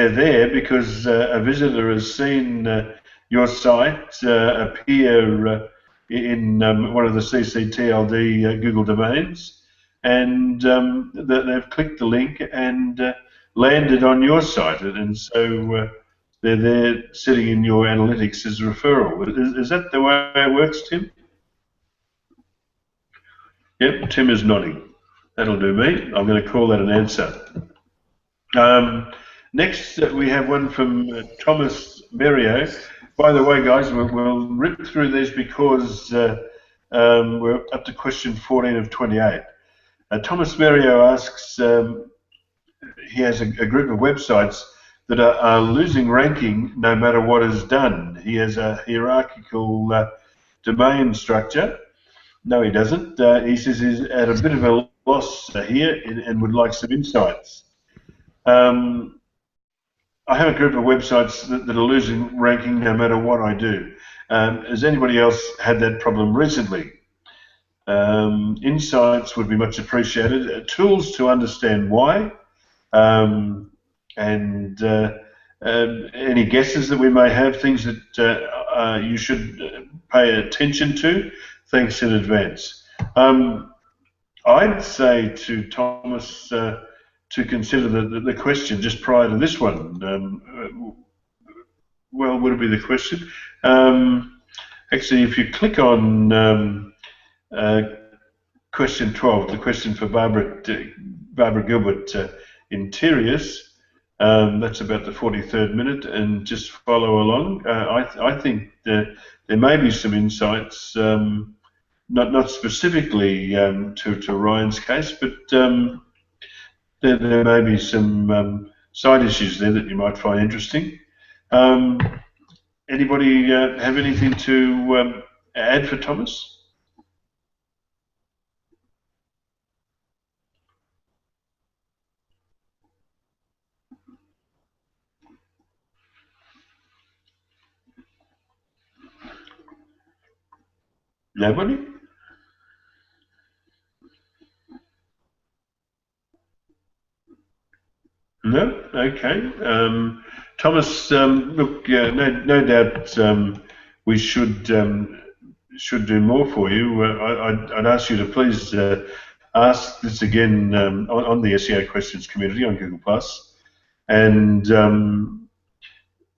there because a visitor has seen your site appear in one of the CCTLD Google domains, and they've clicked the link and landed on your site, and so they're there sitting in your analytics as a referral. Is that the way it works, Tim? Yep, Tim is nodding. That'll do me. I'm going to call that an answer. Next, we have one from Thomas Merrio. By the way, guys, we'll rip through these because we're up to question 14 of 28. Thomas Merrio asks, he has a group of websites that are losing ranking no matter what is done. He has a hierarchical domain structure. No, he doesn't. He says he's at a bit of a loss here and would like some insights. I have a group of websites that are losing ranking no matter what I do. Has anybody else had that problem recently? Insights would be much appreciated. Tools to understand why. And any guesses that we may have, things that you should pay attention to. Thanks in advance. I'd say to Thomas to consider the question just prior to this one. Well, would it be the question? Actually, if you click on question 12, the question for Barbara Gilbert Interiors, that's about the 43rd minute, and just follow along. I think there may be some insights, not specifically to Ryan's case, but there may be some side issues there that you might find interesting. Anybody have anything to add for Thomas? Nobody? No? Okay. Thomas, look, no doubt we should do more for you. I'd ask you to please ask this again on the SEO Questions community on Google+. And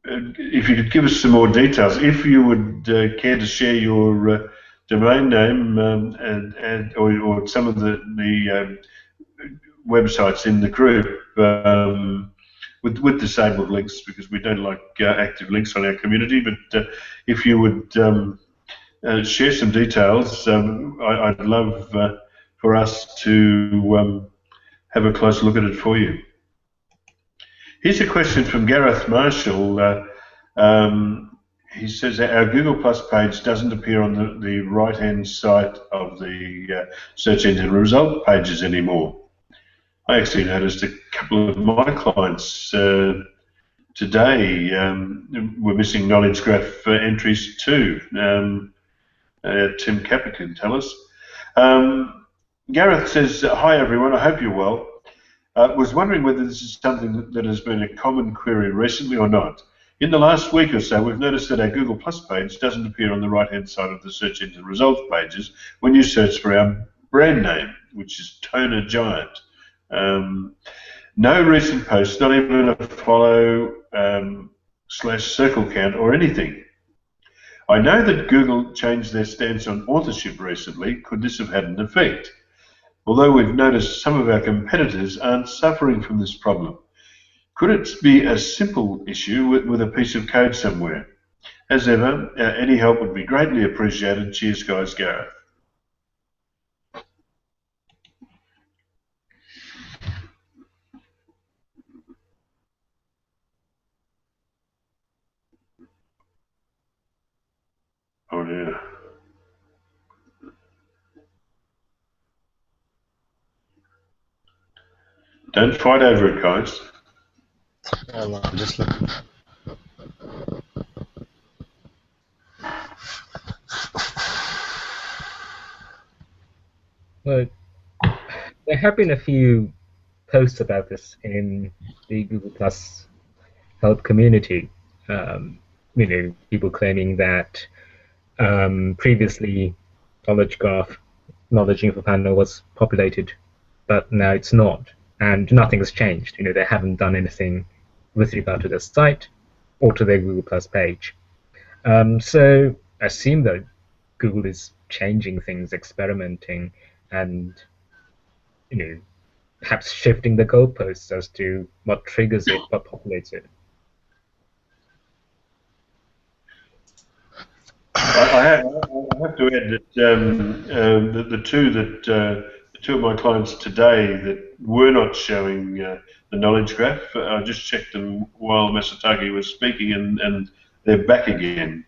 if you could give us some more details, if you would care to share your domain name or some of the websites in the group with disabled links, because we don't like active links on our community. But if you would share some details, I'd love for us to have a close look at it for you. Here's a question from Gareth Marshall. He says that our Google Plus page doesn't appear on the right-hand side of the search engine result pages anymore. I actually noticed a couple of my clients today were missing knowledge graph entries too. Tim Capper can tell us. Gareth says, hi everyone, I hope you're well. Was wondering whether this is something that has been a common query recently or not. In the last week or so, we've noticed that our Google Plus page doesn't appear on the right-hand side of the search engine results pages when you search for our brand name, which is Toner Giant. No recent posts, not even a follow / circle count or anything. I know that Google changed their stance on authorship recently. Could this have had an effect? Although we've noticed some of our competitors aren't suffering from this problem. Could it be a simple issue with a piece of code somewhere? As ever, any help would be greatly appreciated. Cheers, guys. Gareth. dear. Don't fight over it, guys. No, I'm just looking. But there have been a few posts about this in the Google Plus help community. People claiming that previously knowledge graph, knowledge info panel was populated, but now it's not, and nothing has changed. They haven't done anything with regard to the site or to their Google Plus page. So I assume that Google is changing things, experimenting, and perhaps shifting the goalposts as to what triggers it, what populates it. I have to add that the two of my clients today that were not showing the knowledge graph, I just checked them while Masatagi was speaking, and they're back again.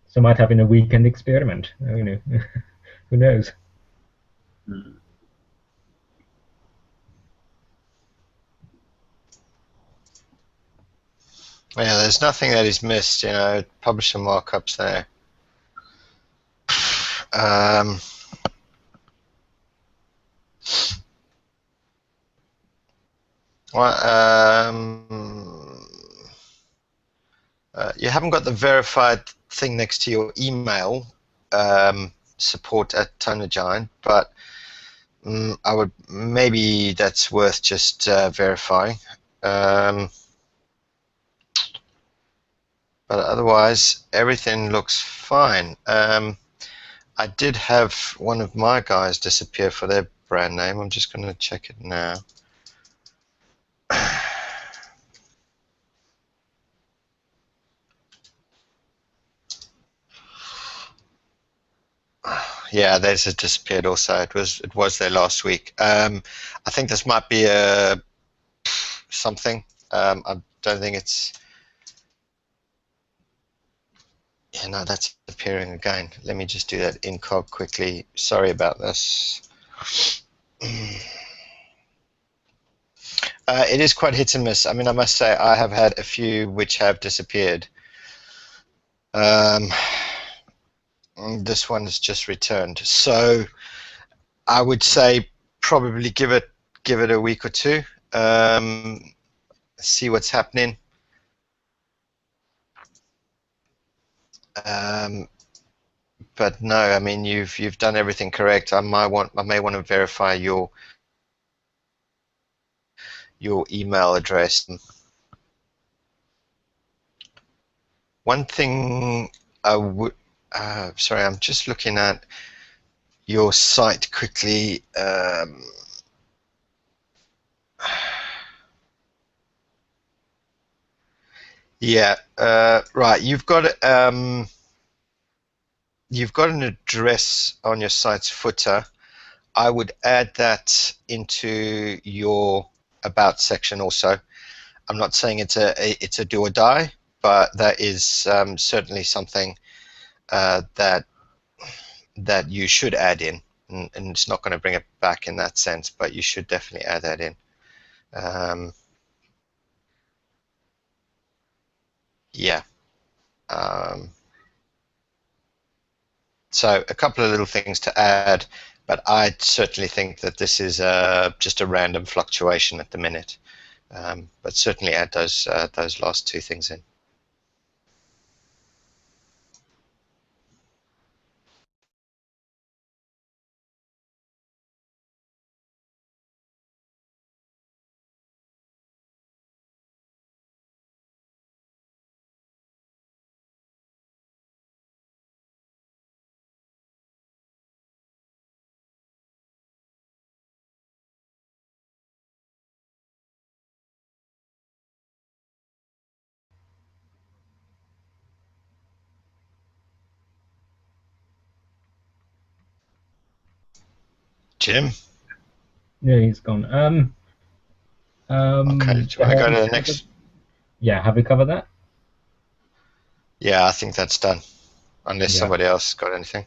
So might have been a weekend experiment. Who knows? Yeah, there's nothing that is missed. Publish some markups there. You haven't got the verified thing next to your email, support at TonerGiant, but maybe that's worth just verifying. But otherwise, everything looks fine. I did have one of my guys disappear for their brand name. I'm just going to check it now. Yeah, theirs has disappeared also. It was there last week. I think this might be something. I don't think it's. Yeah, no, that's appearing again. Let me just do that incog quickly. Sorry about this. It is quite hit and miss. I mean, I must say I have had a few which have disappeared. This one has just returned. So I would say probably give it a week or two. See what's happening. But no, I mean you've done everything correct. I may want to verify your email address. One thing I would, sorry, I'm just looking at your site quickly. Yeah, right. You've got an address on your site's footer. I would add that into your about section also. I'm not saying it's a do or die, but that is certainly something that you should add in, and it's not going to bring it back in that sense, but you should definitely add that in. Yeah. So a couple of little things to add, but I certainly think that this is just a random fluctuation at the minute. But certainly add those last two things in. Jim? Yeah, he's gone. Okay, do you want to go to the next? Yeah, have we covered that? Yeah, I think that's done. Unless Yeah. somebody else got anything.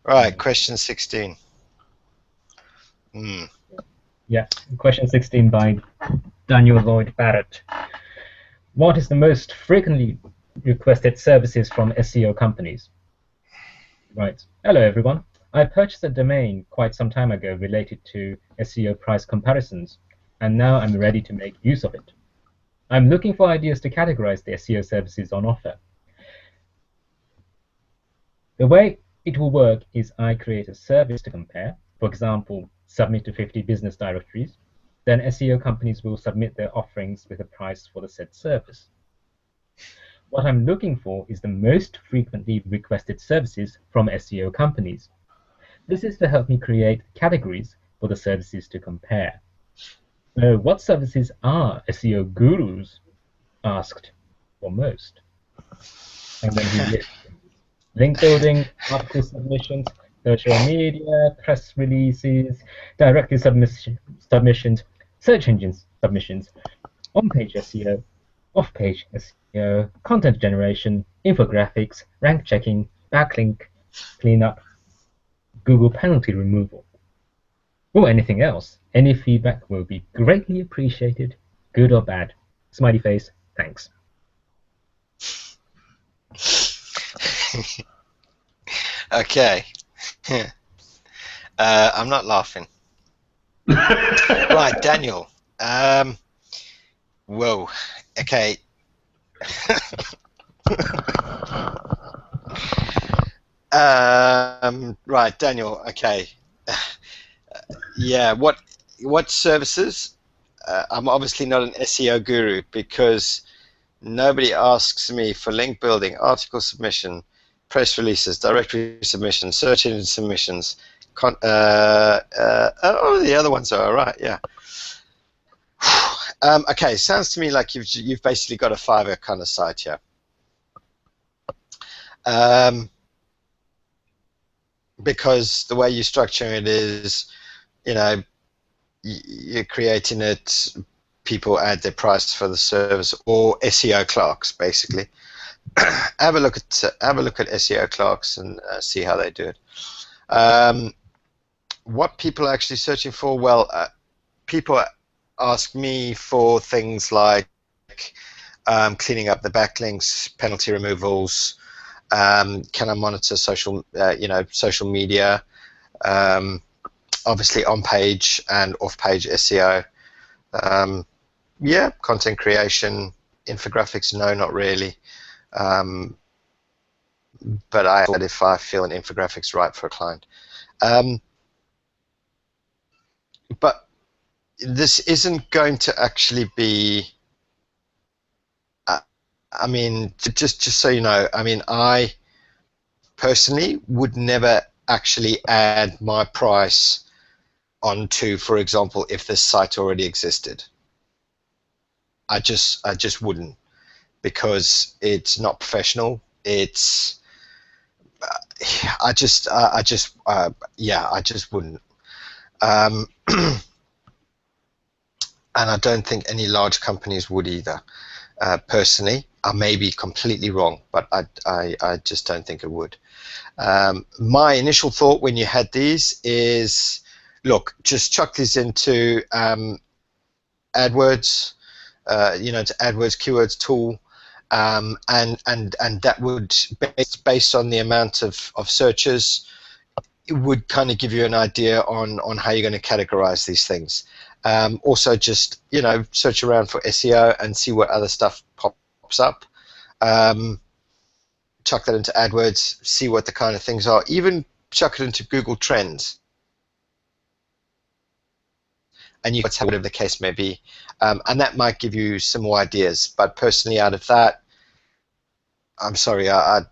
Right, question 16. Yeah. Question 16 by Daniel Lloyd Barrett. What is the most frequently requested services from SEO companies? Right. Hello, everyone. I purchased a domain quite some time ago related to SEO price comparisons, and now I'm ready to make use of it. I'm looking for ideas to categorize the SEO services on offer. The way it will work is I create a service to compare, for example, submit to 50 business directories. Then SEO companies will submit their offerings with a price for the said service. What I'm looking for is the most frequently requested services from SEO companies. This is to help me create categories for the services to compare. So what services are SEO gurus asked for most? And then he lists link building, article submissions, social media, press releases, directory submissions, search engines submissions, on-page SEO, off-page SEO, content generation, infographics, rank checking, backlink cleanup, Google penalty removal, or anything else. Any feedback will be greatly appreciated, good or bad. Smiley face, thanks. Okay. I'm not laughing. Right, Daniel. Whoa. Okay. Right, Daniel. Okay. Yeah. What services? I'm obviously not an SEO guru because nobody asks me for link building, article submission, press releases, directory submissions, search engine submissions. The other ones are all right. Yeah. Okay. Sounds to me like you've basically got a Fiverr kind of site here. Because the way you structure it is, you're creating it, people add their price for the service, or SEO clerks basically. have a look at SEO clerks and see how they do it. What people are actually searching for? Well, people ask me for things like cleaning up the backlinks, penalty removals. Can I monitor social media? Obviously on-page and off-page SEO. Yeah, content creation, infographics, no, not really. But I add if I feel an infographics right for a client. But this isn't going to actually be. I mean, just so you know, I mean, I personally would never actually add my price onto, for example, if this site already existed. I just wouldn't, because it's not professional. It's I just wouldn't. And I don't think any large companies would either. Personally, I may be completely wrong, but I just don't think it would. My initial thought when you had these is, look, just chuck these into AdWords, to AdWords keywords tool, and that would, based on the amount of searches, it would kind of give you an idea on how you're going to categorize these things. Also, just search around for SEO and see what other stuff pops up. Chuck that into AdWords, see what the kind of things are. Even chuck it into Google Trends, and you can tell whatever the case may be, and that might give you some more ideas. But personally, out of that, I'm sorry, I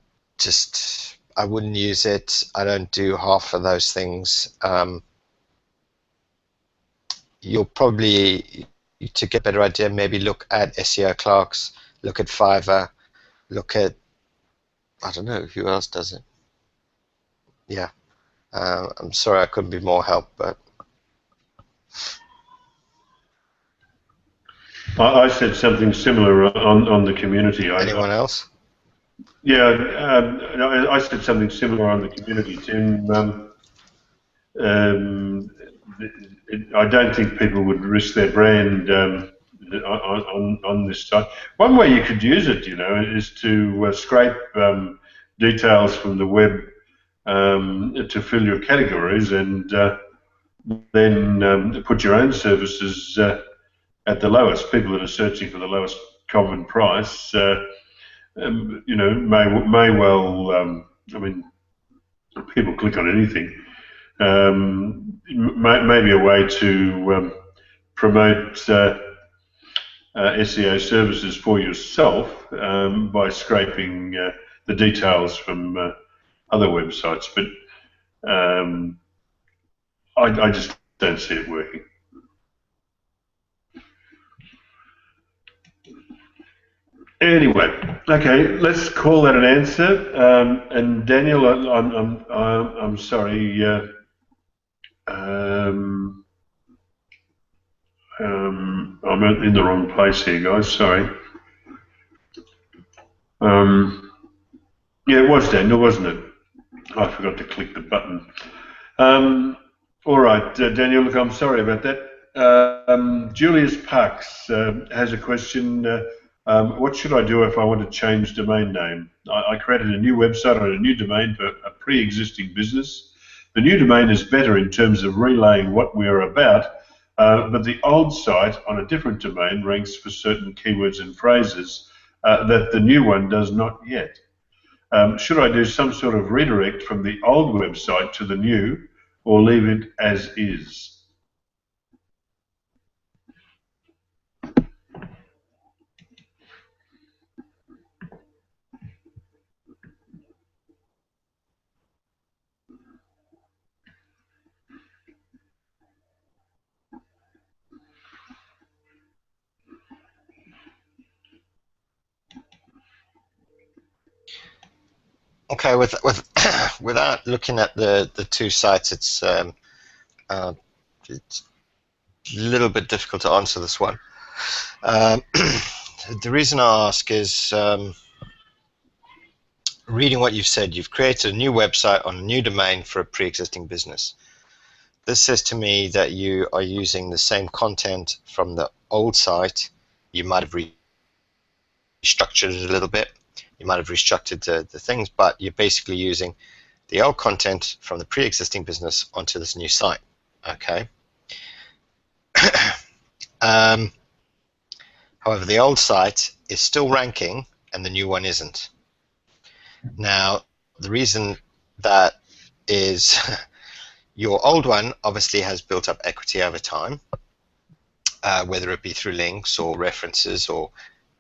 wouldn't use it. I don't do half of those things. You'll probably, to get a better idea, maybe look at SEO clerks, look at Fiverr, look at, I don't know, who else does it? Yeah. I'm sorry I couldn't be more help, but... I said something similar on the community. Anyone else? Yeah, I said something similar on the community, Tim. I don't think people would risk their brand on this site. One way you could use it, is to scrape details from the web to fill your categories, and then put your own services at the lowest. People that are searching for the lowest common price, may well. I mean, people click on anything. Maybe a way to promote SEO services for yourself by scraping the details from other websites, but I just don't see it working. Anyway, okay, let's call that an answer. And Daniel, I'm sorry. I'm in the wrong place here, guys. Sorry. Yeah, it was Daniel, wasn't it? I forgot to click the button. All right, Daniel, look, I'm sorry about that. Julius Parks has a question. What should I do if I want to change domain name? I created a new website on a new domain for a pre-existing business. The new domain is better in terms of relaying what we're about, but the old site on a different domain ranks for certain keywords and phrases that the new one does not yet. Should I do some sort of redirect from the old website to the new, or leave it as is? Okay, without looking at the two sites, it's a little bit difficult to answer this one. The reason I ask is, reading what you've said, you've created a new website on a new domain for a pre-existing business. This says to me that you are using the same content from the old site. You might have restructured it a little bit. You might have restructured the things, but you're basically using the old content from the pre-existing business onto this new site. Okay. However, the old site is still ranking and the new one isn't. Now, the reason that is your old one obviously has built up equity over time, whether it be through links or references or,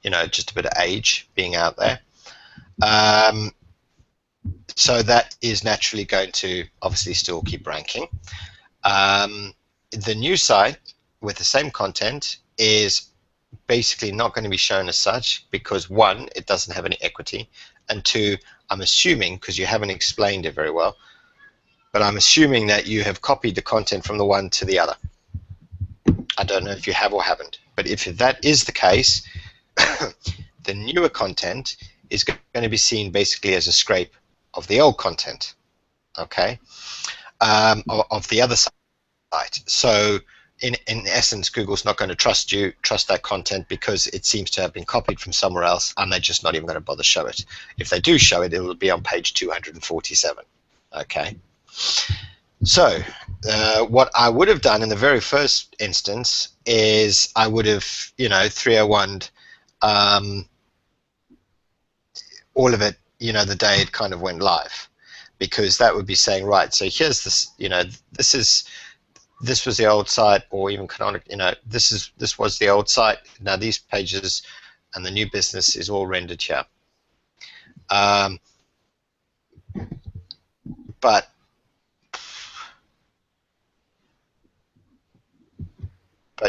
just a bit of age being out there. So that is naturally going to obviously still keep ranking. The new site with the same content is basically not going to be shown as such because, one, it doesn't have any equity, and two, I'm assuming, because you haven't explained it very well, but I'm assuming that you have copied the content from the one to the other. I don't know if you have or haven't, but if that is the case, the newer content is going to be seen basically as a scrape of the old content, okay, of the other site. So in essence, Google's not going to trust that content because it seems to have been copied from somewhere else, and they're just not even going to bother show it. If they do show it, it will be on page 247, okay. So what I would have done in the very first instance is I would have, 301'd all of it, the day it kind of went live, because that would be saying, right, so here's this, this was the old site, or even canonical, this was the old site. Now these pages and the new business is all rendered here. But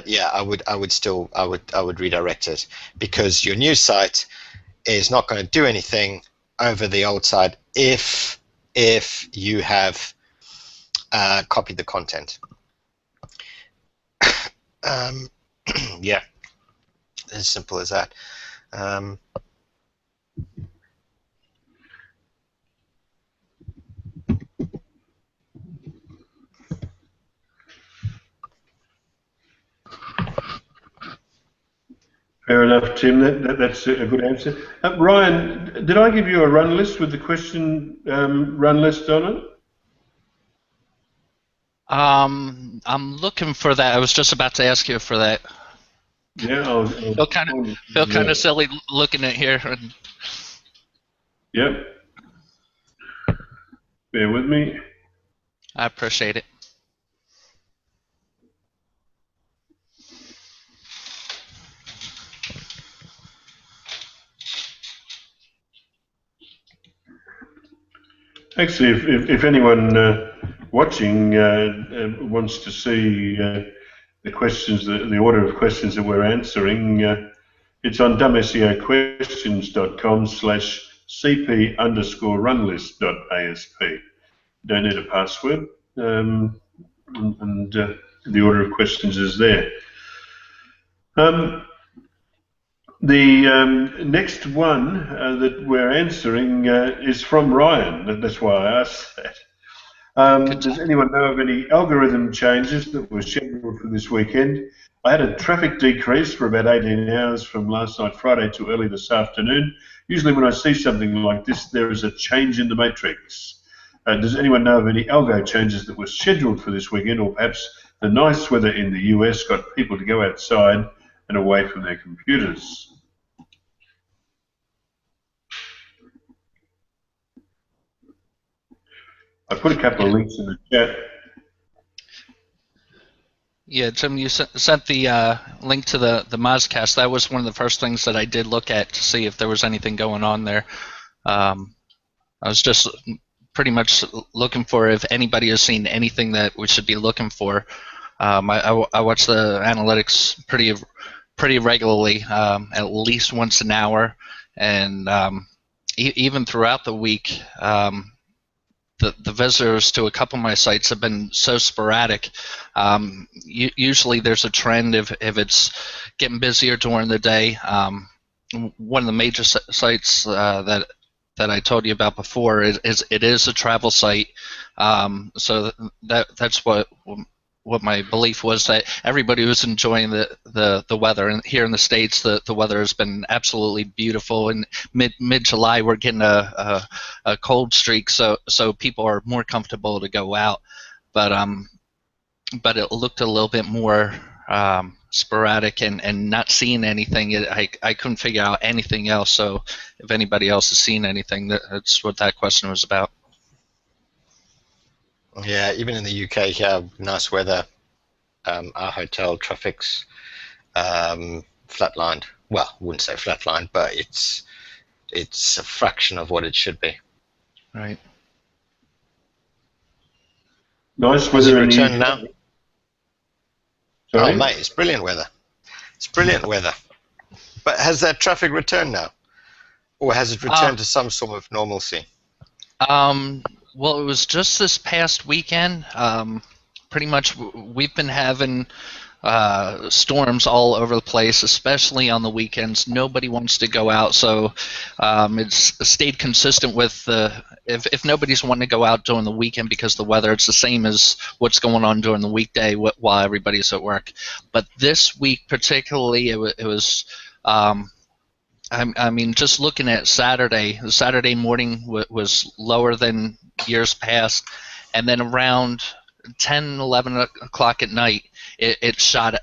yeah, I would redirect it, because your new site is not going to do anything over the old site if you have copied the content. Yeah. as simple as that. Fair enough, Tim. That's a good answer. Ryan, did I give you a run list with the question run list on it? I'm looking for that. I was just about to ask you for that. Yeah, Feel kind of silly looking at here. Yep. Bear with me. I appreciate it. Actually, if anyone watching wants to see the questions, the order of questions that we're answering, it's on dumbseoquestions.com/cp_runlist.asp. Don't need a password, and the order of questions is there. The next one that we're answering is from Ryan. That's why I asked that. Does anyone know of any algorithm changes that were scheduled for this weekend? I had a traffic decrease for about 18 hours from last night Friday to early this afternoon. Usually when I see something like this, there is a change in the matrix. Does anyone know of any algo changes that were scheduled for this weekend, or perhaps the nice weather in the US got people to go outside and away from their computers? I put a couple of links in the chat. Yeah, Tim, you sent the link to the Mozcast. That was one of the first things that I did look at to see if there was anything going on there. I was just pretty much looking for if anybody has seen anything that we should be looking for. I watch the analytics pretty regularly, at least once an hour, and even throughout the week. The visitors to a couple of my sites have been so sporadic. Usually there's a trend if it's getting busier during the day. One of the major sites that I told you about before is a travel site. So that's what my belief was, that everybody was enjoying the weather. And here in the States, the weather has been absolutely beautiful. In mid-July, we're getting a cold streak, so people are more comfortable to go out. But it looked a little bit more sporadic, and not seeing anything. I couldn't figure out anything else. So if anybody else has seen anything, that's what that question was about. Yeah, even in the UK here, nice weather. Our hotel traffic's flatlined. Well, I wouldn't say flatlined, but it's a fraction of what it should be. Right. Nice weather in the UK now. Sorry? Oh, mate, it's brilliant weather. It's brilliant weather. But has that traffic returned now, or has it returned to some sort of normalcy? Well, it was just this past weekend. Pretty much we've been having storms all over the place, especially on the weekends. Nobody wants to go out, so it's stayed consistent with if nobody's wanting to go out during the weekend because of the weather, it's the same as what's going on during the weekday while everybody's at work. But this week particularly, it was I mean, just looking at Saturday, the Saturday morning was lower than years past, and then around 10, 11 o'clock at night, it shot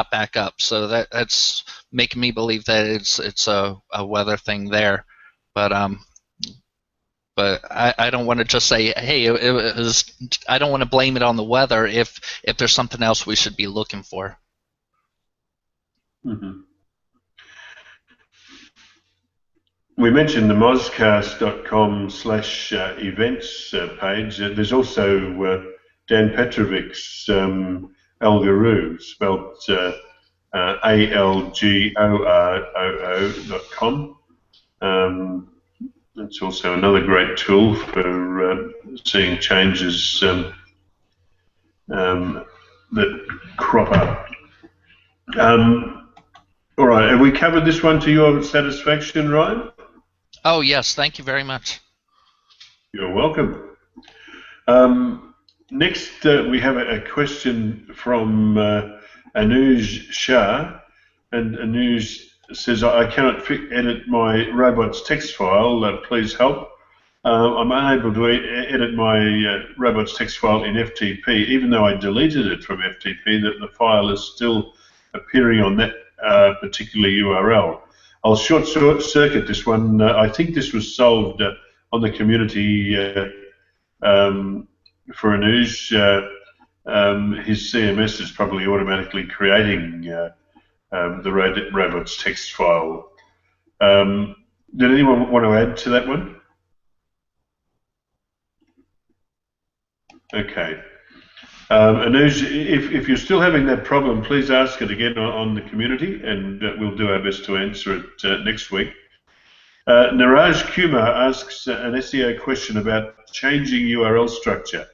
back up. So that's making me believe that it's a weather thing there. But I don't want to just say, hey, it was. I don't want to blame it on the weather if there's something else we should be looking for. Mm-hmm. We mentioned the mozcast.com/events page. There's also Dan Petrovic's Algoroo, spelled ALGOROO.com. It's also another great tool for seeing changes that crop up. All right, have we covered this one to your satisfaction, Ryan? Oh, yes. Thank you very much. You're welcome. Next, we have a question from Anuj Shah, and Anuj says, I cannot edit my robots text file, please help. I'm unable to edit my robots text file in FTP, even though I deleted it from FTP, that the file is still appearing on that particular URL. I'll short circuit this one. I think this was solved on the community for Anuj. His CMS is probably automatically creating the robots text file. Did anyone want to add to that one? Okay. Anuj, if you're still having that problem, please ask it again on the community, and we'll do our best to answer it next week. Niraj Kumar asks an SEO question about changing URL structure.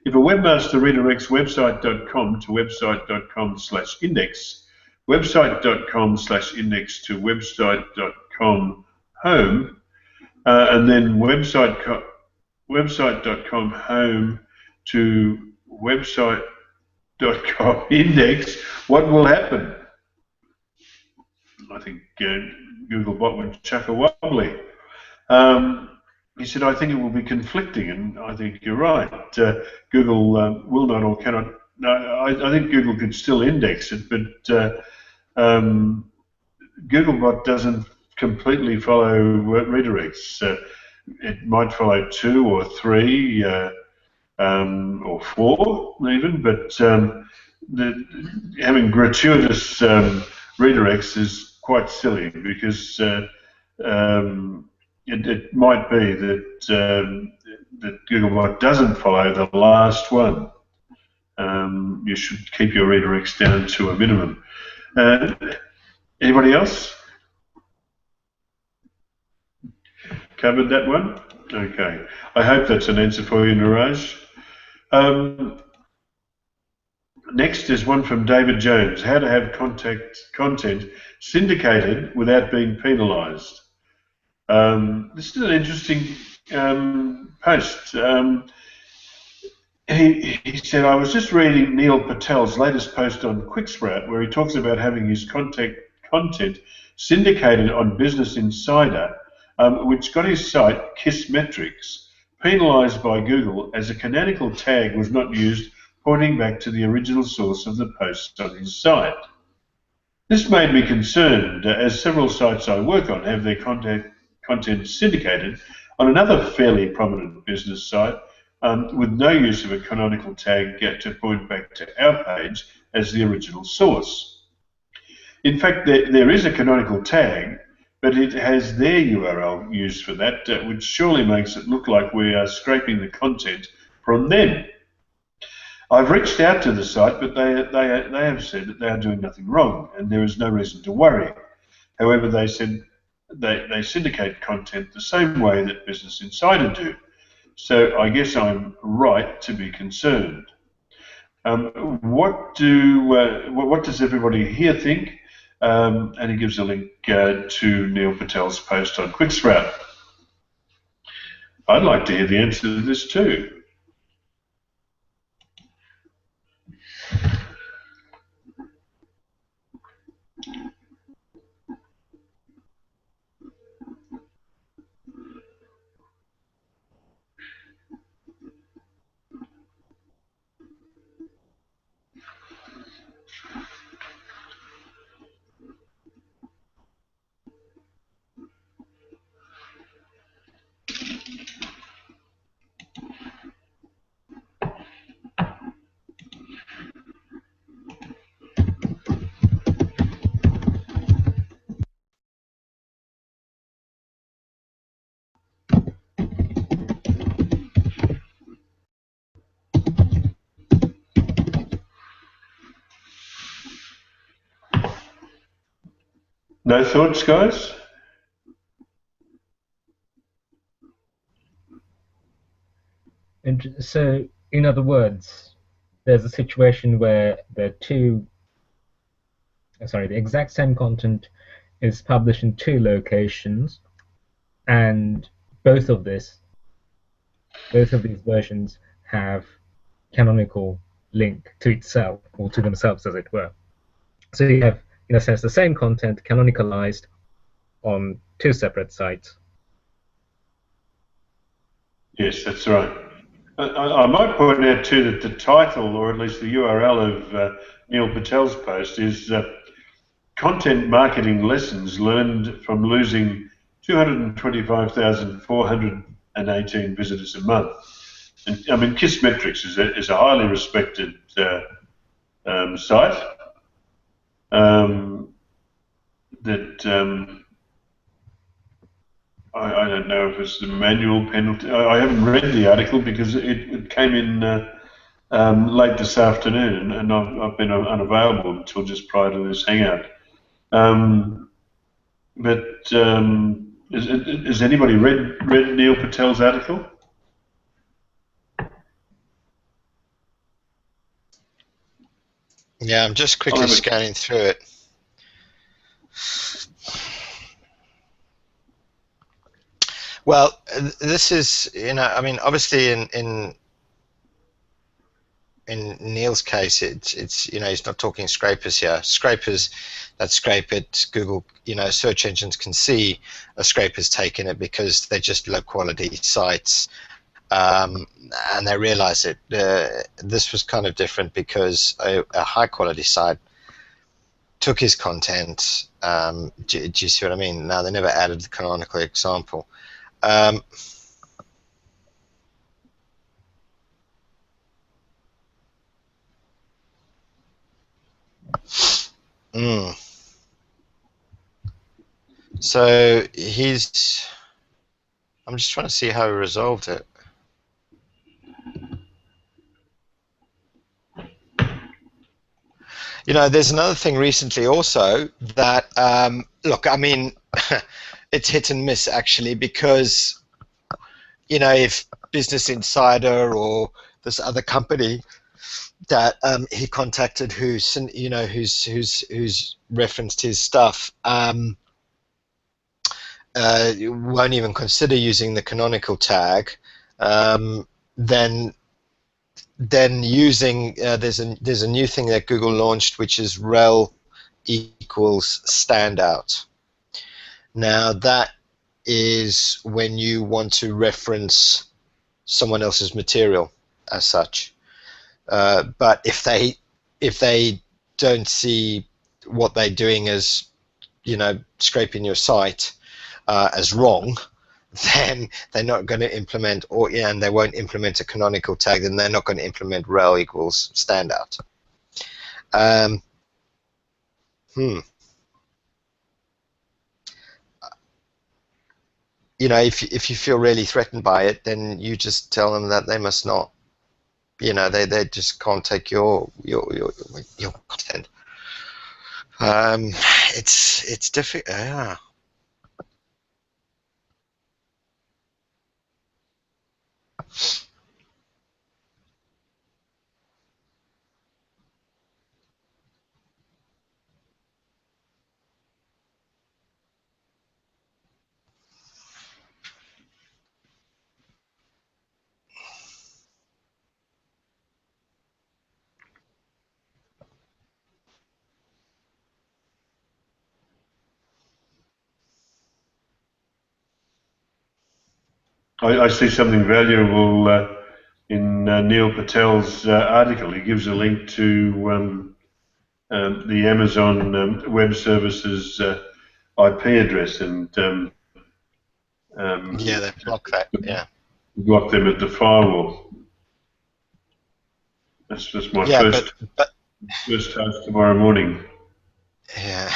If a webmaster redirects website.com to website.com/index, website.com/index to website.com home, and then website.com home to website.com index, what will happen? I think Googlebot would chuck a wobbly. He said, I think it will be conflicting, and I think you're right. Google will not or cannot. No, I think Google could still index it, but Googlebot doesn't completely follow redirects. It might follow 2 or 3 or 4 even, but having gratuitous redirects is quite silly, because it might be that that Googlebot doesn't follow the last one. You should keep your redirects down to a minimum. Anybody else? Covered that one? Okay. I hope that's an answer for you, Niraj. Next is one from David Jones. How to have content syndicated without being penalised. This is an interesting post. He said, I was just reading Neil Patel's latest post on Quicksprout, where he talks about having his content syndicated on Business Insider, which got his site, Kissmetrics, penalised by Google as a canonical tag was not used, pointing back to the original source of the post on his site. This made me concerned, as several sites I work on have their content syndicated on another fairly prominent business site, with no use of a canonical tag to point back to our page as the original source. In fact, there is a canonical tag, but it has their URL used for that, which surely makes it look like we are scraping the content from them. I've reached out to the site, but they have said that they are doing nothing wrong, and there is no reason to worry. However, they said they syndicate content the same way that Business Insider do. So I guess I'm right to be concerned. What does everybody here think? And he gives a link to Neil Patel's post on Quicksprout. I'd like to hear the answer to this too. No thoughts, guys? And so, in other words, there's a situation where there are two sorry, the exact same content is published in 2 locations, and both of these versions have canonical link to itself, or to themselves, as it were. So you have, in a sense, the same content canonicalized on 2 separate sites. Yes, that's right. I might point out too that the title, or at least the URL of Neil Patel's post, is Content Marketing Lessons Learned from Losing 225,418 Visitors a Month. And, I mean, Kissmetrics is a highly respected site that I don't know if it's the manual penalty. I haven't read the article because it came in late this afternoon, and I've been unavailable until just prior to this hangout. Has anybody read Neil Patel's article? Yeah, I'm just quickly scanning through it. Well, this is, I mean, obviously in Neil's case, it's he's not talking scrapers here. Scrapers that scrape it, Google, search engines can see a scraper's taken it because they're just low quality sites, and they realize it. This was kind of different because a high quality site took his content. Do you see what I mean? Now, they never added the canonical example. So I'm just trying to see how he resolved it. There's another thing recently also that, look, I mean, it's hit and miss actually, because, if Business Insider or this other company that he contacted who's referenced his stuff won't even consider using the canonical tag, then using there's a new thing that Google launched, which is rel equals standout. Now that is when you want to reference someone else's material as such, but if they don't see what they're doing as scraping your site as wrong, then they're not going to implement, and they won't implement a canonical tag, then they're not going to implement rel equals standout. If you feel really threatened by it, then you just tell them that they must not. They just can't take your content. It's difficult. Yeah. I see something valuable in Neil Patel's article. He gives a link to the Amazon Web Services IP address, and yeah, they block that. Yeah, block them at the firewall. That's just my first task tomorrow morning. Yeah.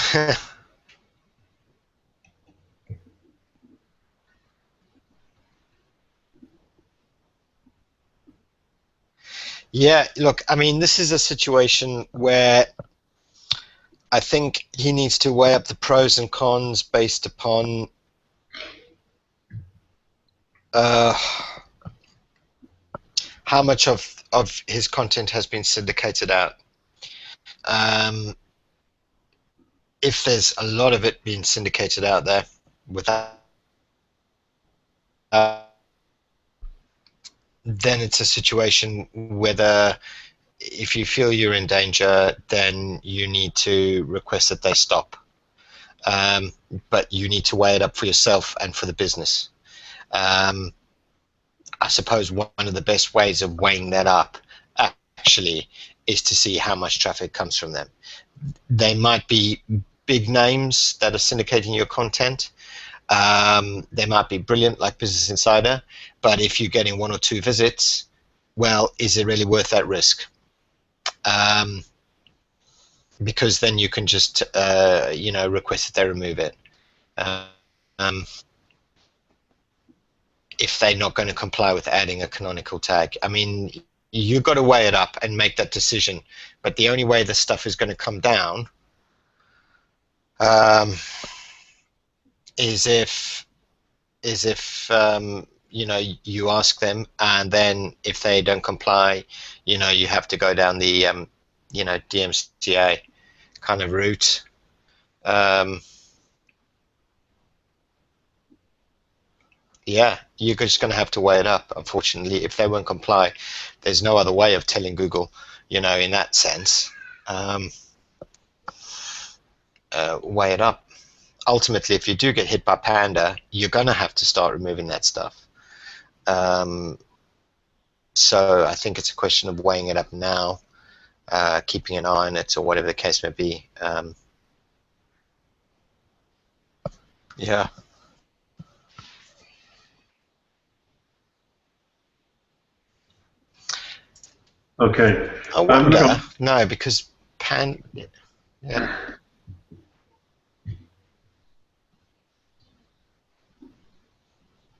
Yeah, look, I mean, this is a situation where I think he needs to weigh up the pros and cons based upon how much of his content has been syndicated out. if there's a lot of it being syndicated out there without, then it's a situation whether if you feel you're in danger, then you need to request that they stop. But you need to weigh it up for yourself and for the business. I suppose one of the best ways of weighing that up actually is to see how much traffic comes from them. They might be big names that are syndicating your content. They might be brilliant like Business Insider, but if you're getting 1 or 2 visits, well, is it really worth that risk? Because then you can just request that they remove it. If they're not going to comply with adding a canonical tag. I mean, you've got to weigh it up and make that decision. But the only way the stuff is going to come down is if you ask them, and then if they don't comply, you have to go down the DMCA kind of route. Yeah, you're just going to have to weigh it up. Unfortunately, if they won't comply, there's no other way of telling Google, in that sense. Weigh it up. Ultimately, if you do get hit by Panda, you're going to have to start removing that stuff. So I think it's a question of weighing it up now, keeping an eye on it, or whatever the case may be. Yeah. Okay. I wonder. No, because yeah.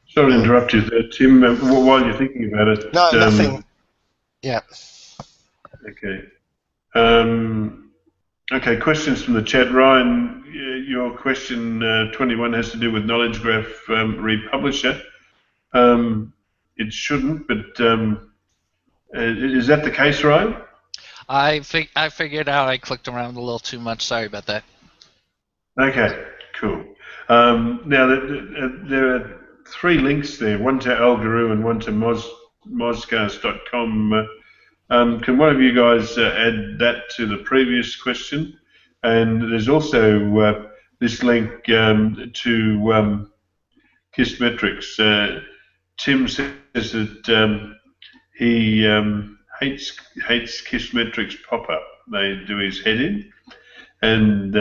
Sorry to interrupt you there, Tim. While you're thinking about it. No, nothing. Yeah. Okay. Okay, questions from the chat. Ryan, your question 21 has to do with Knowledge Graph Republisher. It shouldn't, but is that the case, Ryan? I figured out I clicked around a little too much. Sorry about that. Okay, cool. Now, there are 3 links there, one to Algoroo and one to mozcast.com. Can one of you guys add that to the previous question? And there's also this link to Kissmetrics. Tim says that he hates Kissmetrics pop-up. They do his head in, and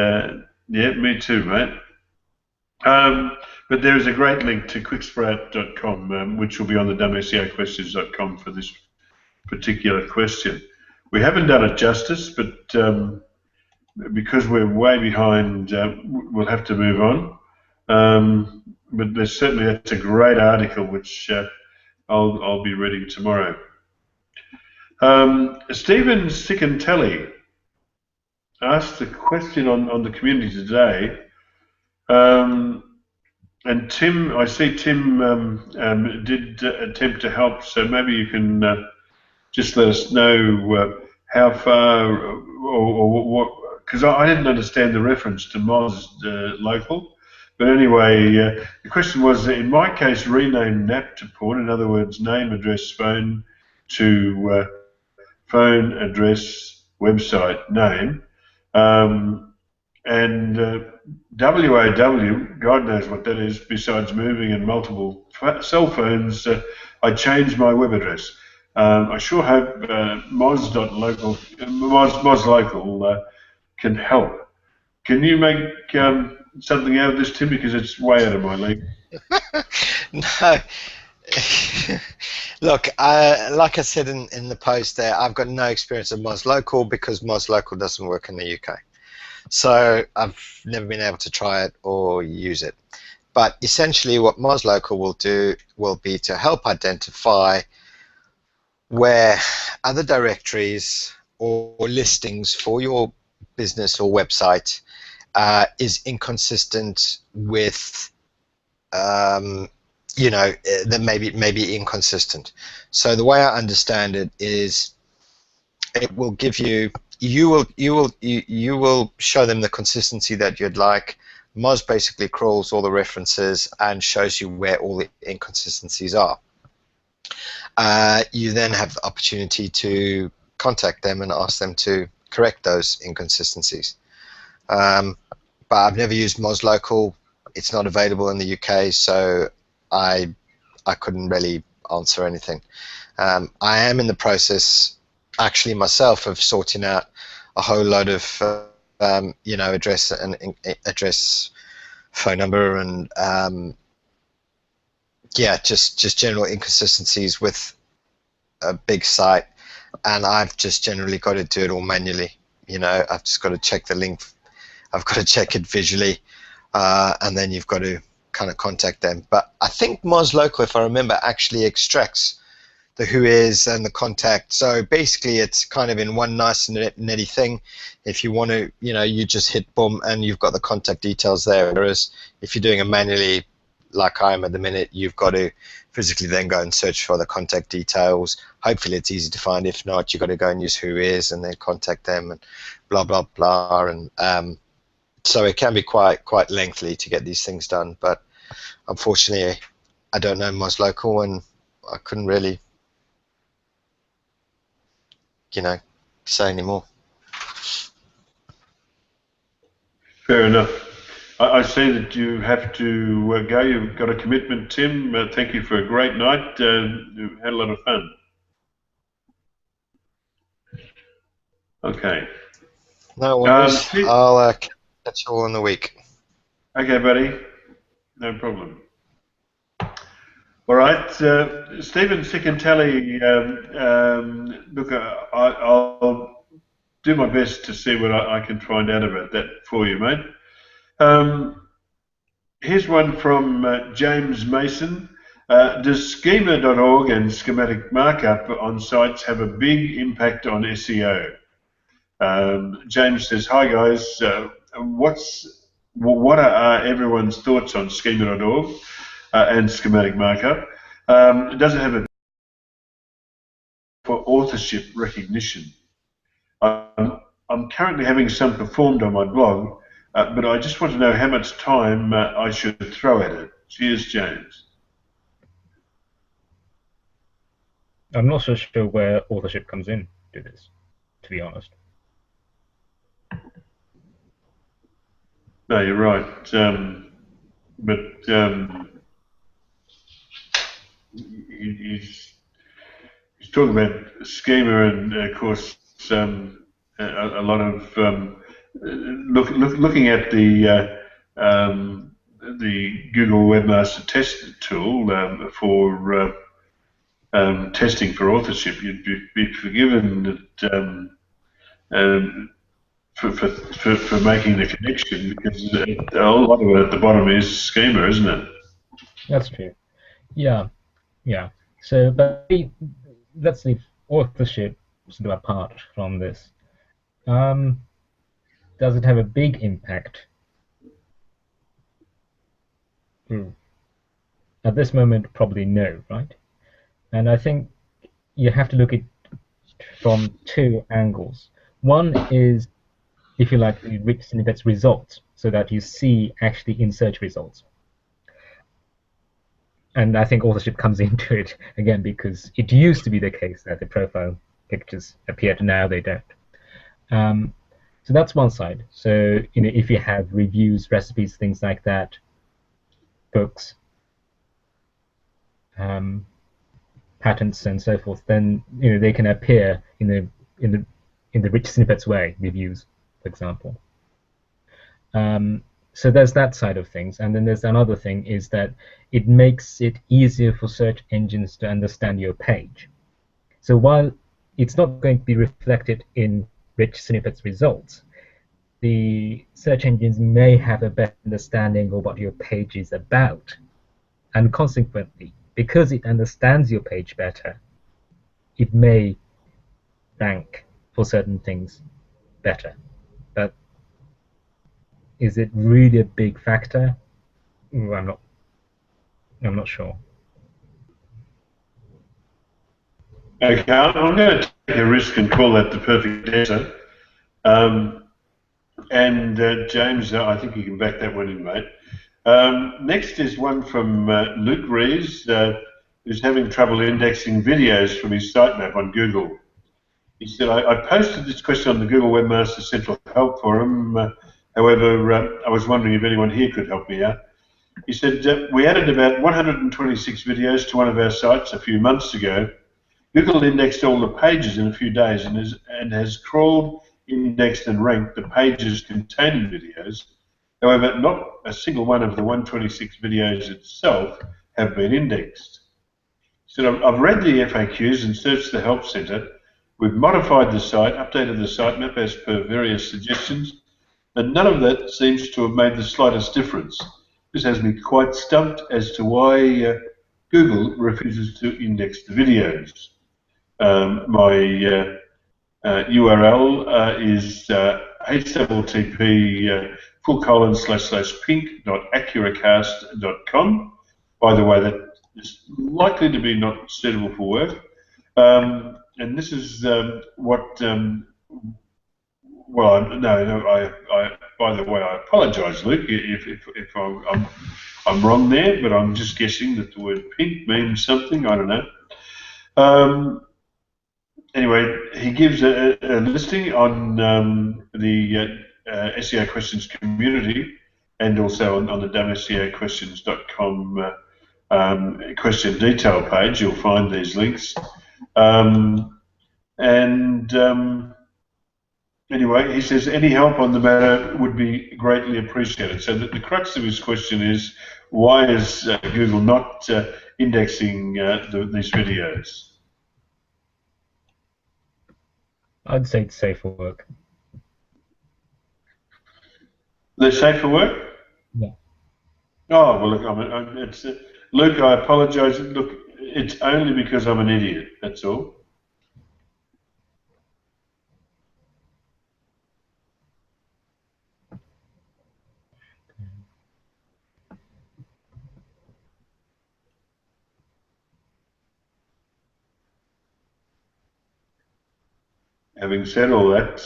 yeah, me too, mate. But there is a great link to quicksprout.com, which will be on the SEOquestions.com for this particular question. We haven't done it justice, but because we're way behind, we'll have to move on. But that's a great article, which I'll be reading tomorrow. Stephen Sicantelli asked a question on the community today. And Tim, I see Tim did attempt to help, so maybe you can just let us know how far or what, because I didn't understand the reference to Moz local. But anyway, the question was, in my case, rename NAP to porn, in other words, name, address, phone to phone, address, website, name. And WAW, God knows what that is, besides moving and multiple cell phones, I changed my web address. I sure hope Moz.local can help. Can you make something out of this, Tim? Because it's way out of my league. No. Look, like I said in the post there, I've got no experience of Moz Local because Moz Local doesn't work in the UK. So I've never been able to try it or use it. But essentially what Moz Local will do will be to help identify where other directories or listings for your business or website is inconsistent with, that may be inconsistent. So the way I understand it is it will give you, you will show them the consistency that you'd like. Moz basically crawls all the references and shows you where all the inconsistencies are. You then have the opportunity to contact them and ask them to correct those inconsistencies. But I've never used Moz Local. It's not available in the UK, so I couldn't really answer anything. I am in the process, actually myself, of sorting out a whole load of address, phone number, and yeah, just general inconsistencies with a big site, and I've just generally got to do it all manually. I've just got to check the link, I've got to check it visually, and then you've got to kind of contact them. But I think Moz Local, if I remember, actually extracts the who is and the contact. So basically it's kind of in one nice netty thing. If you want to, you just hit boom and you've got the contact details there. Whereas if you're doing it manually, like I am at the minute, you've got to physically then go and search for the contact details. Hopefully it's easy to find. If not, you've got to go and use who is and then contact them and blah, blah, blah. And so it can be quite lengthy to get these things done. But unfortunately, I don't know Moz Local, and I couldn't really say anymore. Fair enough. I see that you have to go. You've got a commitment, Tim. Thank you for a great night. You had a lot of fun. Okay. No worries. I'll catch you all in the week. Okay, buddy. No problem. All right, Stephen Siccantelli, look, I'll do my best to see what I can find out about that for you, mate. Here's one from James Mason. Does schema.org and schematic markup on sites have a big impact on SEO? James says, hi guys, what are everyone's thoughts on schema.org and schematic markup? Does it have a for authorship recognition? I'm currently having some performed on my blog, but I just want to know how much time I should throw at it. Cheers, James. I'm not so sure where authorship comes in to this, to be honest. No, you're right. He's talking about schema, and of course a lot of looking at the Google Webmaster Test tool for testing for authorship. You'd be forgiven that for making the connection, because a lot of it at the bottom is schema, isn't it? That's true. Yeah. So, but let's leave authorship sort of apart from this. Does it have a big impact? At this moment, probably no, right? And I think you have to look at it from two angles. One is, if you like, the rich snippets results, so that you see actually in search results. And I think authorship comes into it again because it used to be the case that the profile pictures appeared. Now they don't. So that's one side. So if you have reviews, recipes, things like that, books, patents, and so forth, then they can appear in the rich snippets way, reviews, for example. So there's that side of things, and then there's another thing is that it makes it easier for search engines to understand your page. So while it's not going to be reflected in rich snippets results, the search engines may have a better understanding of what your page is about, and consequently, because it understands your page better, it may rank for certain things better. But is it really a big factor? I'm not sure. Okay, I'm going to take a risk and call that the perfect answer. And James, I think you can back that one in, mate. Next is one from Luke Rees, who's having trouble indexing videos from his sitemap on Google. He said, I posted this question on the Google Webmaster Central Help Forum. However, I was wondering if anyone here could help me out. He said, we added about 126 videos to one of our sites a few months ago. Google indexed all the pages in a few days and has crawled, indexed and ranked the pages containing videos. However, not a single one of the 126 videos itself have been indexed. He said, I've read the FAQs and searched the Help Center. We've modified the site, updated the sitemap as per various suggestions, and none of that seems to have made the slightest difference. This has me quite stumped as to why Google refuses to index the videos. My URL is http://pink.accuracast.com. By the way, that is likely to be not suitable for work. And this is what. Well, no. By the way, I apologise, Luke, if I'm wrong there, but I'm just guessing that the word pink means something. I don't know. Anyway, he gives a listing on the SEO Questions community and also on the dumseoquestions.com question detail page. You'll find these links. Anyway, he says any help on the matter would be greatly appreciated. So the crux of his question is, why is Google not indexing these videos? I'd say it's safe for work. They're safe for work? Yeah. Oh, well, look, Luke, I apologise. Look, it's only because I'm an idiot, that's all. Having said all that,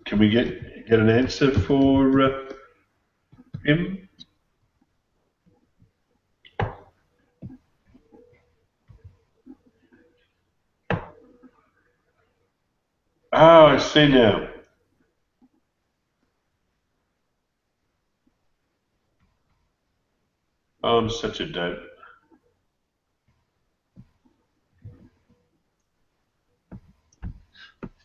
can we get an answer for him? Oh, I see now. Oh, I'm such a dope.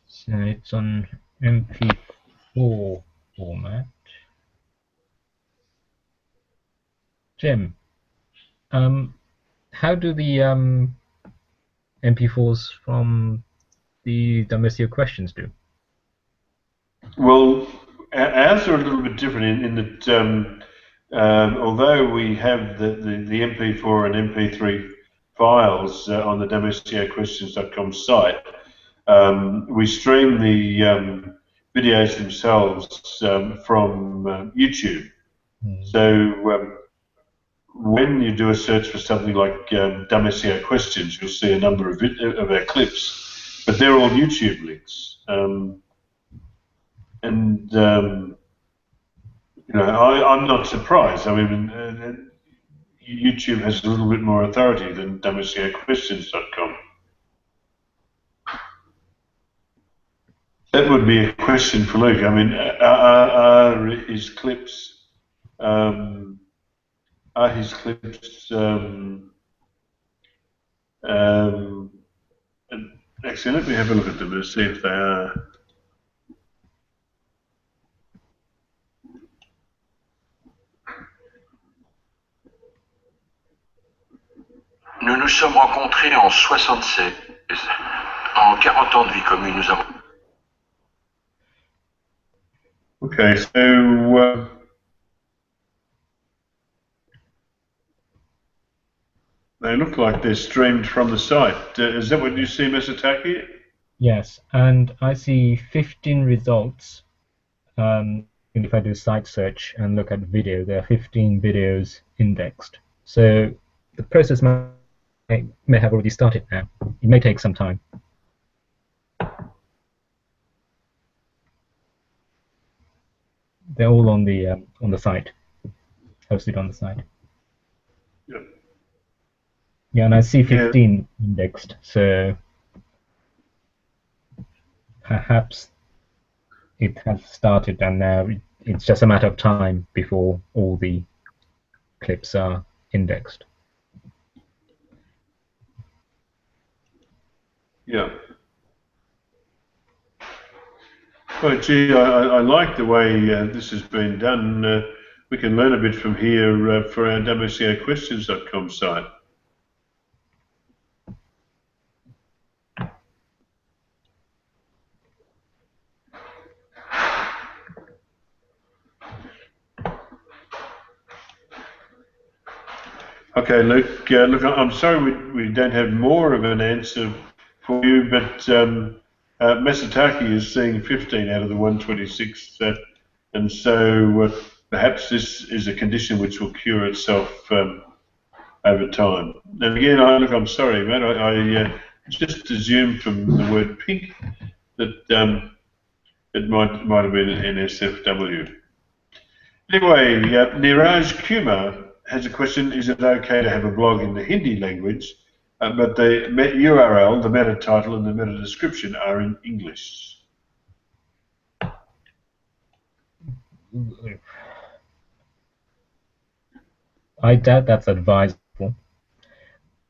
So it's on MP4 format. Jim, how do the MP4s from the SEO Questions do? Well, ours are a little bit different in that although we have the MP4 and MP3 files on the dumseoquestions.com site, we stream the videos themselves from YouTube. So when you do a search for something like Dumb SEO Questions, you'll see a number of our clips, but they're all YouTube links. I'm not surprised. I mean, YouTube has a little bit more authority than dumseoquestions.com. That would be a question for Luke. I mean, are his clips actually, let me have a look at them and see if they are. Nous nous sommes rencontrés en 67. En 40 ans de vie commune, nous avons... Okay, so they look like they're streamed from the site. Is that what you see, Masataki? Yes, and I see 15 results. And if I do site search and look at video, there are 15 videos indexed. So the process may have already started now. It may take some time. They're all on the site, hosted on the site. Yep. Yeah, and I see 15 indexed, so perhaps it has started, and now it's just a matter of time before all the clips are indexed. Yeah. Well, gee, I like the way this has been done. We can learn a bit from here for our SEOquestions.com site. Okay, Luke. Look, I'm sorry we don't have more of an answer for you, but Masataki is seeing 15 out of the 126, and so perhaps this is a condition which will cure itself over time. And again, I'm sorry, mate. I just assumed from the word pink that it might have been an NSFW. Anyway, Niraj Kumar has a question: is it okay to have a blog in the Hindi language, but the URL, the meta title, and the meta description are in English? I doubt that's advisable.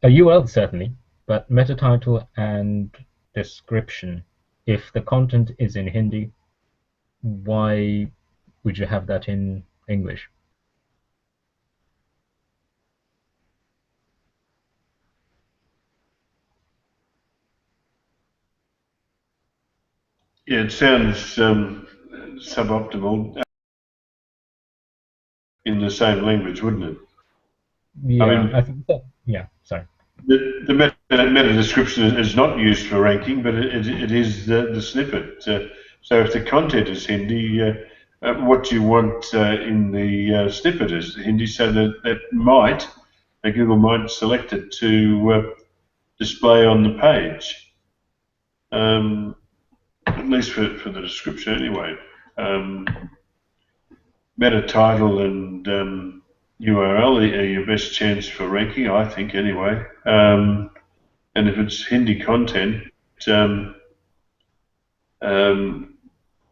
A URL certainly, but meta title and description. If the content is in Hindi, why would you have that in English? Yeah, it sounds suboptimal in the same language, wouldn't it? Yeah, I mean, I think that. Yeah, sorry. the meta description is not used for ranking, but it is the snippet. So if the content is Hindi, what you want in the snippet is Hindi, so that Google might select it to display on the page, at least for the description anyway. Meta title and URL are your best chance for ranking, I think, anyway. And if it's Hindi content,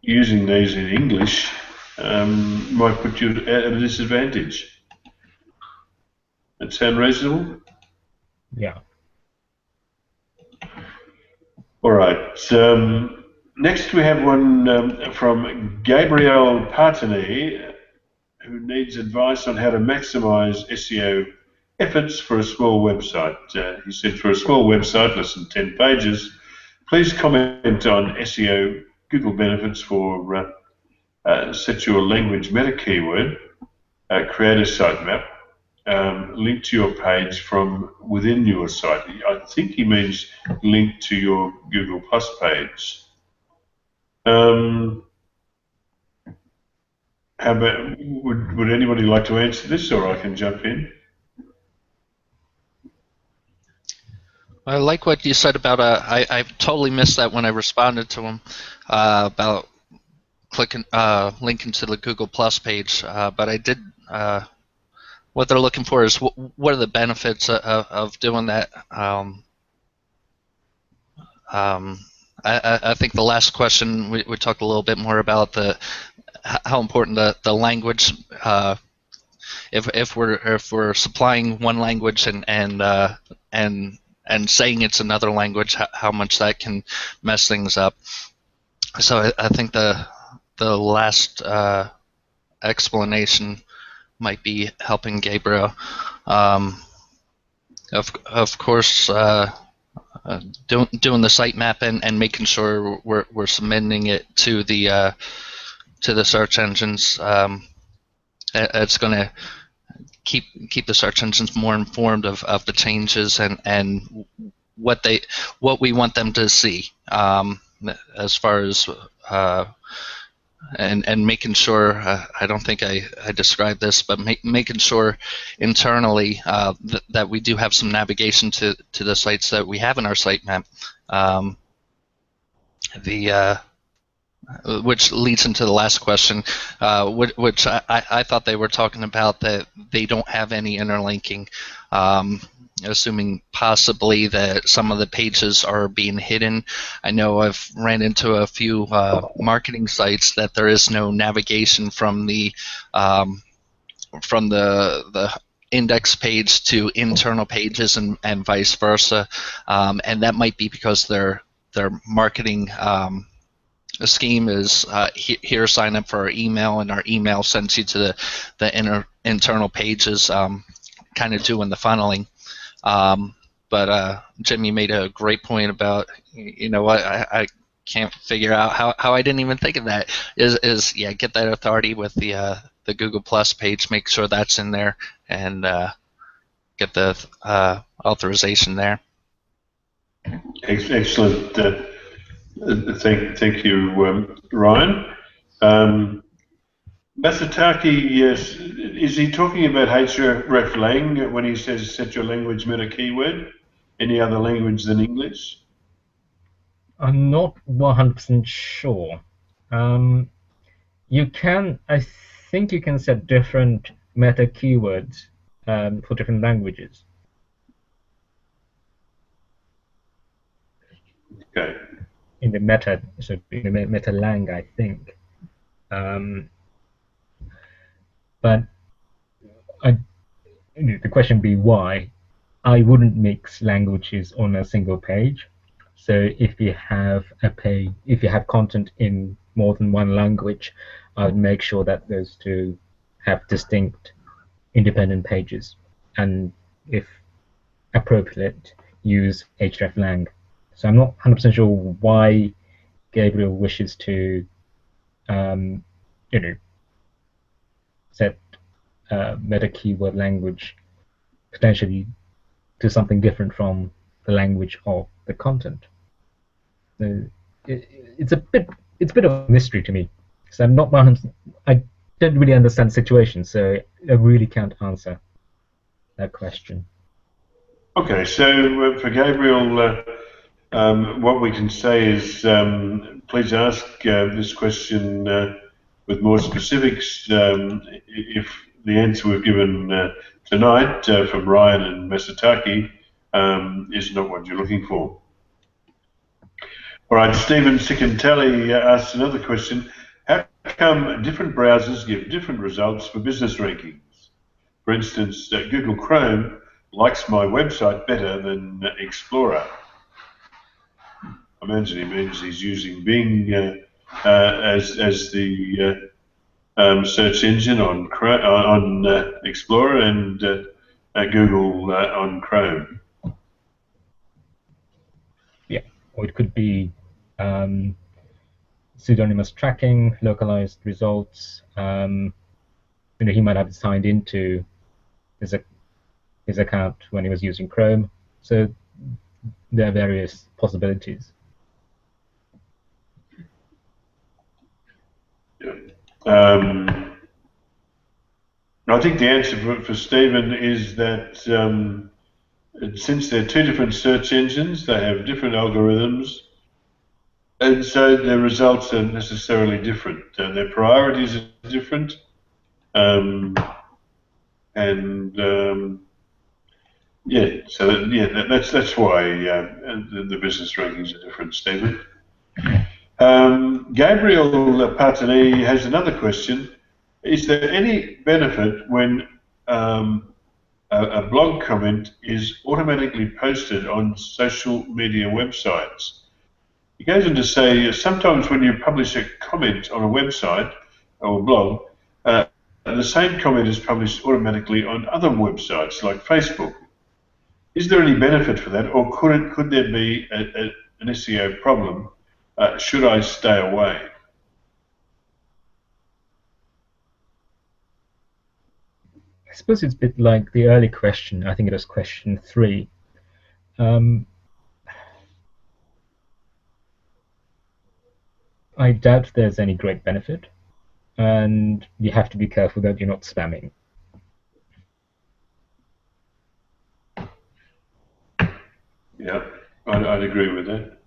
using these in English might put you at a disadvantage. That sound reasonable? Yeah. All right. Next, we have one from Gabriel Partini, who needs advice on how to maximize SEO efforts for a small website. He said, for a small website, less than 10 pages, please comment on SEO Google benefits for set your language meta keyword, create a sitemap, link to your page from within your site. I think he means link to your Google Plus page. How about, would anybody like to answer this, or I can jump in? I like what you said about I totally missed that when I responded to him about clicking linking to the Google Plus page, but I did. What they're looking for is what are the benefits of doing that. I think the last question we talked a little bit more about how important the language. If we're supplying one language and saying it's another language, how much that can mess things up. So I think the last explanation might be helping Gabriel. Of course, doing the sitemap and making sure we're submitting it to the search engines. It's going to keep the search engines more informed of the changes and what we want them to see, as far as and making sure. I don't think I described this, but making sure internally that we do have some navigation to the sites that we have in our sitemap. which leads into the last question, which I thought they were talking about that they don't have any interlinking, assuming possibly that some of the pages are being hidden. I know I've ran into a few marketing sites that there is no navigation from the index page to internal pages and vice versa, and that might be because their marketing scheme is here, sign up for our email, and our email sends you to the internal pages, kind of doing the funneling. But Jim, you made a great point about, you know what, I can't figure out how I didn't even think of that, is yeah, get that authority with the Google Plus page, make sure that's in there, and get the authorization there. Excellent. Thank you, Ryan. Masataki, yes, is he talking about hreflang when he says set your language meta keyword? Any other language than English? I'm not 100% sure. You can, I think you can set different meta keywords for different languages. Okay. In the meta, so in the meta lang, I think. But the question would be why. I wouldn't mix languages on a single page. So if you have if you have content in more than one language, I would make sure that those two have distinct, independent pages, and if appropriate, use hreflang. So I'm not 100% sure why Gabriel wishes to, set meta keyword language potentially to something different from the language of the content. So it's a bit of a mystery to me. So I'm not 100%, I don't really understand the situation, so I really can't answer that question. Okay, so for Gabriel, what we can say is please ask this question with more specifics. If the answer we've given tonight from Ryan and Masataki is not what you're looking for. All right, Stephen Sicantelli asks another question. How come different browsers give different results for business rankings? For instance, Google Chrome likes my website better than Explorer. I imagine he means he's using Bing as the search engine on Explorer and Google on Chrome. Yeah, or it could be pseudonymous tracking, localized results. He might have signed into his account when he was using Chrome. So there are various possibilities. I think the answer for Stephen is that since they're two different search engines, they have different algorithms, and so their results are necessarily different. Their priorities are different, yeah. So yeah, that's why the business rankings are different, Stephen. Gabriel Patani has another question. Is there any benefit when a blog comment is automatically posted on social media websites? He goes on to say, sometimes when you publish a comment on a website or a blog, the same comment is published automatically on other websites like Facebook. Is there any benefit for that, or could there be an SEO problem? Should I stay away? I suppose it's a bit like the early question. I think it was question 3. I doubt there's any great benefit, and you have to be careful that you're not spamming. Yeah, I'd agree with that.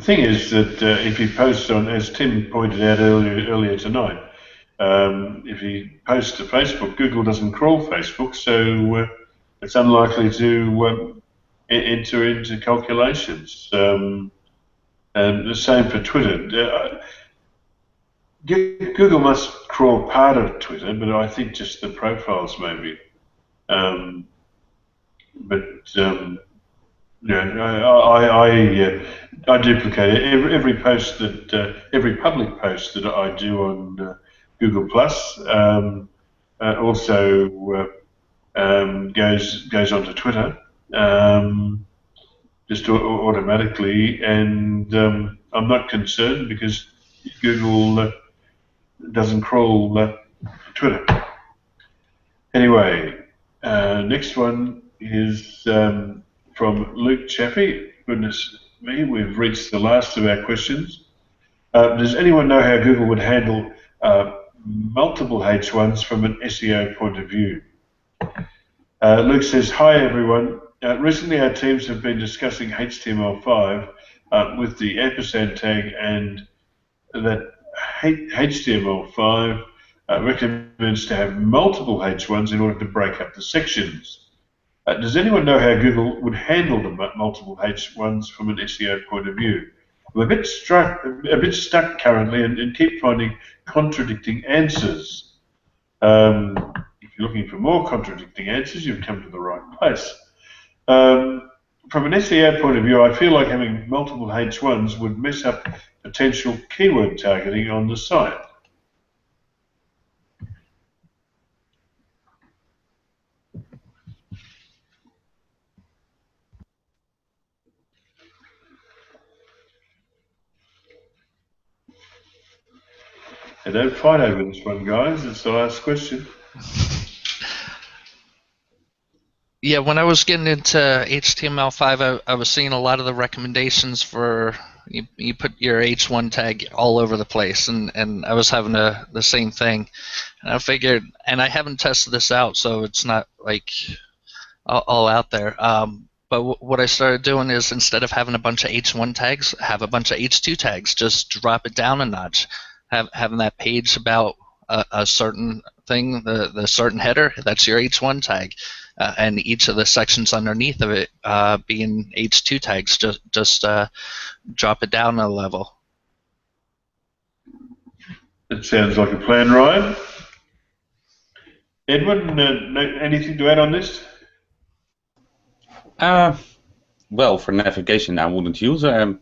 thing is that if he posts on, as Tim pointed out earlier tonight, if he posts to Facebook, Google doesn't crawl Facebook, so it's unlikely to enter into calculations. And the same for Twitter. Google must crawl part of Twitter, but I think just the profiles maybe. I duplicate it. Every post that every public post that I do on Google Plus also goes onto Twitter just automatically, and I'm not concerned because Google doesn't crawl Twitter. Anyway, next one is from Luke Chaffee. Goodness me, we've reached the last of our questions. Does anyone know how Google would handle multiple H1s from an SEO point of view? Luke says, hi everyone. Recently our teams have been discussing HTML5 with the ampersand tag, and that HTML5 recommends to have multiple H1s in order to break up the sections. Does anyone know how Google would handle the multiple H1s from an SEO point of view? I'm a bit stuck currently and keep finding contradicting answers. If you're looking for more contradicting answers, you've come to the right place. From an SEO point of view, I feel like having multiple H1s would mess up potential keyword targeting on the site. And don't fight over this one, guys. It's the last question. Yeah, when I was getting into HTML5, I was seeing a lot of the recommendations for you put your H1 tag all over the place, and I was having the same thing. And I figured, and I haven't tested this out, so it's not like all out there. But what I started doing is, instead of having a bunch of H1 tags, have a bunch of H2 tags. Just drop it down a notch. Having that page about a certain thing, the certain header, that's your H1 tag. And each of the sections underneath of it being H2 tags, just drop it down a level. It sounds like a plan, Ryan. Edwin, anything to add on this? Well, for navigation, I wouldn't use H1,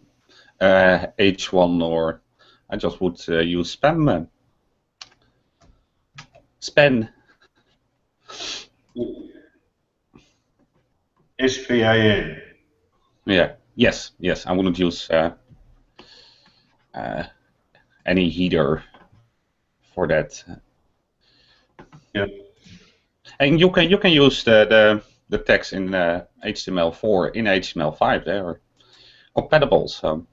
or I just would use spam. Span. SPAN. Yeah. Yes. I wouldn't use any header for that. Yeah. And you can use the text in HTML4 in HTML5. They are compatible. So.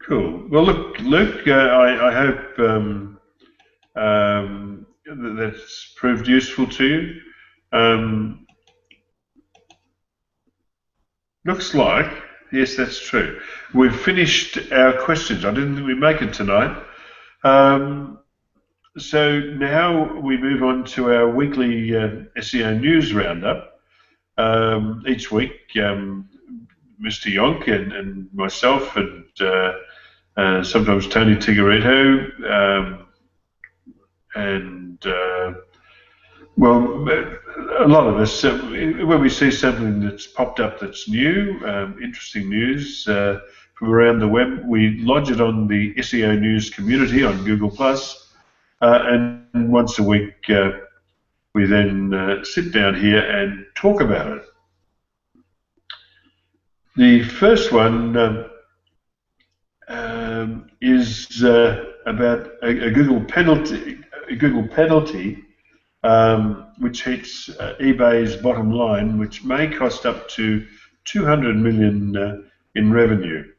Cool. Well, look, Luke, I hope that's proved useful to you. Looks like, yes, that's true. We've finished our questions. I didn't think we'd make it tonight. So now we move on to our weekly SEO news roundup. Each week, Mr. Yonk and myself and sometimes Tony Tigaretto and well, a lot of us, when we see something that's popped up that's new, interesting news from around the web, we lodge it on the SEO News community on Google+, and once a week we then sit down here and talk about it. The first one is about a Google penalty. Which hits eBay's bottom line, which may cost up to $200 million in revenue.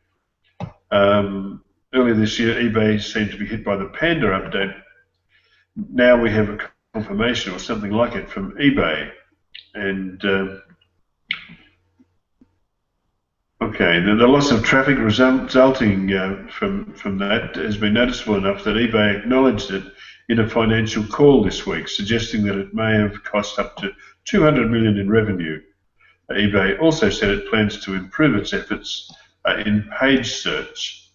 Earlier this year, eBay seemed to be hit by the Panda update. Now we have a confirmation or something like it from eBay, and Okay, the loss of traffic resulting from that has been noticeable enough that eBay acknowledged it in a financial call this week, suggesting that it may have cost up to 200 million in revenue. eBay also said it plans to improve its efforts in page search.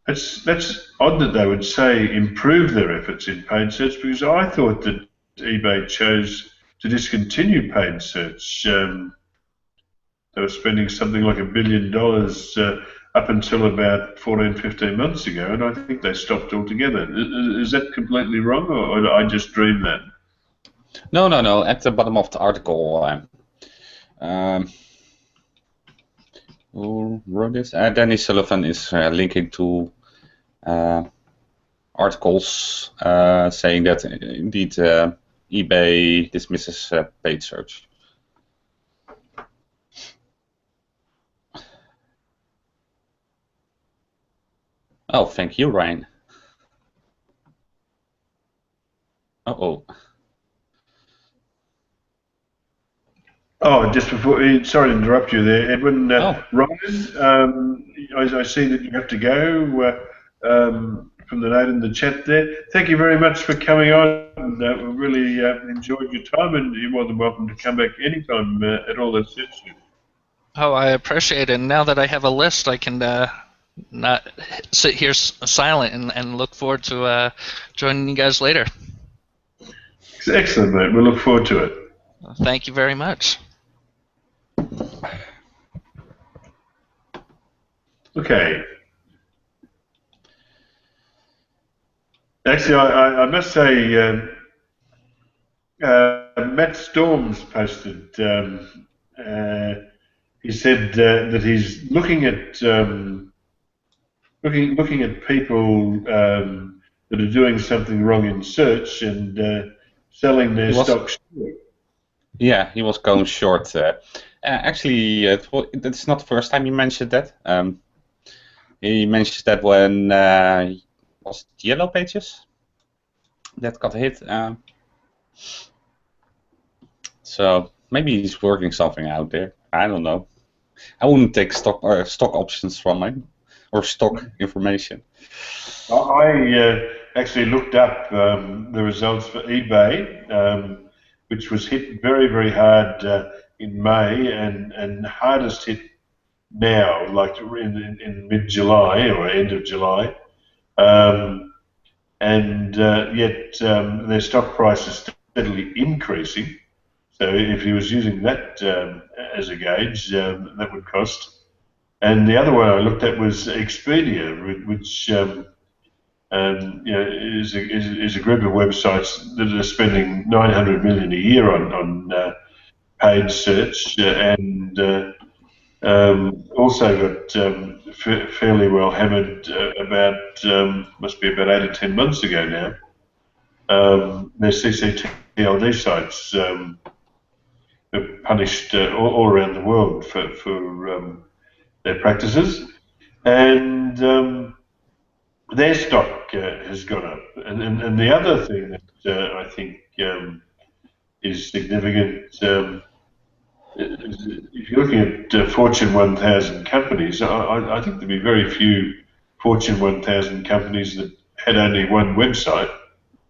That's odd that they would say improve their efforts in paid search, because I thought that eBay chose to discontinue paid search. They were spending something like $1 billion up until about 14, 15 months ago, and I think they stopped altogether. Is that completely wrong, or did I just dream that? No. At the bottom of the article, who wrote this? Danny Sullivan is linking to articles saying that indeed eBay dismisses paid search. Oh, thank you, Ryan. Uh-oh. Oh, just before, sorry to interrupt you there, Edwin. Ryan, I see that you have to go from the note in the chat there. Thank you very much for coming on. We really enjoyed your time, and you're more than welcome to come back anytime at all that suits you. Oh, I appreciate it. And now that I have a list, I can not sit here silent and look forward to joining you guys later. Excellent, mate. We look forward to it. Thank you very much. Okay. Actually, I must say, Matt Storms posted. He said that he's looking at looking at people that are doing something wrong in search and selling their stock short. Yeah, he was going short. Actually, it's not the first time he mentioned that. He mentioned that when was it Yellow Pages that got hit. So maybe he's working something out there. I don't know. I wouldn't take stock options from him or stock information. I actually looked up the results for eBay, which was hit very, very hard in May and hardest hit now, like in mid-July or end of July. And yet their stock price is steadily increasing. So if he was using that as a gauge, that would cost. And the other one I looked at was Expedia, which is a group of websites that are spending 900 million a year on paid search, and also got fairly well hammered must be about 8 or 10 months ago now. Their CCTLD sites are punished all around the world for their practices, and their stock has gone up. And the other thing that I think is significant, if you're looking at Fortune 1000 companies, I think there'd be very few Fortune 1000 companies that had only one website.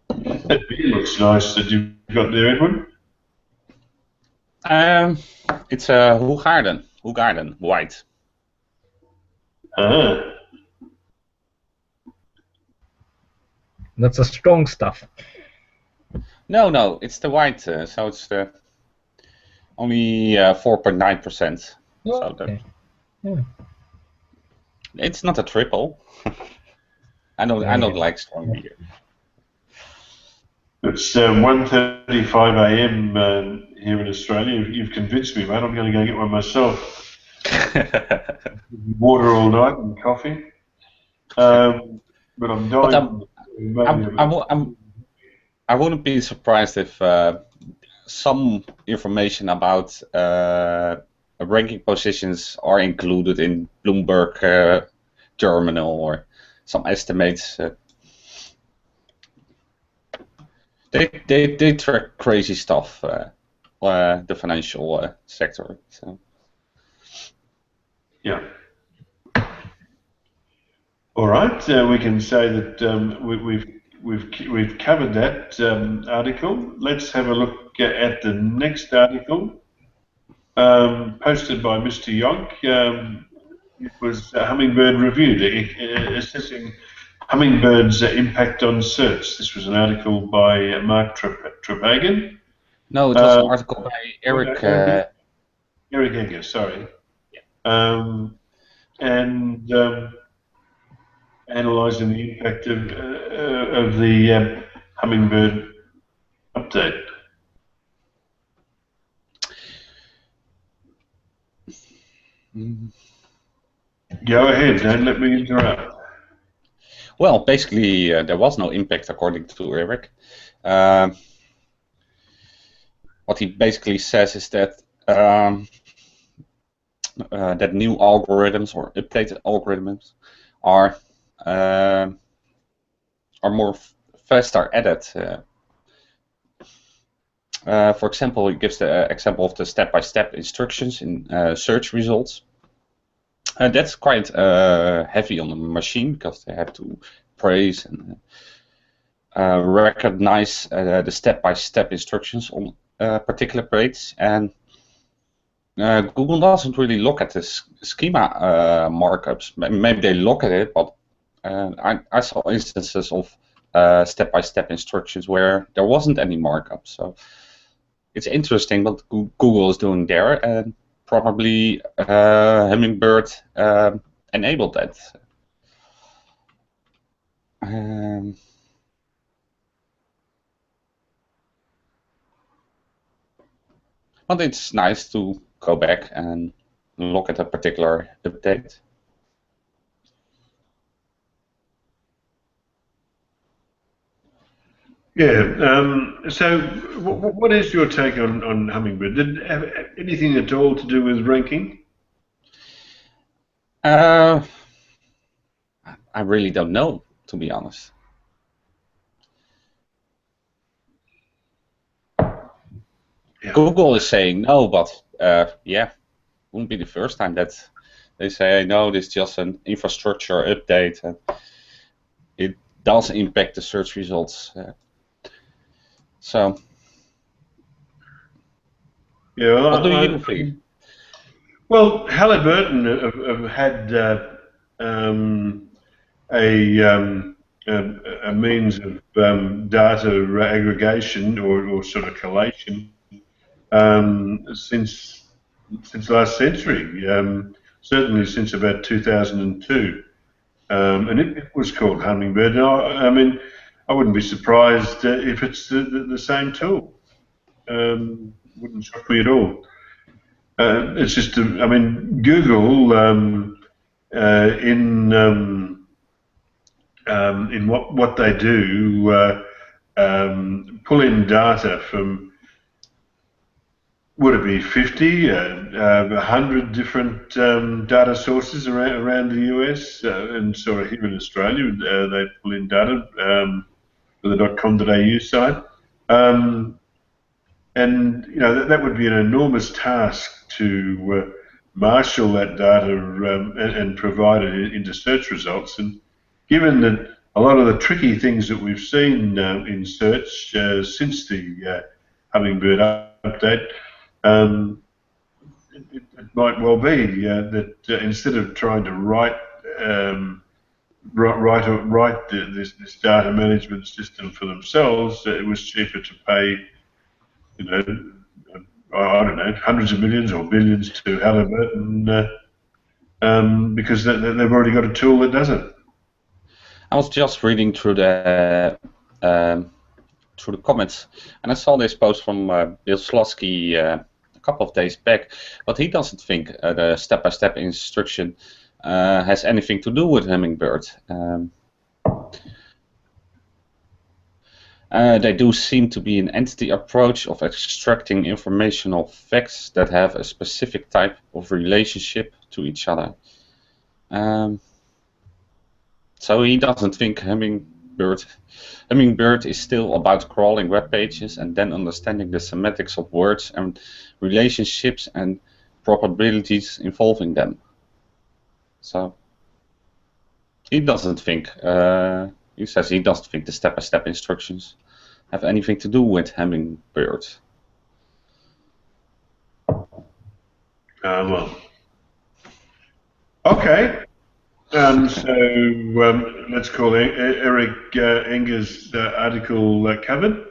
That beer looks nice that you've got there, Edwin. It's a Hoegaarden white. That's a strong stuff. No, it's the white, so it's the only 4.9%. Okay. Yeah. It's not a triple. I don't like strong beer. It's 1:35 a.m. Here in Australia. You've convinced me, mate. I'm going to go get one myself. Water all night and coffee. But I'm dying. I wouldn't be surprised if some information about ranking positions are included in Bloomberg terminal or some estimates. They track crazy stuff, the financial sector. So. Yeah. All right. We can say that we've covered that article. Let's have a look at the next article posted by Mr. Yonk. It was Hummingbird Review, assessing hummingbirds' impact on search. This was an article by Mark Trepagan. No, it was an article by Eric. Eric Egger, sorry. Yeah. And analysing the impact of the hummingbird update. Go ahead, don't let me interrupt. Well, basically, there was no impact according to Eric. What he basically says is that that new algorithms or updated algorithms are more faster at it. For example, he gives the example of the step-by-step instructions in search results. That's quite heavy on the machine because they have to praise and recognize the step-by-step instructions on particular page, and Google doesn't really look at the schema markups. Maybe they look at it, but I saw instances of step-by-step instructions where there wasn't any markup. So it's interesting what Google is doing there, and probably Hummingbird enabled that. But it's nice to go back and look at a particular update. Yeah. So, what is your take on Hummingbird? Did it have anything at all to do with ranking? I really don't know, to be honest. Yeah. Google is saying no, but yeah, wouldn't be the first time that they say no. This is just an infrastructure update, and it does impact the search results. So, yeah, well, what do you think? Well, Halliburton have had a means of data aggregation or sort of collation since last century, certainly since about 2002, and it was called Hummingbird. I mean, I wouldn't be surprised if it's the same tool. Wouldn't shock me at all. It's just, I mean, Google in what they do, pull in data from, would it be 50, 100 different data sources around the US, and sort of here in Australia, they pull in data for the .com.au site. And you know that would be an enormous task to marshal that data and provide it into search results. And given that a lot of the tricky things that we've seen in search since the Hummingbird update, it might well be that instead of trying to write this data management system for themselves, it was cheaper to pay, you know, I don't know, hundreds of millions or billions to Halliburton because they've already got a tool that does it. I was just reading through the comments, and I saw this post from Bill Slosky a couple of days back, but he doesn't think the step-by-step instruction has anything to do with Hummingbird. They do seem to be an entity approach of extracting informational facts that have a specific type of relationship to each other. So he doesn't think Hummingbird is still about crawling web pages and then understanding the semantics of words and relationships and probabilities involving them. So he doesn't think. He says he doesn't think the step-by-step instructions have anything to do with hummingbirds. Well, okay. So let's call Eric Enger's article covered.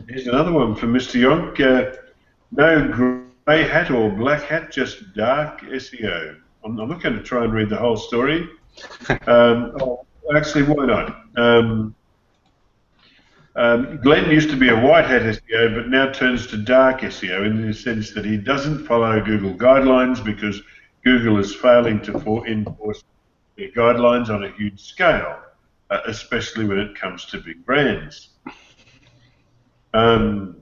Here's another one from Mr. Yonk. No grey hat or black hat, just dark SEO. I'm not going to try and read the whole story. Actually, why not? Glenn used to be a white hat SEO, but now turns to dark SEO in the sense that he doesn't follow Google guidelines because Google is failing to enforce their guidelines on a huge scale, especially when it comes to big brands. Glenn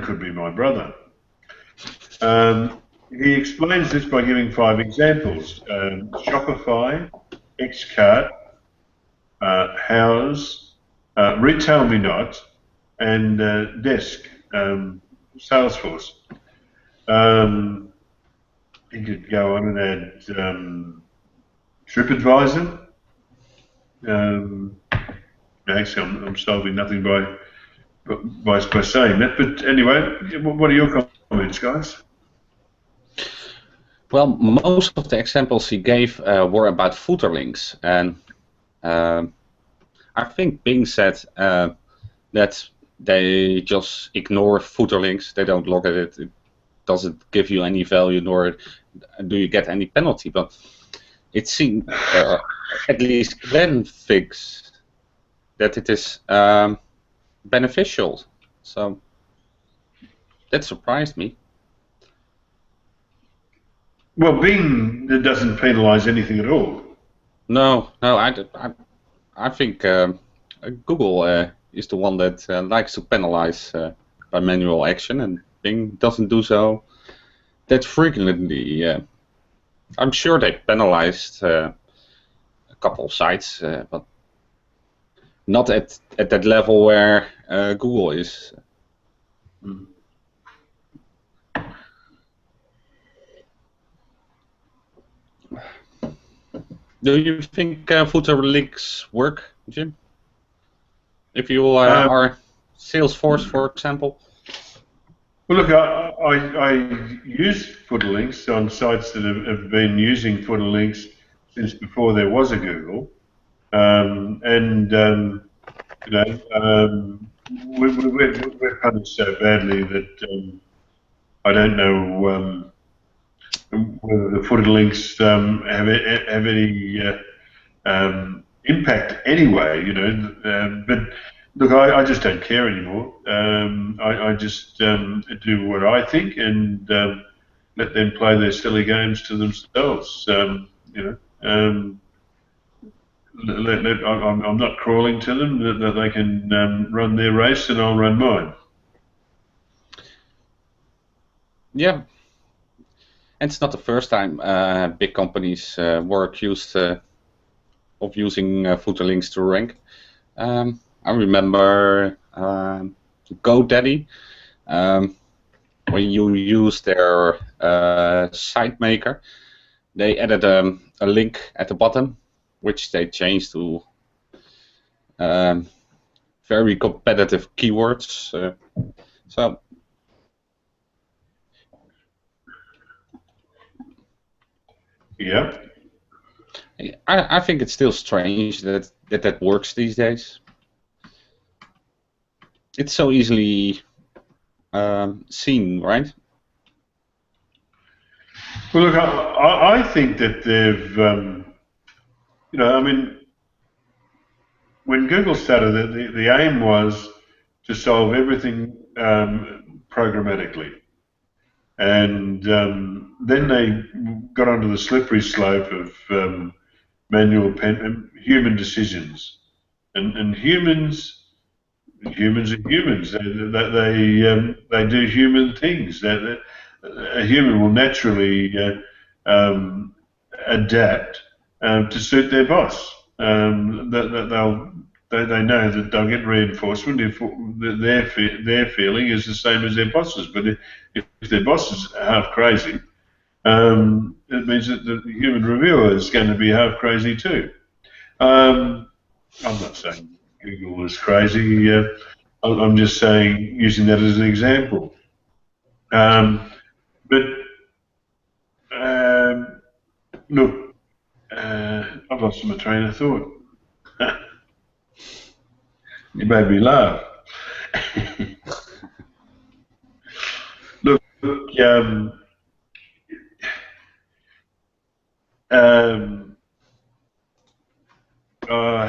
could be my brother. He explains this by giving 5 examples: Shopify, Xcart, House, Retail Me Not, and Desk, Salesforce. You could go on and add TripAdvisor. Actually, I'm solving nothing by saying that. But anyway, what are your comments, guys? Well, most of the examples he gave were about footer links, and I think Bing said that they just ignore footer links. They don't look at it. It doesn't give you any value, nor do you get any penalty. But it seems, at least Glenn thinks, that it is beneficial. So that surprised me. Well, Bing doesn't penalise anything at all. No, I think Google is the one that likes to penalize by manual action, and Bing doesn't do so that frequently. I'm sure they penalized a couple of sites, but not at that level where Google is. Mm. Do you think footer links work, Jim? If you are Salesforce, for example? Well, look, I use footer links on sites that have been using footer links since before there was a Google, we're punished so badly that I don't know whether the footer links have any impact anyway, but look, I just don't care anymore. I just do what I think and let them play their silly games to themselves. I'm not crawling to them, that they can run their race and I'll run mine. Yeah. And it's not the first time big companies were accused of using footer links to rank. I remember GoDaddy, when you use their site maker, they added a link at the bottom, which they changed to very competitive keywords. So. Yeah. I think it's still strange that works these days. It's so easily seen, right? Well, look, I think that they've, when Google started, the aim was to solve everything programmatically. And then they got onto the slippery slope of human decisions, and humans are humans. They do human things. A human will naturally adapt to suit their boss. They know that they'll get reinforcement if their feeling is the same as their boss's. But if their boss is half crazy, it means that the human reviewer is going to be half crazy too. I'm not saying Google is crazy. I'm just saying, using that as an example. But look, I've lost my train of thought. You made me laugh. Look,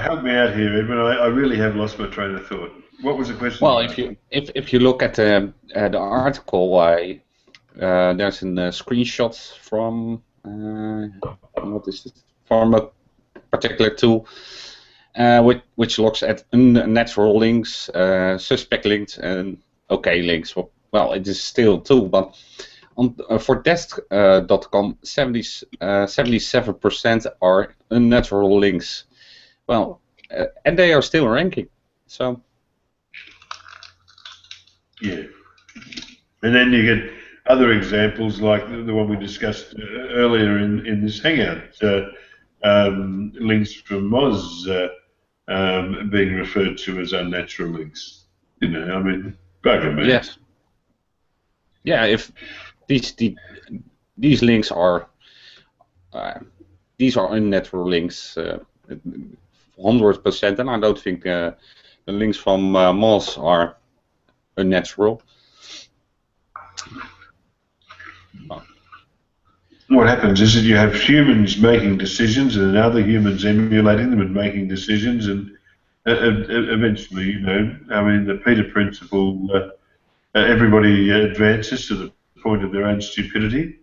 help me out here, Edwin. I really have lost my train of thought. What was the question? Well, if you look at the article, there's a screenshot from what is it? From a particular tool, which looks at unnatural links, suspect links, and okay links. Well, it is still a tool, but for desk.com, 77% are unnatural links. Well, and they are still ranking. So. Yeah. And then you get other examples like the one we discussed earlier in this hangout, links from Moz being referred to as unnatural links. You know, I mean, bugger me. Yes. Yeah, if these links are these are unnatural links, 100%, and I don't think the links from Moz are unnatural. What happens is that you have humans making decisions and other humans emulating them and making decisions, and eventually, you know, I mean, the Peter principle, everybody advances to the point of their own stupidity.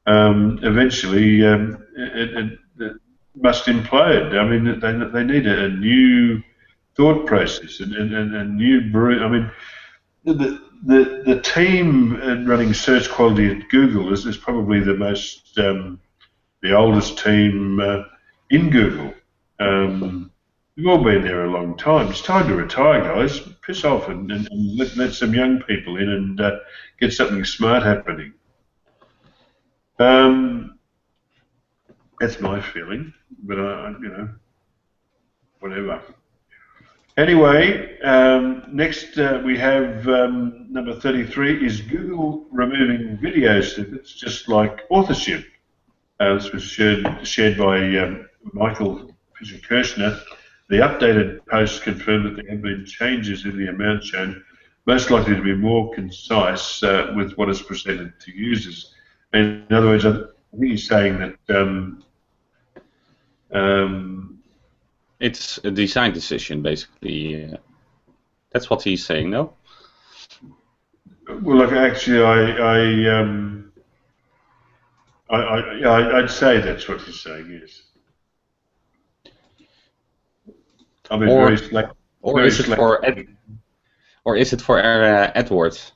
Eventually, it must implode. I mean, they need a new thought process and new brew. I mean, the team running search quality at Google is probably the most the oldest team in Google. We've all been there a long time. It's time to retire, guys. Piss off and let some young people in and get something smart happening. That's my feeling, but you know, whatever. Anyway, next we have number 33 is Google removing video snippets just like authorship. This was shared by Michael Fisher-Kirshner. The updated post confirmed that there have been changes in the amount shown, most likely to be more concise with what is presented to users. In other words, I think he's saying that it's a design decision, basically. That's what he's saying, no? Well, look, actually, I'd say that's what he's saying. Yes. I mean, or, very slack. Or very is it slack. or is it for AdWords?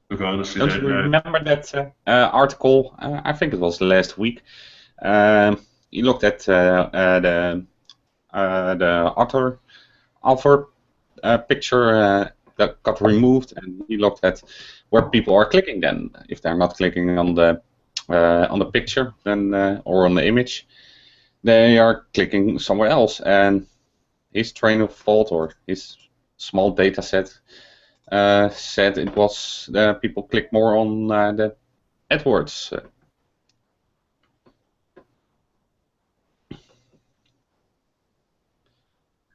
Look, I honestly Don't don't you know. remember that article? I think it was last week. He looked at the author picture that got removed, and he looked at where people are clicking. Then, if they're not clicking on the picture, then or on the image, they are clicking somewhere else. And his train of thought or his small data set said it was people click more on the AdWords.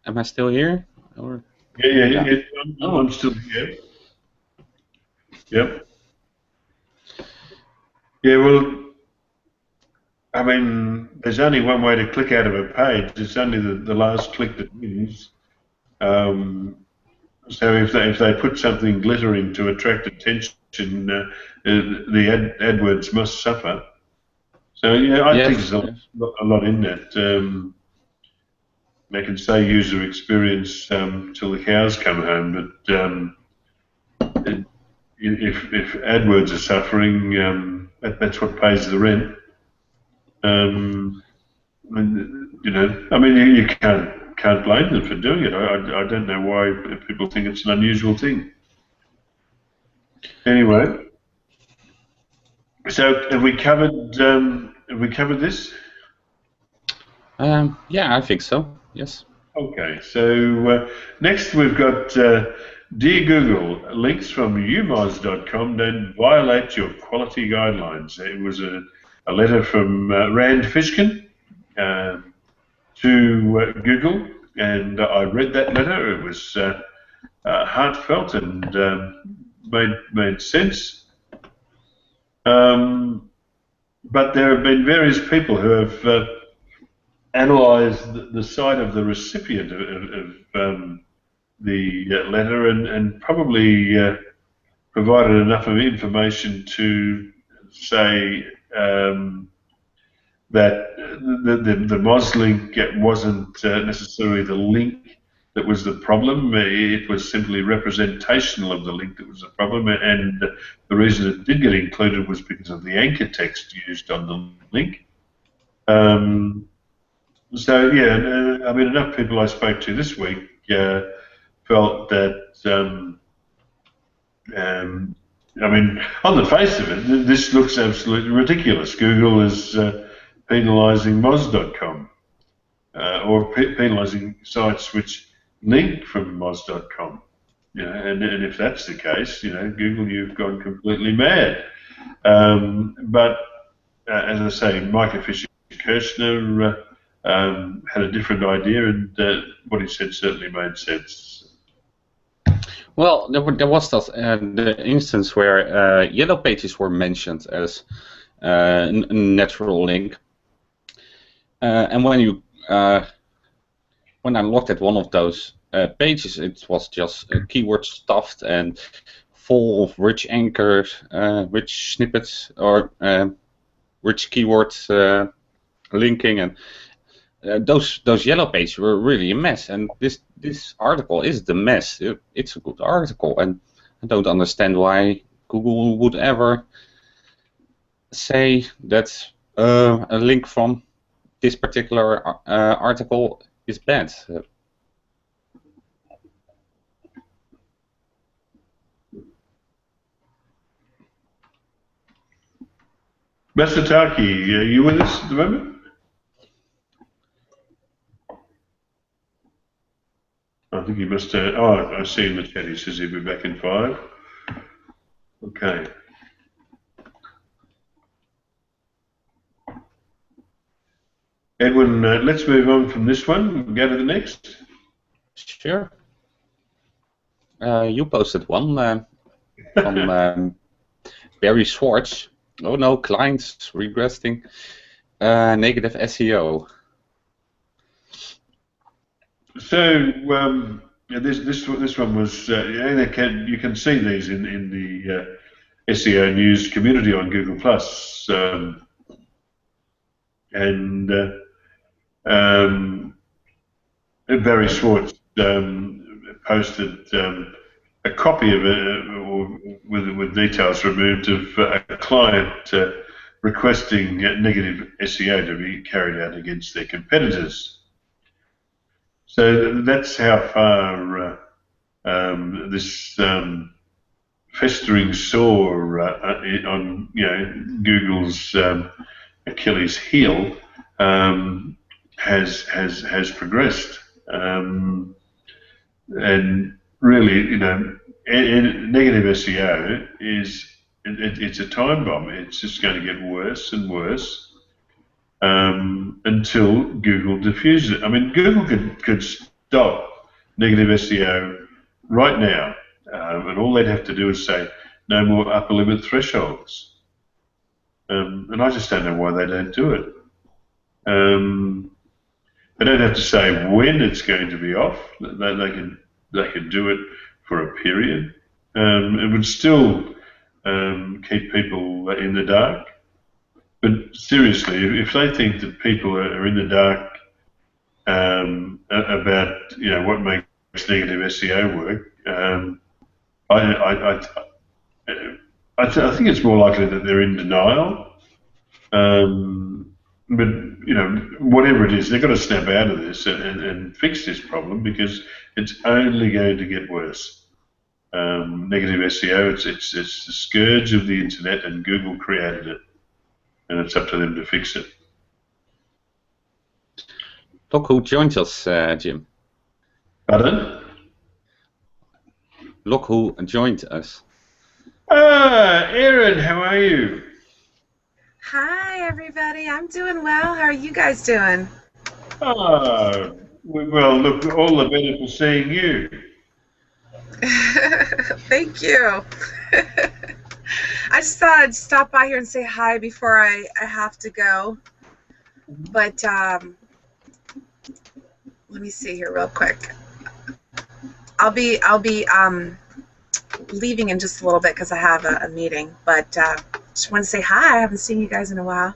Am I still here? Or? Yeah. I'm still here. Yep. Yeah, well, I mean, there's only one way to click out of a page. It's only the last click that wins. So if they put something glittering to attract attention, the AdWords must suffer. So yeah, I think there's a lot in that. They can say user experience till the cows come home, but if AdWords are suffering, that's what pays the rent. You know, I mean, you can't blame them for doing it. I don't know why people think it's an unusual thing. Anyway. So have we covered this? Yeah, I think so. Yes. Okay, so next we've got Dear Google, links from umoz.com don't violate your quality guidelines. It was a letter from Rand Fishkin to Google, and I read that letter. It was heartfelt and made sense. But there have been various people who have analysed the side of the recipient of the letter and probably provided enough of information to say that the Moz link wasn't necessarily the link that was the problem. It was simply representational of the link that was the problem, and the reason it did get included was because of the anchor text used on the link. So yeah, I mean, enough people I spoke to this week felt that, I mean, on the face of it, this looks absolutely ridiculous. Google is penalising Moz.com or penalising sites which link from Moz.com. You know, and if that's the case, you know, Google, you've gone completely mad. But as I say, Micah Fisher-Kirchner had a different idea, and what he said certainly made sense. Well, there was that the instance where yellow pages were mentioned as a natural link, and when I looked at one of those pages, it was just keyword stuffed and full of rich anchors, rich snippets, or rich keywords linking, and those yellow pages were really a mess. And this article is the mess. It's a good article, and I don't understand why Google would ever say that a link from this particular article is bad. Masataki, are you with us at the moment? I think he must have. Oh, I see in the chat he says he'll be back in 5. Okay. Edwin, let's move on from this one and go to the next. Sure. You posted one from Barry Schwartz. Oh no, clients regressing negative SEO. So this one was you can see these in the SEO news community on Google Plus, and Barry Schwartz posted a copy of it with details removed of a client requesting negative SEO to be carried out against their competitors. So that's how far this festering sore on Google's Achilles heel has progressed, and really, negative SEO it's a time bomb. It's just going to get worse and worse. Until Google diffuses it. I mean, Google could stop negative SEO right now, and all they'd have to do is say no more upper limit thresholds. And I just don't know why they don't do it. They don't have to say when it's going to be off. They can do it for a period. It would still keep people in the dark. But seriously, if they think that people are in the dark about what makes negative SEO work, I think it's more likely that they're in denial. But whatever it is, they've got to snap out of this and fix this problem, because it's only going to get worse. negative SEO. It's the scourge of the internet, and Google created it, and it's up to them to fix it. Look who joined us, Jim. Pardon? Look who joined us. Ah, Erin, how are you? Hi, everybody. I'm doing well. How are you guys doing? Well, look, all the better for seeing you. Thank you. I just thought I'd stop by here and say hi before I have to go. But let me see here real quick. I'll be leaving in just a little bit because I have a meeting. But just want to say hi. I haven't seen you guys in a while.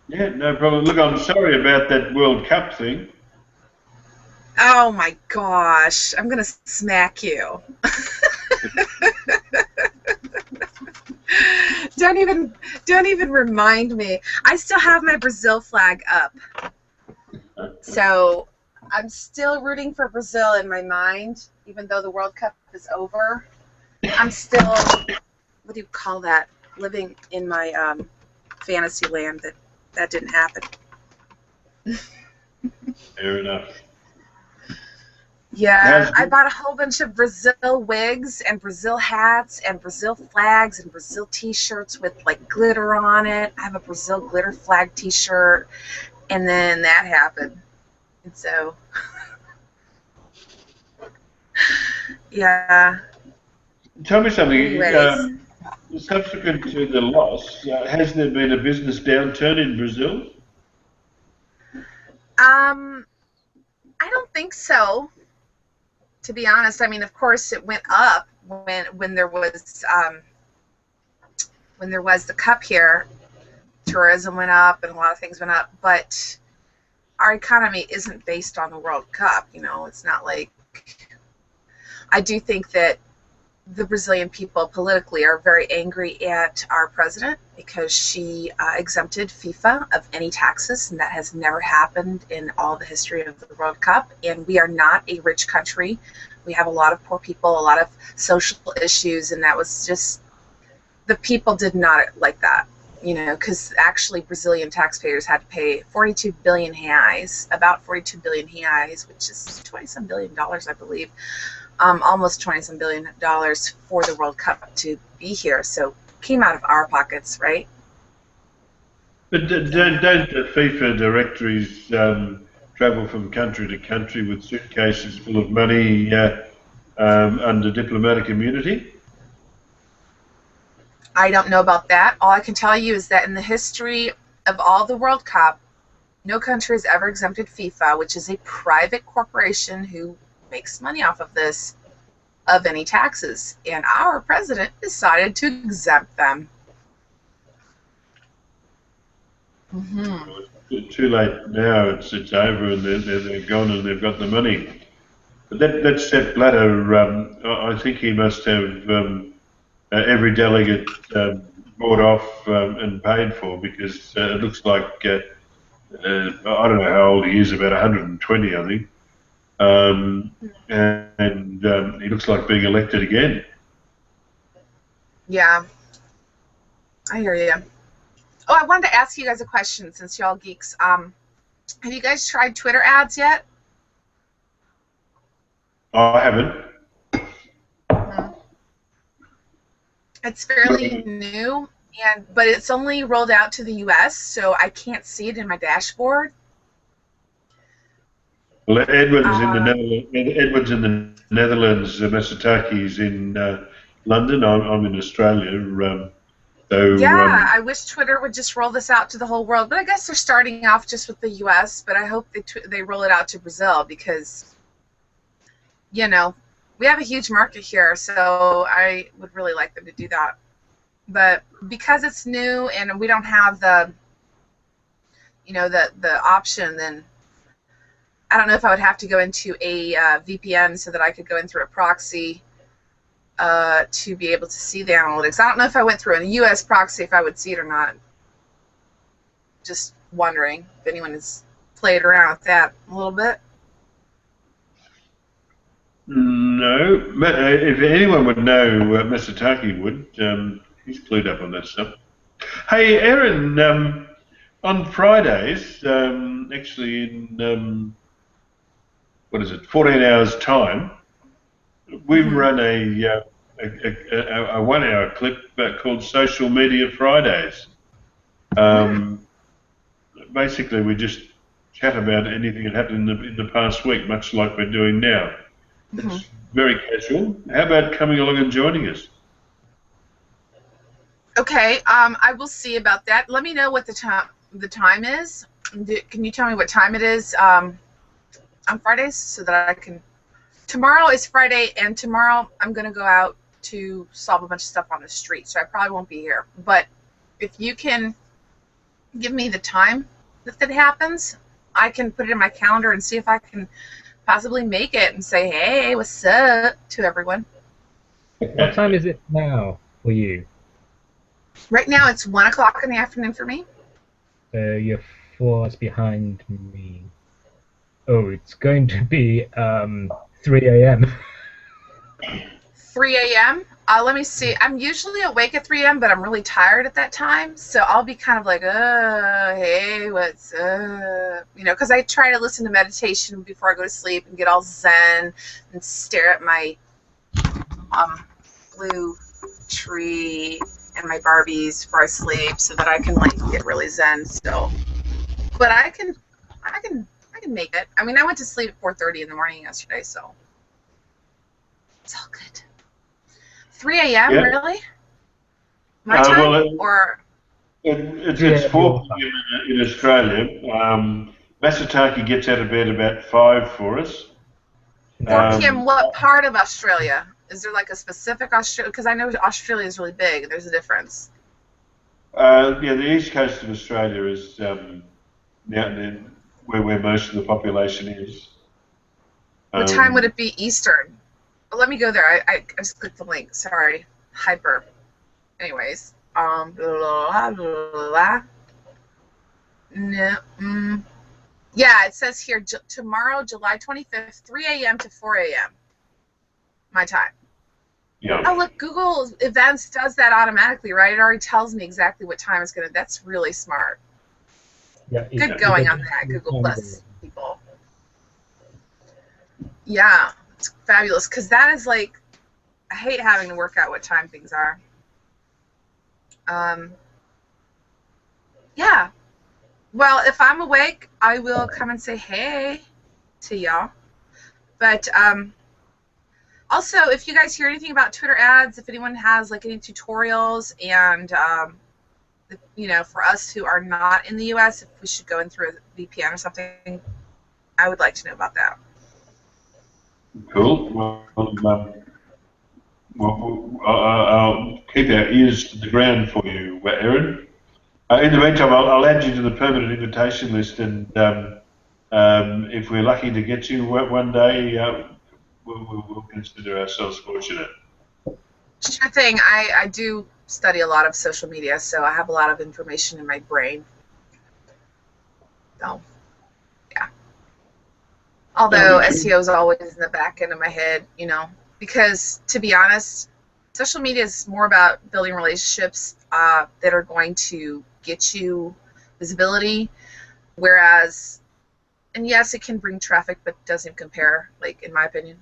Yeah, no problem. Look, I'm sorry about that World Cup thing. Oh my gosh, I'm gonna smack you. Don't even remind me. I still have my Brazil flag up. So I'm still rooting for Brazil in my mind, even though the World Cup is over. I'm still, what do you call that? Living in my fantasy land that didn't happen. Fair enough. Yeah, I bought a whole bunch of Brazil wigs and Brazil hats and Brazil flags and Brazil t-shirts with like glitter on it. I have a Brazil glitter flag t-shirt, and then that happened. And so, yeah. Tell me something. Anyways. Subsequent to the loss, has there been a business downturn in Brazil? I don't think so. To be honest, I mean, of course, it went up when there was the cup here. Tourism went up, and a lot of things went up. But our economy isn't based on the World Cup. You know, it's not like. I do think that the Brazilian people politically are very angry at our president because she exempted FIFA of any taxes, and that has never happened in all the history of the World Cup. And we are not a rich country. We have a lot of poor people, a lot of social issues, and that was just, the people did not like that, you know, because actually Brazilian taxpayers had to pay 42 billion reais, about 42 billion reais, which is $20-some billion, I believe. Almost $20-some billion for the World Cup to be here. So came out of our pockets, right? But don't the FIFA directories travel from country to country with suitcases full of money under diplomatic immunity? I don't know about that. All I can tell you is that in the history of all the World Cup, no country has ever exempted FIFA, which is a private corporation who makes money off of this, of any taxes, and our president decided to exempt them. Too late now. It's over, and they're gone, and they've got the money. But that Sepp Blatter, I think he must have every delegate bought off and paid for, because it looks like I don't know how old he is, about 120, I think. And he looks like being elected again. Yeah, I hear you. Oh, I wanted to ask you guys a question since y'all geeks. Have you guys tried Twitter ads yet? I haven't. It's fairly new, but it's only rolled out to the U.S., so I can't see it in my dashboard. Well, Edward's in the Netherlands. Edward's in the Netherlands. Masataki's in London. I'm in Australia. Yeah, I wish Twitter would just roll this out to the whole world, but I guess they're starting off just with the U.S., but I hope they roll it out to Brazil because, you know, we have a huge market here, so I would really like them to do that. But because it's new and we don't have the, you know, the option, then I don't know if I would have to go into a VPN so that I could go in through a proxy to be able to see the analytics. I don't know if I went through a U.S. proxy if I would see it or not. Just wondering if anyone has played around with that a little bit. No, if anyone would know, Masataki would. He's clued up on that stuff. Hey, Aaron, on Fridays, actually in, 14 hours' time, we run a 1-hour clip called Social Media Fridays. Basically, we just chat about anything that happened in the past week, much like we're doing now. It's very casual. How about coming along and joining us? Okay, I will see about that. Let me know what the time is. Can you tell me what time it is on Fridays so that I can... Tomorrow is Friday, and tomorrow I'm going to go out to solve a bunch of stuff on the street, so I probably won't be here. But if you can give me the time that happens, I can put it in my calendar and see if I can possibly make it and say, hey, what's up to everyone. What time is it now for you? Right now it's 1 o'clock in the afternoon for me. You're 4 hours behind me. Oh, it's going to be 3 a.m. 3 a.m.? Let me see. I'm usually awake at 3 a.m., but I'm really tired at that time, so I'll be kind of like, hey, what's up? You know, because I try to listen to meditation before I go to sleep and get all zen and stare at my blue tree and my Barbies before I sleep so that I can, like, get really zen still. But I can make it. I mean, I went to sleep at 4:30 in the morning yesterday, so it's all good. 3 a.m. Really? My time? Well, or it's 4 p.m. in Australia. Masataki gets out of bed about 5 for us. 4 p.m. What part of Australia? Is there like a specific Australia? Because I know Australia is really big. There's a difference. Yeah, the east coast of Australia is where most of the population is. What time would it be Eastern? Well, let me go there. I just clicked the link. Sorry. Hyper. Anyways. Blah, blah, blah, blah. No, yeah, it says here tomorrow, July 25th, 3 a.m. to 4 a.m. My time. Yeah. Oh, look, Google Events does that automatically, right? It already tells me exactly what time it's going to... That's really smart. Yeah, Good going on that, Google Plus people. Yeah, it's fabulous, because that is like... I hate having to work out what time things are. Yeah. Well, if I'm awake, I will come and say hey to y'all. But also, if you guys hear anything about Twitter ads, if anyone has like any tutorials, and you know, for us who are not in the U.S., if we should go in through a VPN or something, I would like to know about that. Cool. Well, I'll keep our ears to the ground for you, Aaron. In the meantime, I'll add you to the permanent invitation list, and if we're lucky to get you one day, we'll consider ourselves fortunate. Sure thing. I do study a lot of social media, so I have a lot of information in my brain. So, yeah. Although SEO is always in the back end of my head, you know, because to be honest, social media is more about building relationships that are going to get you visibility, whereas, and yes, it can bring traffic, but doesn't compare, like, in my opinion,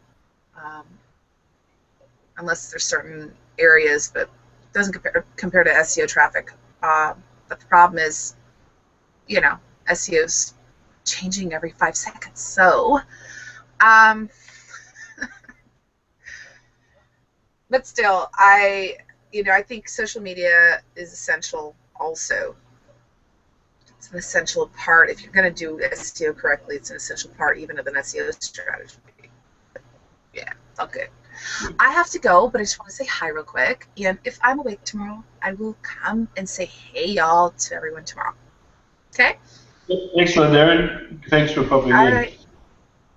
unless there's certain areas, but it doesn't compare to SEO traffic. But the problem is, you know, SEO's changing every 5 seconds, so but still, I think social media is essential also. It's an essential part. If you're going to do SEO correctly, it's an essential part even of an SEO strategy. Yeah, it's all good. I have to go, but I just want to say hi real quick. And if I'm awake tomorrow, I will come and say hey, y'all, to everyone tomorrow. Okay? Excellent, Aaron. Thanks for popping in. All right.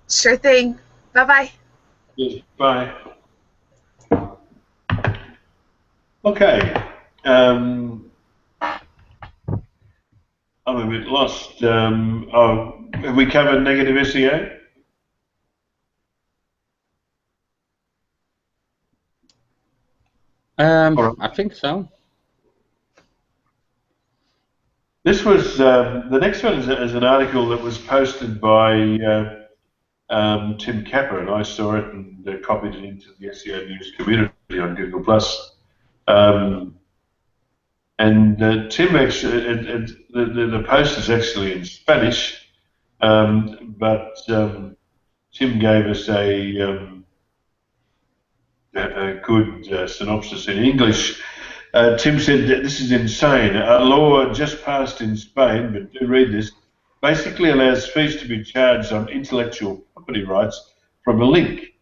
Sure thing. Bye-bye. Yes, bye. Okay. I'm a bit lost. Have we covered negative SEO? right. I think so. This was the next one is an article that was posted by Tim Capper, and I saw it and copied it into the SEO News community on Google Plus. And Tim actually, the post is actually in Spanish, but Tim gave us a good synopsis in English. Tim said that this is insane. A law just passed in Spain, but do read this, basically allows fees to be charged on intellectual property rights from a link.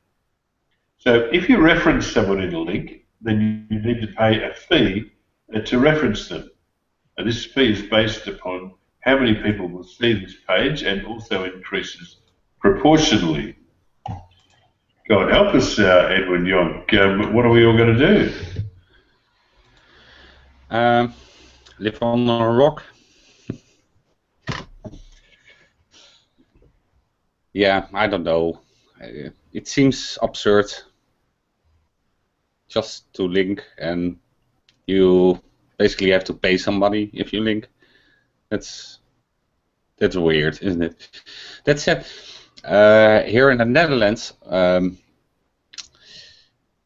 So if you reference someone in a link, then you need to pay a fee to reference them. And this fee is based upon how many people will see this page and also increases proportionally. God help us, Edwin Yonk. What are we all going to do? Live on a rock. Yeah, I don't know. It seems absurd just to link, and you basically have to pay somebody if you link. That's weird, isn't it? That said, here in the Netherlands,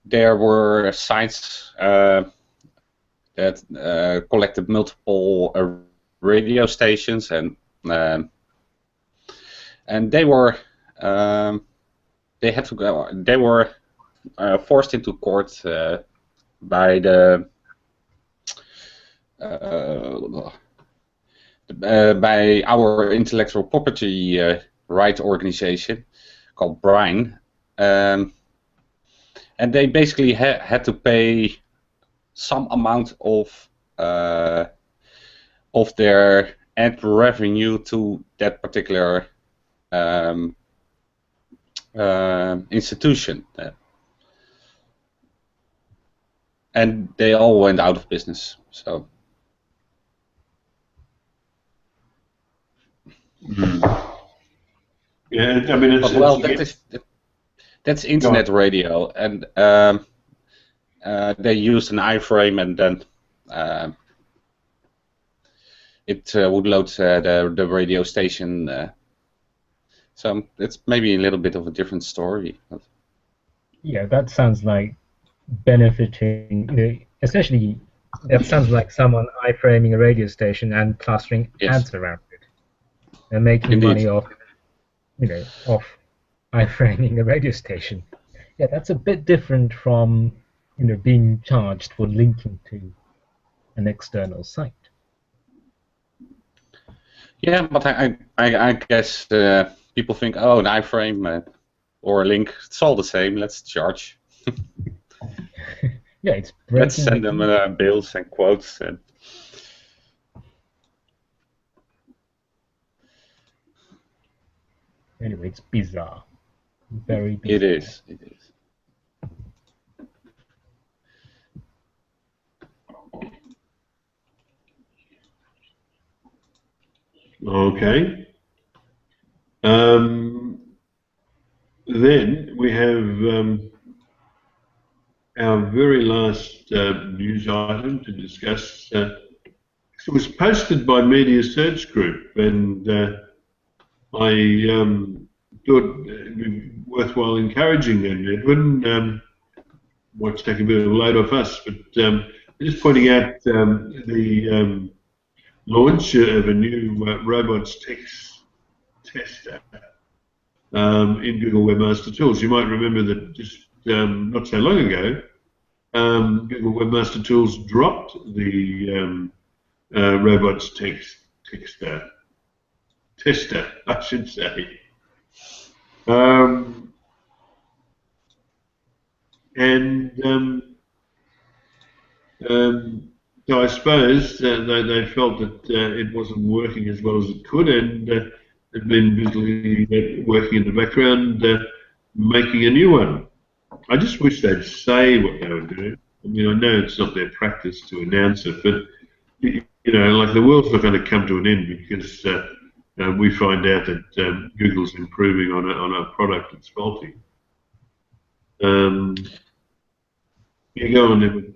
there were sites that collected multiple radio stations, and they were they had to go. They were forced into court by the by our intellectual property right organization called BRINE, and they basically had to pay some amount of their ad revenue to that particular institution, and they all went out of business. So. Yeah, I mean, that's internet radio, and they used an iframe, and then it would load the radio station. So it's maybe a little bit of a different story. Yeah, that sounds like benefiting. Essentially, that sounds like someone iframing a radio station and clustering ads around it, and making money off, off iframing a radio station. Yeah, that's a bit different from, being charged for linking to an external site. Yeah, but I guess people think, oh, an iframe or a link, it's all the same. Let's charge. Yeah, it's let's send them bills and quotes. And anyway, it's bizarre. Very bizarre. It is. It is. Okay. Then we have our very last news item to discuss. It was posted by Media Search Group, and I thought it would be worthwhile encouraging them, Edwin. What's taking a bit of a load off us, but just pointing out the launch of a new robots text tester in Google Webmaster Tools. You might remember that just not so long ago, Google Webmaster Tools dropped the robots tester, I should say. So I suppose they felt that it wasn't working as well as it could, and had been busily working in the background making a new one. I just wish they'd say what they were doing. I mean, I know it's not their practice to announce it, but like the world's not going to come to an end because we find out that Google's improving on a product that's faulty. You go on, Edwin.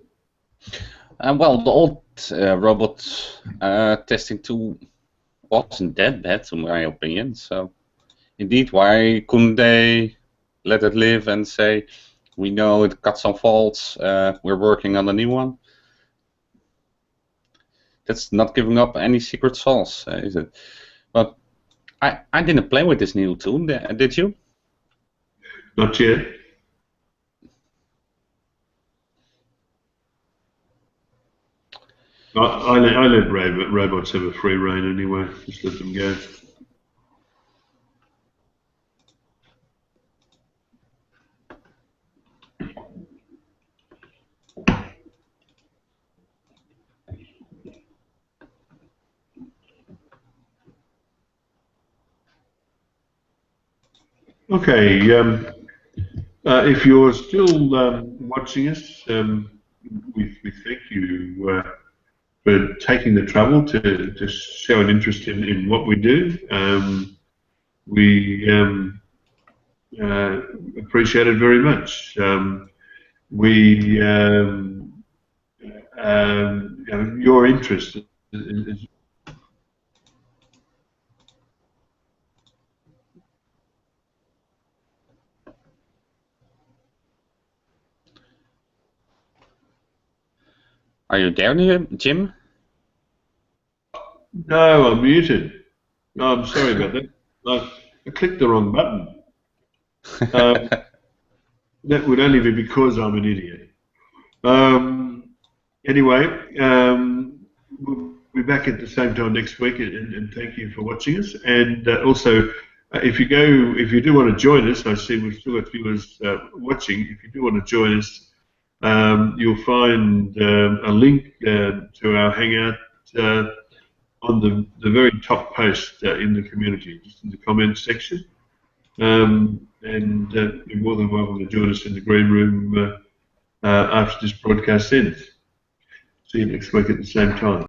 Well, the old robot testing tool wasn't that bad, in my opinion. So, indeed, why couldn't they let it live and say, we know it got some faults, we're working on a new one? That's not giving up any secret sauce, is it? But I didn't play with this new tool, did you? Not yet. I let robots have a free rein anyway. Just let them go. Okay. If you're still watching us, we thank you for taking the trouble to show an interest in what we do. We appreciate it very much. Your interest is. Are you there, Jim? No, I'm muted. No, I'm sorry about that. I clicked the wrong button. That would only be because I'm an idiot. Anyway, we'll be back at the same time next week, and thank you for watching us. And also, if you do want to join us, I see we've still got viewers watching. If you do want to join us, you'll find a link to our Hangout on the very top post in the community, just in the comments section. And you're more than welcome to join us in the green room after this broadcast ends. See you next week at the same time.